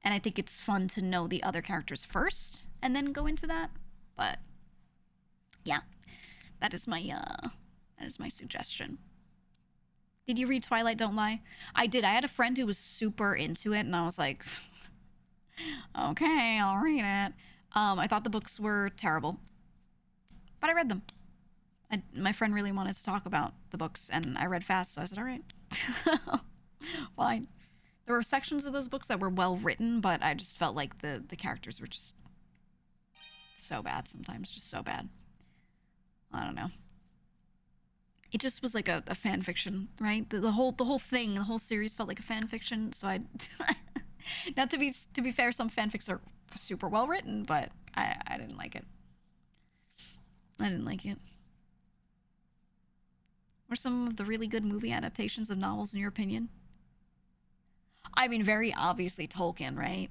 And I think it's fun to know the other characters first and then go into that. But yeah, that is my suggestion. Did you read Twilight Don't Lie? I did. I had a friend who was super into it, and I was like, okay, I'll read it. I thought the books were terrible, but I read them. My friend really wanted to talk about the books, and I read fast, so I said, all right, fine. There were sections of those books that were well written, but I just felt like the characters were just so bad sometimes, just so bad. I don't know. It just was like a fan fiction, right? The whole thing, the whole series felt like a fan fiction. So not to be fair, some fanfics are super well written, but I didn't like it. I didn't like it. What are some of the really good movie adaptations of novels in your opinion? I mean, very obviously Tolkien, right?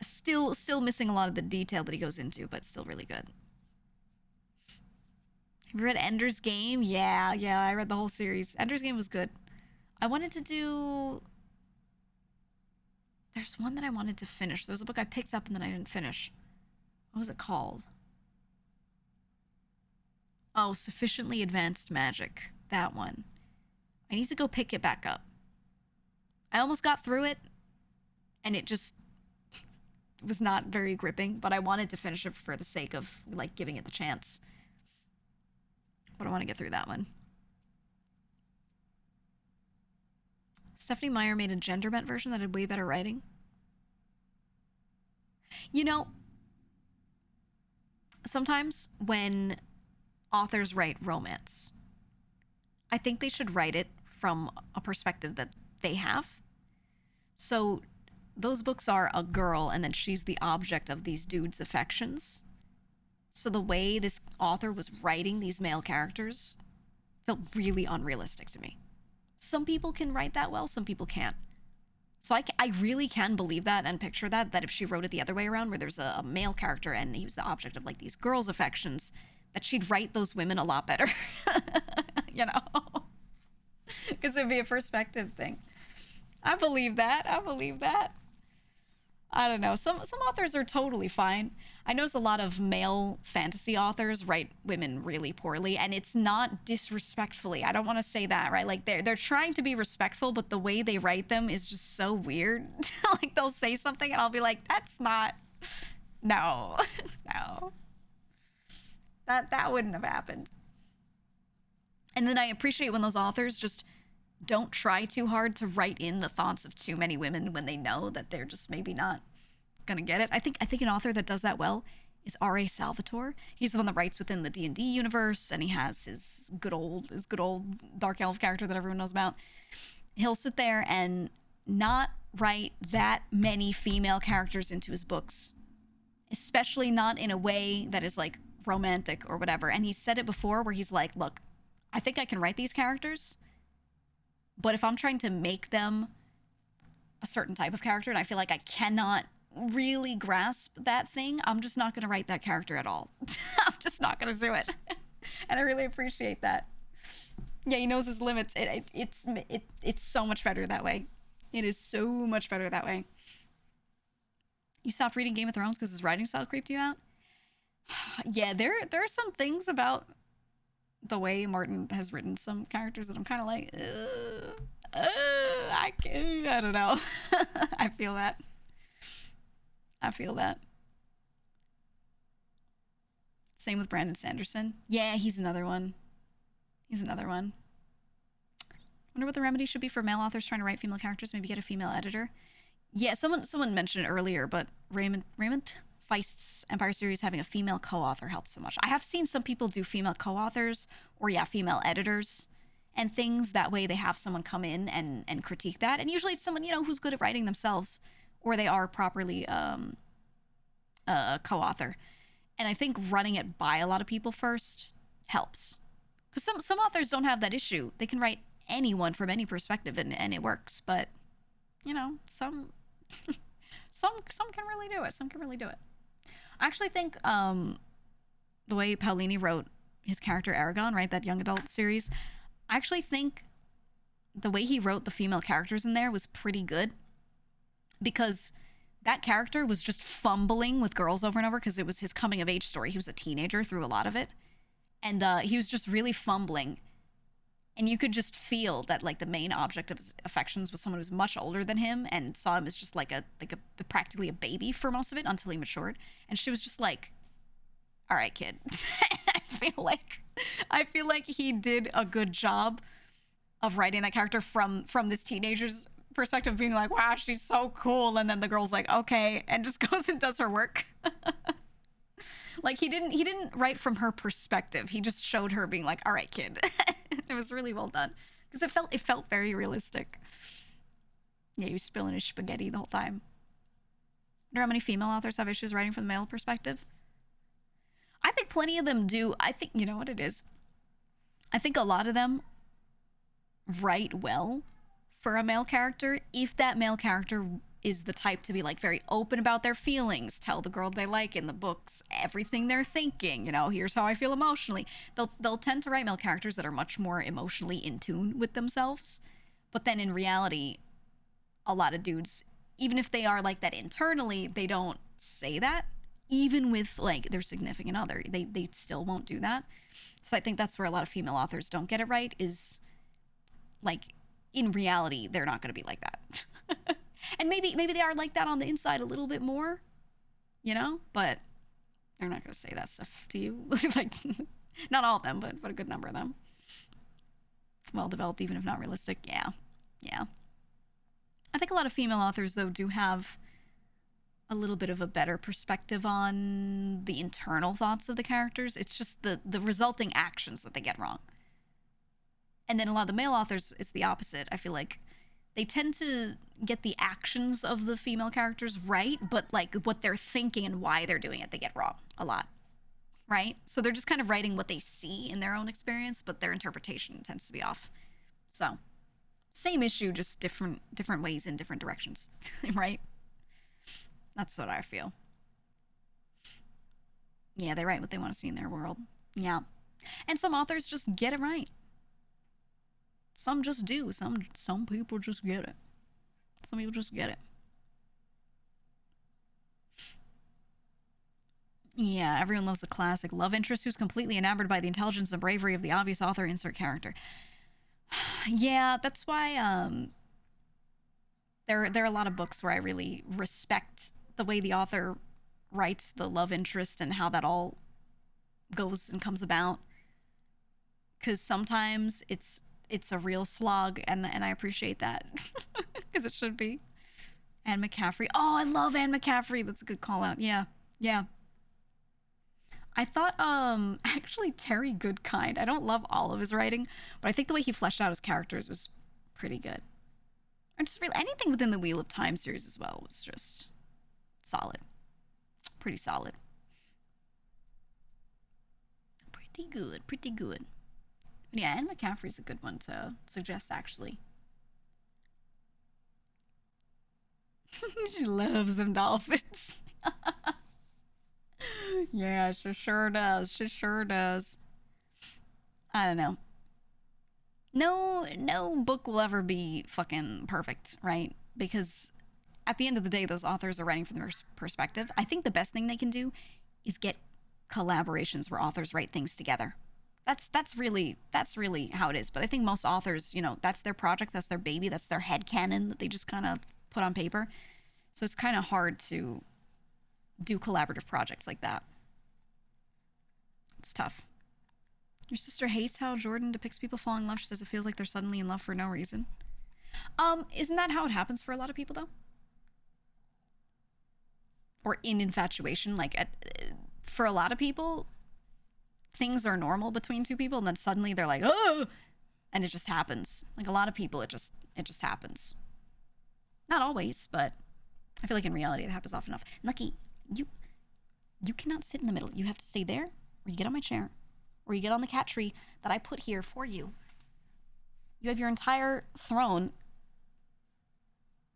Still missing a lot of the detail that he goes into, but still really good. Have you read Ender's Game? Yeah, I read the whole series. Ender's Game was good. I wanted to do... There's one that I wanted to finish. There was a book I picked up and then I didn't finish. What was it called? Oh, Sufficiently Advanced Magic. That one. I need to go pick it back up. I almost got through it, and it just was not very gripping, but I wanted to finish it for the sake of, like, giving it the chance. But I want to get through that one. Stephanie Meyer made a gender-bent version that had way better writing. Sometimes when authors write romance, I think they should write it from a perspective that they have. So those books are a girl and then she's the object of these dudes' affections. So the way this author was writing these male characters felt really unrealistic to me. Some people can write that well, some people can't. So I really can believe that and picture that if she wrote it the other way around, where there's a male character and he was the object of, like, these girls' affections, that she'd write those women a lot better. Because it'd be a perspective thing. I believe that. I don't know. Some authors are totally fine. I notice a lot of male fantasy authors write women really poorly, and it's not disrespectfully. I don't want to say that, right? Like they're trying to be respectful, but the way they write them is just so weird. Like they'll say something and I'll be like, that's not... No. No. That wouldn't have happened. And then I appreciate when those authors just don't try too hard to write in the thoughts of too many women when they know that they're just maybe not gonna get it. I think an author that does that well is R.A. Salvatore. He's the one that writes within the D&D universe, and he has his good old dark elf character that everyone knows about. He'll sit there and not write that many female characters into his books, especially not in a way that is like romantic or whatever. And he said it before where he's like, look, I think I can write these characters, but if I'm trying to make them a certain type of character and I feel like I cannot really grasp that thing, I'm just not going to write that character at all. I'm just not going to do it. And I really appreciate that. Yeah, he knows his limits. It's so much better that way. It is so much better that way. You stopped reading Game of Thrones because his writing style creeped you out? Yeah, there are some things about the way Martin has written some characters that I'm kind of like, I don't know. I feel that. I feel that. Same with Brandon Sanderson. Yeah, he's another one. He's another one. Wonder what the remedy should be for male authors trying to write female characters. Maybe get a female editor. Yeah, someone mentioned it earlier, but Raymond Feist's Empire series having a female co-author helped so much. I have seen some people do female co-authors or female editors and things. That way they have someone come in and critique that. And usually it's someone, who's good at writing themselves, or they are properly a co-author. And I think running it by a lot of people first helps. Because some authors don't have that issue. They can write anyone from any perspective and it works. But, some some can really do it. Some can really do it. I actually think the way Paolini wrote his character Aragon, right, that young adult series, I actually think the way he wrote the female characters in there was pretty good. Because that character was just fumbling with girls over and over because it was his coming of age story. He was a teenager through a lot of it. And he was just really fumbling. And you could just feel that, like, the main object of his affections was someone who was much older than him and saw him as just like a practically a baby for most of it until he matured. And she was just like, all right, kid. I feel like he did a good job of writing that character from this teenager's perspective, being like, wow, she's so cool. And then the girl's like, okay, and just goes and does her work. Like, he didn't write from her perspective. He just showed her being like, all right, kid. It was really well done because it felt very realistic. Yeah, he was spilling his spaghetti the whole time. I wonder how many female authors have issues writing from the male perspective. I think plenty of them do. I think, you know what it is? I think a lot of them write well for a male character if that male character is the type to be, like, very open about their feelings, tell the girl they like in the books everything they're thinking, here's how I feel emotionally. They'll tend to write male characters that are much more emotionally in tune with themselves. But then in reality, a lot of dudes, even if they are like that internally, they don't say that. Even with, like, their significant other, they still won't do that. So I think that's where a lot of female authors don't get it right, is, like, in reality, they're not going to be like that. And maybe they are like that on the inside a little bit more, but they're not going to say that stuff to you. Like, not all of them, but a good number of them. Well developed, even if not realistic. Yeah. I think a lot of female authors, though, do have a little bit of a better perspective on the internal thoughts of the characters. It's just the resulting actions that they get wrong. And then a lot of the male authors, it's the opposite. I feel like they tend to get the actions of the female characters right, but, like, what they're thinking and why they're doing it, they get wrong a lot, right? So they're just kind of writing what they see in their own experience, but their interpretation tends to be off. So, same issue, just different ways in different directions, right? That's what I feel. Yeah, they write what they want to see in their world. Yeah. And some authors just get it right. Some just do. Some people just get it. Some people just get it. Yeah, everyone loves the classic love interest who's completely enamored by the intelligence and bravery of the obvious author insert character. Yeah, that's why there are a lot of books where I really respect the way the author writes the love interest and how that all goes and comes about. Because sometimes it's a real slog, and I appreciate that. Because it should be. Anne McCaffrey. Oh, I love Anne McCaffrey. That's a good call out. Yeah. I thought, actually, Terry Goodkind. I don't love all of his writing, but I think the way he fleshed out his characters was pretty good. Or just really anything within the Wheel of Time series as well was just solid. Pretty solid. Pretty good. But yeah, Anne McCaffrey's a good one to suggest, actually. She loves them dolphins. Yeah, she sure does. I don't know. No book will ever be fucking perfect, right? Because at the end of the day, those authors are writing from their perspective. I think the best thing they can do is get collaborations where authors write things together. That's really how it is. But I think most authors, you know, that's their project, that's their baby, that's their head canon that they just kind of put on paper. So it's kind of hard to do collaborative projects like that. It's tough. Your sister hates how Jordan depicts people falling in love. She says it feels like they're suddenly in love for no reason. Isn't that how it happens for a lot of people though? Or in infatuation, like for a lot of people, things are normal between two people, and then suddenly they're like, oh, and it just happens. Like a lot of people, it just happens. Not always, but I feel like in reality it happens often enough. Lucky, you cannot sit in the middle. You have to stay there, or you get on my chair, or you get on the cat tree that I put here for you. You have your entire throne,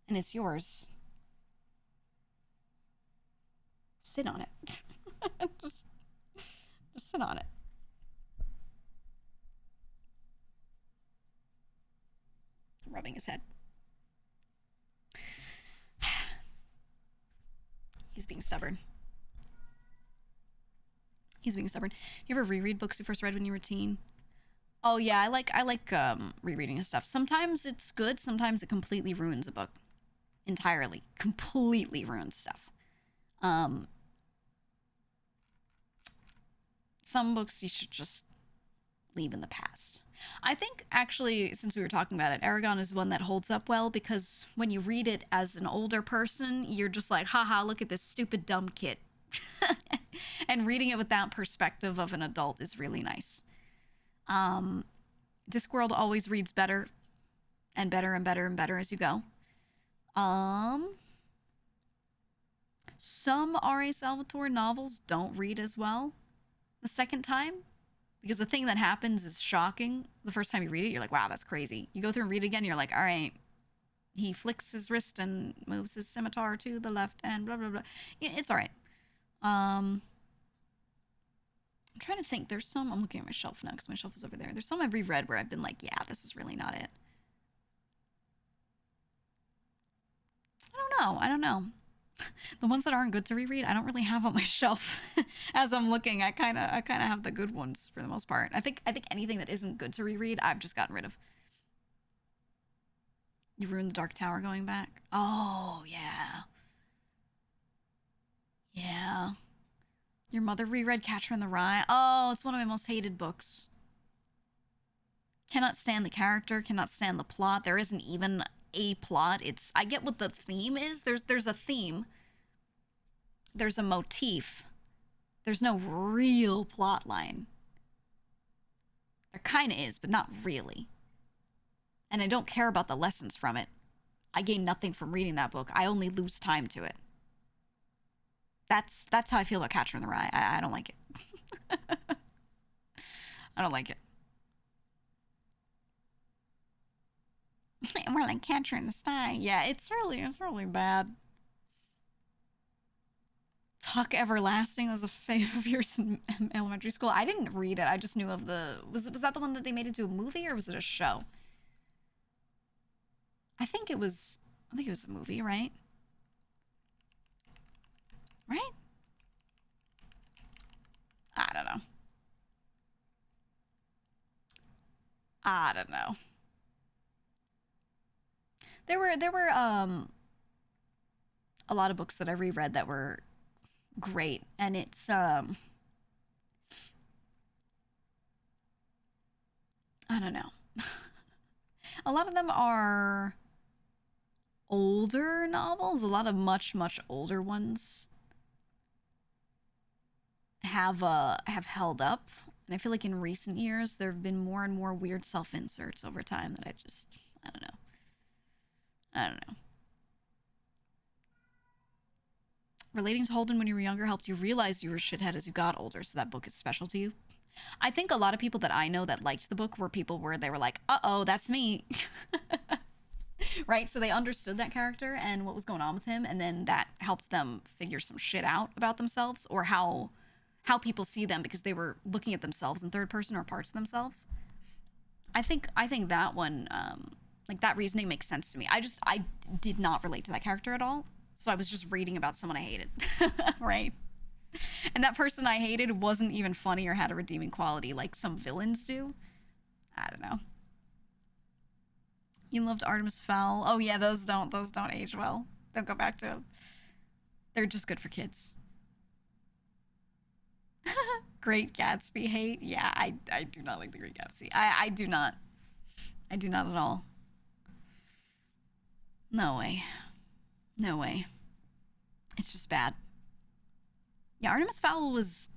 and it's yours. Sit on it. just sit on it. Rubbing his head. He's being stubborn. He's being stubborn. You ever reread books you first read when you were a teen? Oh yeah, I like rereading stuff. Sometimes it's good, sometimes it completely ruins a book. Entirely. Completely ruins stuff. Some books you should just leave in the past. I think, actually, since we were talking about it, Aragon is one that holds up well because when you read it as an older person, you're just like, haha, look at this stupid, dumb kid. And reading it with that perspective of an adult is really nice. Discworld always reads better and better and better and better as you go. Some R.A. Salvatore novels don't read as well the second time, because the thing that happens is shocking. The first time you read it, you're like, wow, that's crazy. You go through and read it again, you're like, all right, he flicks his wrist and moves his scimitar to the left and blah, blah, blah. It's all right. I'm trying to think. There's some, I'm looking at my shelf now because my shelf is over there. There's some I've reread where I've been like, yeah, this is really not it. I don't know. The ones that aren't good to reread, I don't really have on my shelf. As I'm looking, I kind of have the good ones for the most part. I think anything that isn't good to reread, I've just gotten rid of. You ruined the Dark Tower going back. Oh yeah, yeah. Your mother reread Catcher in the Rye. Oh, it's one of my most hated books. Cannot stand the character. Cannot stand the plot. There isn't even a plot. It's, I get what the theme is. There's a theme. There's a motif. There's no real plot line. There kind of is, but not really. And I don't care about the lessons from it. I gain nothing from reading that book. I only lose time to it. That's how I feel about Catcher in the Rye. I don't like it. I don't like it. More like Catcher in the Sky. Yeah, it's really bad. Tuck Everlasting was a fave of yours in elementary school. I didn't read it. I just knew of the... Was that the one that they made into a movie, or was it a show? I think it was a movie, right? Right? I don't know. There were a lot of books that I reread that were great, and it's I don't know. A lot of them are older novels. A lot of much older ones have held up, and I feel like in recent years there have been more and more weird self-inserts over time that I don't know. Relating to Holden when you were younger helped you realize you were a shithead as you got older, so that book is special to you. I think a lot of people that I know that liked the book were people where they were like, uh-oh, that's me. Right? So they understood that character and what was going on with him, and then that helped them figure some shit out about themselves, or how people see them, because they were looking at themselves in third person or parts of themselves. I think that one, like, that reasoning makes sense to me. I did not relate to that character at all, so I was just reading about someone I hated. Right? And that person I hated wasn't even funny or had a redeeming quality like some villains do. I don't know. You loved Artemis Fowl. Oh yeah, those don't age well. Don't go back to them. They're just good for kids. Great Gatsby hate. Yeah, I do not like the Great Gatsby. I do not. I do not at all. No way. No way. It's just bad. Yeah, Artemis Fowl was...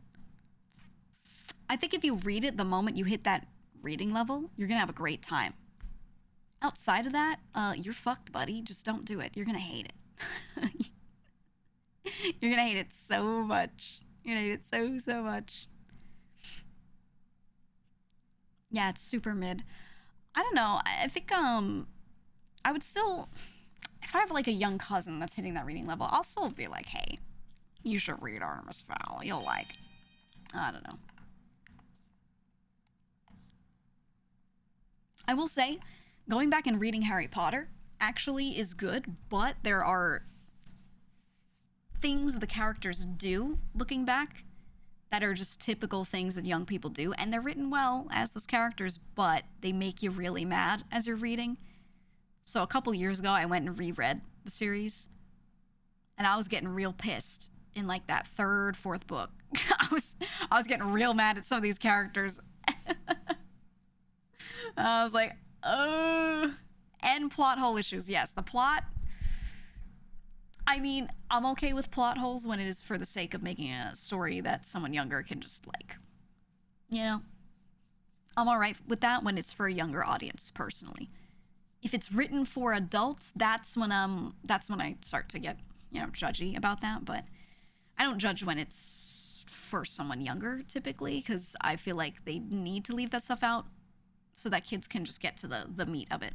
I think if you read it the moment you hit that reading level, you're gonna have a great time. Outside of that, you're fucked, buddy. Just don't do it. You're gonna hate it. You're gonna hate it so much. You're gonna hate it so much. Yeah, it's super mid. I don't know. I think I would still, if I have like a young cousin that's hitting that reading level, I'll still be like, hey, you should read Artemis Fowl. You'll like it. I don't know. I will say, going back and reading Harry Potter actually is good, but there are things the characters do looking back that are just typical things that young people do, and they're written well as those characters, but they make you really mad as you're reading. So a couple years ago, I went and reread the series, and I was getting real pissed in like that third, fourth book. I was getting real mad at some of these characters. I was like, oh. And plot hole issues. Yes, the plot. I mean, I'm okay with plot holes when it is for the sake of making a story that someone younger can just like, you know. I'm all right with that when it's for a younger audience, personally. If it's written for adults, that's when I start to get, you know, judgy about that. But I don't judge when it's for someone younger, typically, because I feel like they need to leave that stuff out so that kids can just get to the meat of it,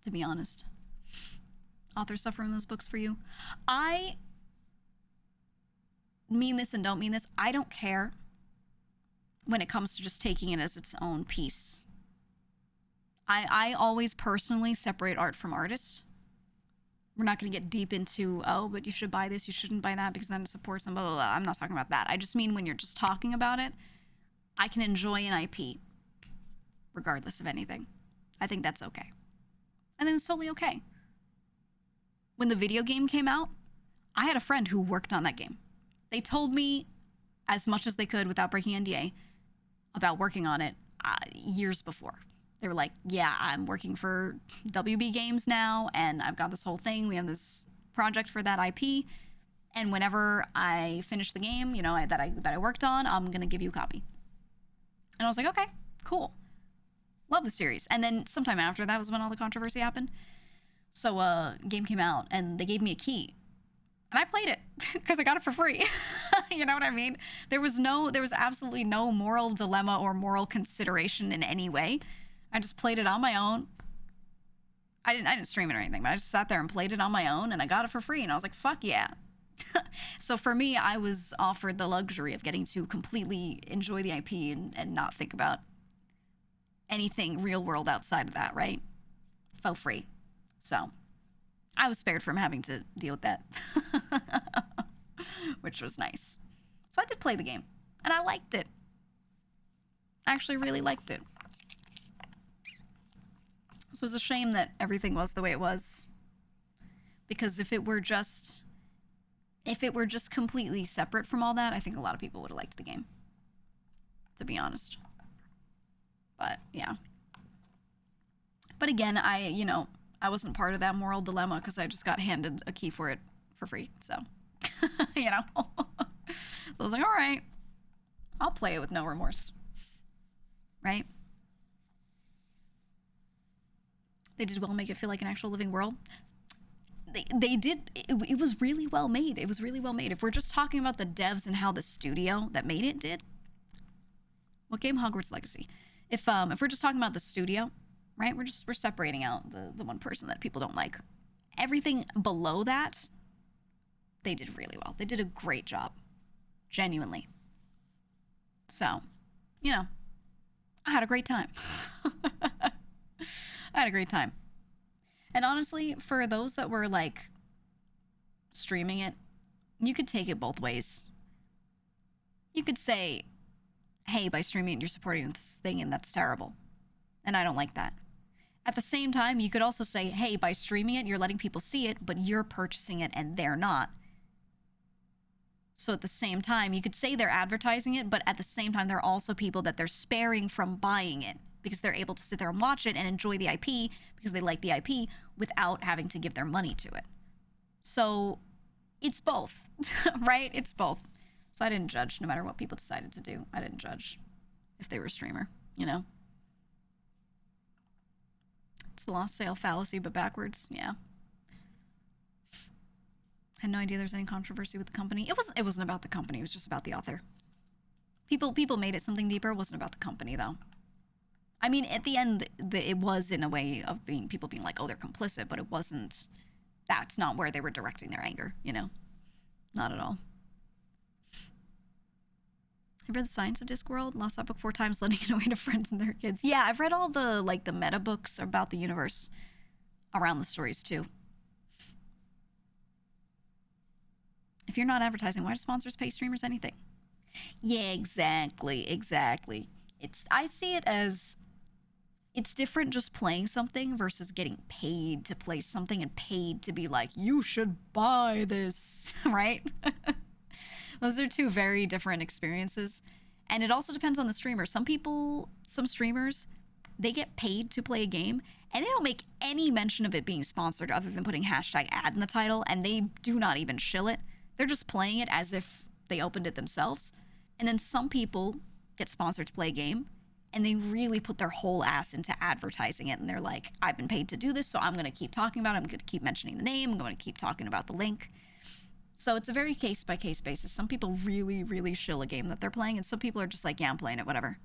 to be honest. Author stuff from those books for you? I mean this and don't mean this. I don't care when it comes to just taking it as its own piece. I always personally separate art from artist. We're not going to get deep into, oh, but you should buy this, you shouldn't buy that because then it supports them, blah, blah, blah. I'm not talking about that. I just mean when you're just talking about it, I can enjoy an IP regardless of anything. I think that's okay. And then it's totally okay. When the video game came out, I had a friend who worked on that game. They told me as much as they could without breaking NDA about working on it years before. They were like, yeah, I'm working for WB Games now, and I've got this whole thing. We have this project for that IP, and whenever I finish the game, you know, that I worked on, I'm going to give you a copy. And I was like, okay, cool. Love the series. And then sometime after that was when all the controversy happened. So game came out and they gave me a key. And I played it because I got it for free. You know what I mean? There was absolutely no moral dilemma or moral consideration in any way. I just played it on my own. I didn't stream it or anything, but I just sat there and played it on my own and I got it for free and I was like, fuck yeah. So for me, I was offered the luxury of getting to completely enjoy the IP and not think about anything real world outside of that, right? For free. So I was spared from having to deal with that, which was nice. So I did play the game, and I liked it. I actually really liked it. So it was a shame that everything was the way it was, because if it were just completely separate from all that, I think a lot of people would have liked the game, to be honest. But yeah. But again, I wasn't part of that moral dilemma because I just got handed a key for it for free. So, you know. So I was like, all right, I'll play it with no remorse. Right? They did well make it feel like an actual living world. They did. It was really well made. It was really well made. If we're just talking about the devs and how the studio that made it did. What game? Hogwarts Legacy. If we're just talking about the studio, right? We're separating out the one person that people don't like. Everything below that, they did really well. They did a great job. Genuinely. So, you know, I had a great time. I had a great time. And honestly, for those that were like streaming it, you could take it both ways. You could say, hey, by streaming it, you're supporting this thing, and that's terrible. And I don't like that. At the same time, you could also say, hey, by streaming it, you're letting people see it, but you're purchasing it and they're not. So at the same time, you could say they're advertising it, but at the same time, there are also people that they're sparing from buying it because they're able to sit there and watch it and enjoy the IP because they like the IP without having to give their money to it. So it's both, right? It's both. So I didn't judge no matter what people decided to do. I didn't judge if they were a streamer, you know? It's the lost sale fallacy, but backwards. Yeah. Had no idea there was any controversy with the company. It wasn't about the company. It was just about the author. People made it something deeper. It wasn't about the company, though. I mean, at the end, it was in a way of people being like, oh, they're complicit, but it wasn't. That's not where they were directing their anger, you know? Not at all. I've read The Science of Discworld, lost that book 4 times, lending it away to friends and their kids. Yeah, I've read all the, like, the meta books about the universe around the stories, too. If you're not advertising, why do sponsors pay streamers anything? Yeah, exactly. I see it as, it's different just playing something versus getting paid to play something and paid to be like, you should buy this, right? Those are 2 very different experiences. And it also depends on the streamer. Some streamers, they get paid to play a game and they don't make any mention of it being sponsored other than putting hashtag ad in the title, and they do not even shill it. They're just playing it as if they opened it themselves. And then some people get sponsored to play a game and they really put their whole ass into advertising it. And they're like, I've been paid to do this, so I'm going to keep talking about it. I'm going to keep mentioning the name. I'm going to keep talking about the link. So it's a very case-by-case basis. Some people really, really shill a game that they're playing, and some people are just like, yeah, I'm playing it, whatever.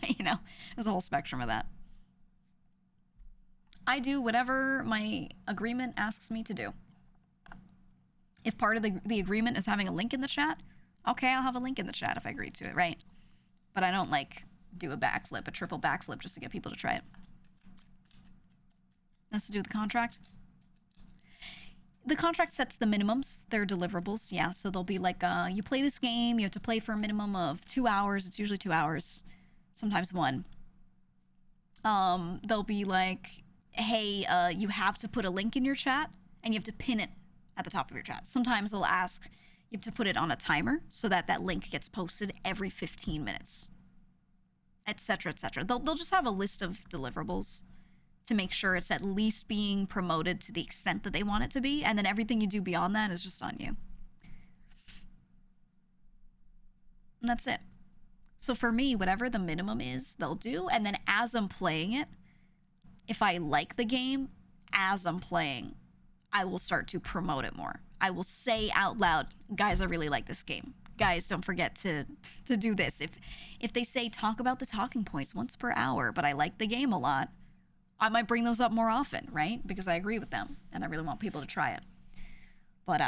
You know, there's a whole spectrum of that. I do whatever my agreement asks me to do. If part of the agreement is having a link in the chat, okay, I'll have a link in the chat if I agree to it, right? But I don't, like, do a triple backflip just to get people to try it. That's to do with the contract. The contract sets the minimums. They're deliverables, yeah. So they'll be like, you play this game, you have to play for a minimum of 2 hours. It's usually 2 hours, sometimes 1. They'll be like, hey, you have to put a link in your chat, and you have to pin it at the top of your chat. Sometimes they'll ask you have to put it on a timer so that that link gets posted every 15 minutes, etc., etc. They'll just have a list of deliverables to make sure it's at least being promoted to the extent that they want it to be, and then everything you do beyond that is just on you. And that's it. So for me, whatever the minimum is, they'll do, and then as I'm playing it, if I like the game, as I'm playing, I will start to promote it more. I will say out loud, guys, I really like this game. Guys, don't forget to do this. If they say talk about the talking points once per hour, but I like the game a lot, I might bring those up more often, right? Because I agree with them and I really want people to try it. But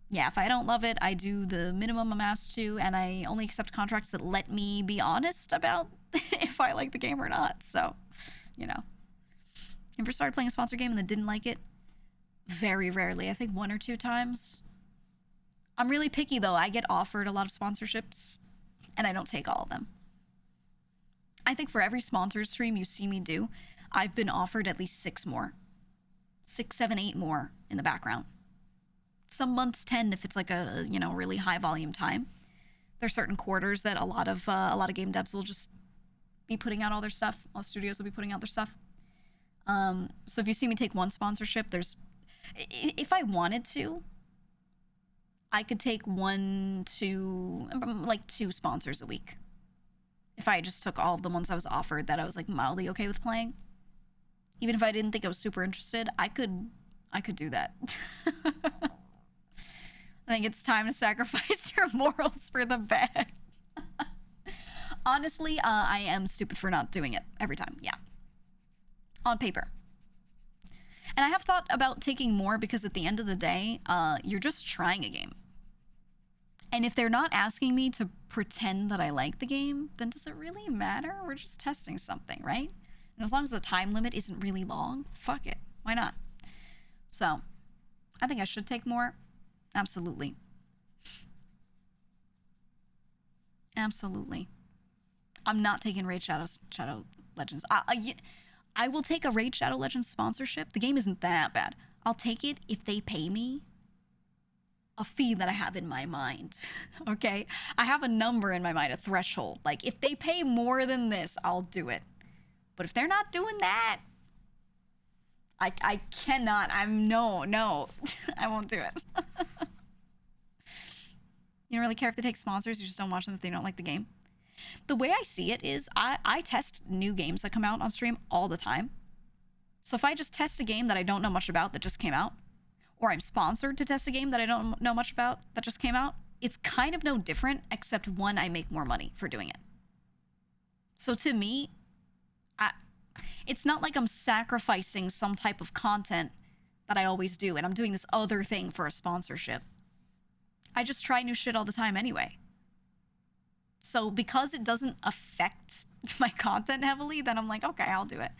yeah, if I don't love it, I do the minimum I'm asked to, and I only accept contracts that let me be honest about if I like the game or not. So, you know. Ever started playing a sponsored game and then didn't like it? Very rarely. I think 1 or 2 times. I'm really picky, though. I get offered a lot of sponsorships, and I don't take all of them. I think for every sponsored stream you see me do, I've been offered at least 6 more. 6, 7, 8 more in the background. Some months 10 if it's like a, you know, really high volume time. There's certain quarters that a lot of game devs will just be putting out all their stuff. All studios will be putting out their stuff. So if you see me take 1 sponsorship, if I wanted to, I could take 1 to like 2 sponsors a week. If I just took all of the ones I was offered that I was like mildly okay with playing, even if I didn't think I was super interested, I could do that. I think it's time to sacrifice your morals for the bag. Honestly, I am stupid for not doing it every time. Yeah. On paper. And I have thought about taking more because at the end of the day, you're just trying a game. And if they're not asking me to pretend that I like the game, then does it really matter? We're just testing something, right? And as long as the time limit isn't really long, fuck it. Why not? So, I think I should take more. Absolutely. Absolutely. I'm not taking Raid Shadow Legends. I will take a Raid Shadow Legends sponsorship. The game isn't that bad. I'll take it if they pay me a fee that I have in my mind. Okay? I have a number in my mind, a threshold. Like, if they pay more than this, I'll do it. But if they're not doing that, I cannot. No. I won't do it. You don't really care if they take sponsors, you just don't watch them if they don't like the game. The way I see it is I test new games that come out on stream all the time. So if I just test a game that I don't know much about that just came out, or I'm sponsored to test a game that I don't know much about that just came out, it's kind of no different, except one, I make more money for doing it. So to me, it's not like I'm sacrificing some type of content that I always do, and I'm doing this other thing for a sponsorship. I just try new shit all the time anyway. So because it doesn't affect my content heavily, then I'm like, okay, I'll do it.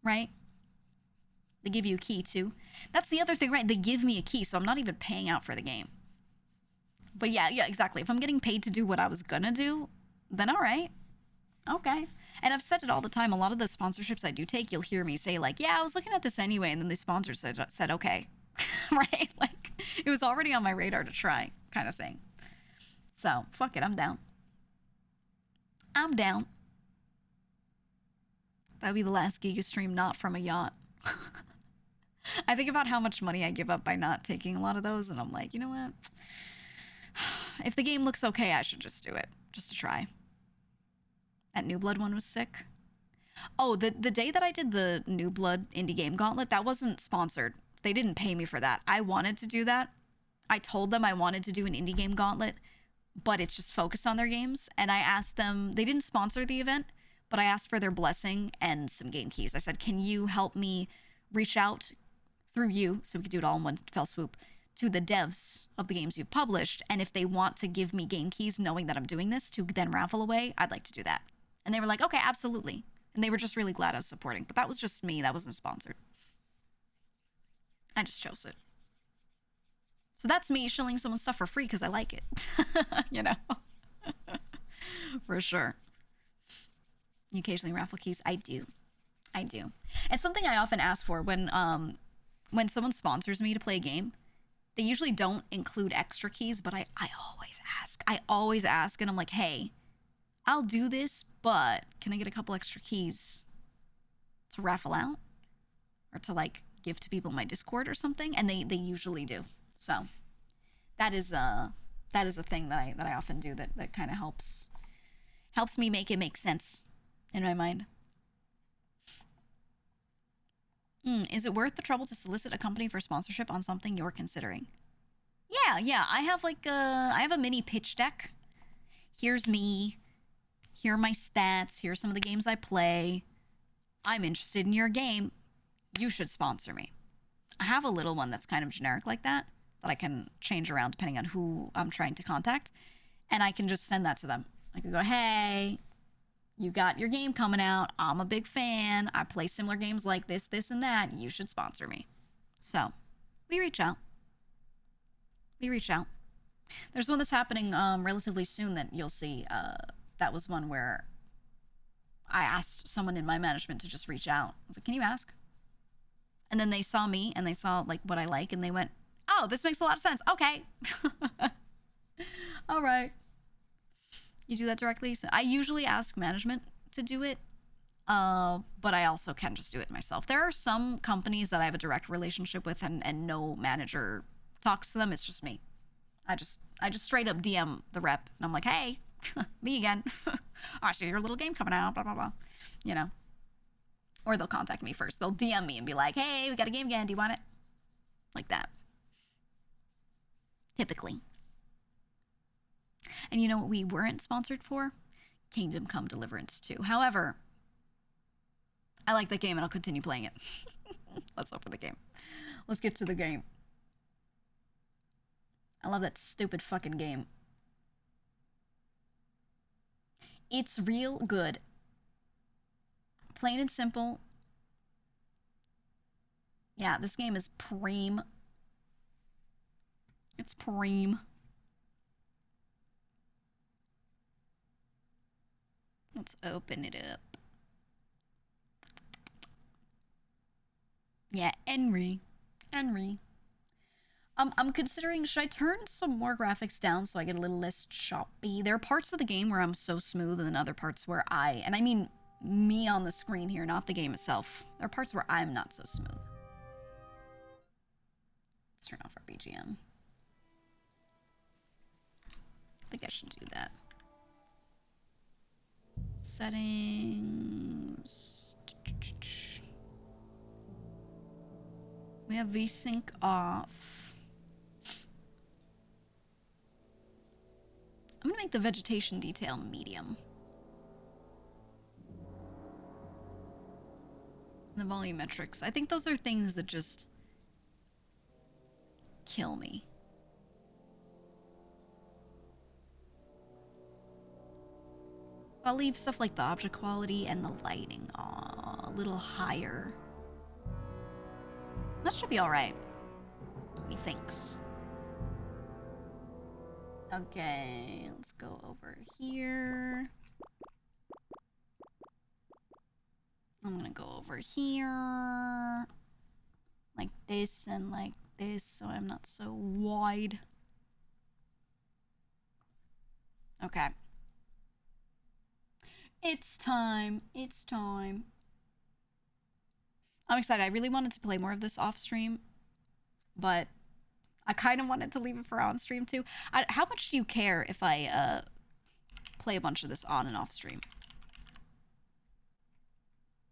Right? They give you a key too. That's the other thing, right? They give me a key, so I'm not even paying out for the game. But yeah, exactly. If I'm getting paid to do what I was gonna do, then all right. Okay. And I've said it all the time. A lot of the sponsorships I do take, you'll hear me say like, yeah, I was looking at this anyway. And then the sponsor said okay. Right? Like, it was already on my radar to try, kind of thing. So, fuck it. I'm down. I'm down. That would be the last GEEGA stream not from a yacht. I think about how much money I give up by not taking a lot of those, and I'm like, you know what? If the game looks okay, I should just do it. Just to try. That New Blood one was sick. Oh, the day that I did the New Blood indie game gauntlet, that wasn't sponsored. They didn't pay me for that. I wanted to do that. I told them I wanted to do an indie game gauntlet, but it's just focused on their games. And I asked them, they didn't sponsor the event, but I asked for their blessing and some game keys. I said, can you help me reach out through you, so we could do it all in one fell swoop, to the devs of the games you've published, and if they want to give me game keys knowing that I'm doing this to then raffle away, I'd like to do that. And they were like, okay, absolutely. And they were just really glad I was supporting. But that was just me. That wasn't sponsored. I just chose it. So that's me shilling someone's stuff for free because I like it. You know? For sure. You occasionally raffle keys? I do. It's something I often ask for when someone sponsors me to play a game. They usually don't include extra keys, but I always ask. I always ask, and I'm like, hey, I'll do this, but can I get a couple extra keys to raffle out? Or to, like, give to people in my Discord or something? And they usually do. So that is a thing that I often do that kind of helps me make it make sense in my mind. Is it worth the trouble to solicit a company for sponsorship on something you're considering? Yeah. I have a mini pitch deck. Here's me. Here are my stats. Here's some of the games I play. I'm interested in your game. You should sponsor me. I have a little one that's kind of generic like that I can change around depending on who I'm trying to contact. And I can just send that to them. I can go, hey, you got your game coming out. I'm a big fan. I play similar games like this, this, and that. You should sponsor me. So we reach out. There's one that's happening relatively soon that you'll see. That was one where I asked someone in my management to just reach out. I was like, can you ask? And then they saw me and they saw like what I like and they went, oh, this makes a lot of sense. Okay. All right. You do that directly? So I usually ask management to do it, but I also can just do it myself. There are some companies that I have a direct relationship with and no manager talks to them. It's just me. I just straight up DM the rep and I'm like, hey, me again. I see your little game coming out, blah, blah, blah. You know? Or they'll contact me first. They'll DM me and be like, hey, we got a game again. Do you want it? Like that. Typically. And you know what we weren't sponsored for? Kingdom Come Deliverance 2. However, I like that game and I'll continue playing it. Let's open the game. Let's get to the game. I love that stupid fucking game. It's real good. Plain and simple. Yeah, this game is preem. It's preem. Let's open it up. Yeah, Henry. I'm considering, should I turn some more graphics down so I get a little less choppy? There are parts of the game where I'm so smooth and then other parts where and I mean me on the screen here, not the game itself. There are parts where I'm not so smooth. Let's turn off our BGM. I think I should do that. Settings. We have VSync off. I'm gonna make the vegetation detail medium. The volumetrics. I think those are things that just kill me. I'll leave stuff like the object quality and the lighting a little higher. That should be alright. Methinks. Okay, let's go over here. I'm gonna go over here. Like this and like this, so I'm not so wide. Okay. It's time. It's time. I'm excited. I really wanted to play more of this off stream, but I kind of wanted to leave it for on stream too. How much do you care if I play a bunch of this on and off stream?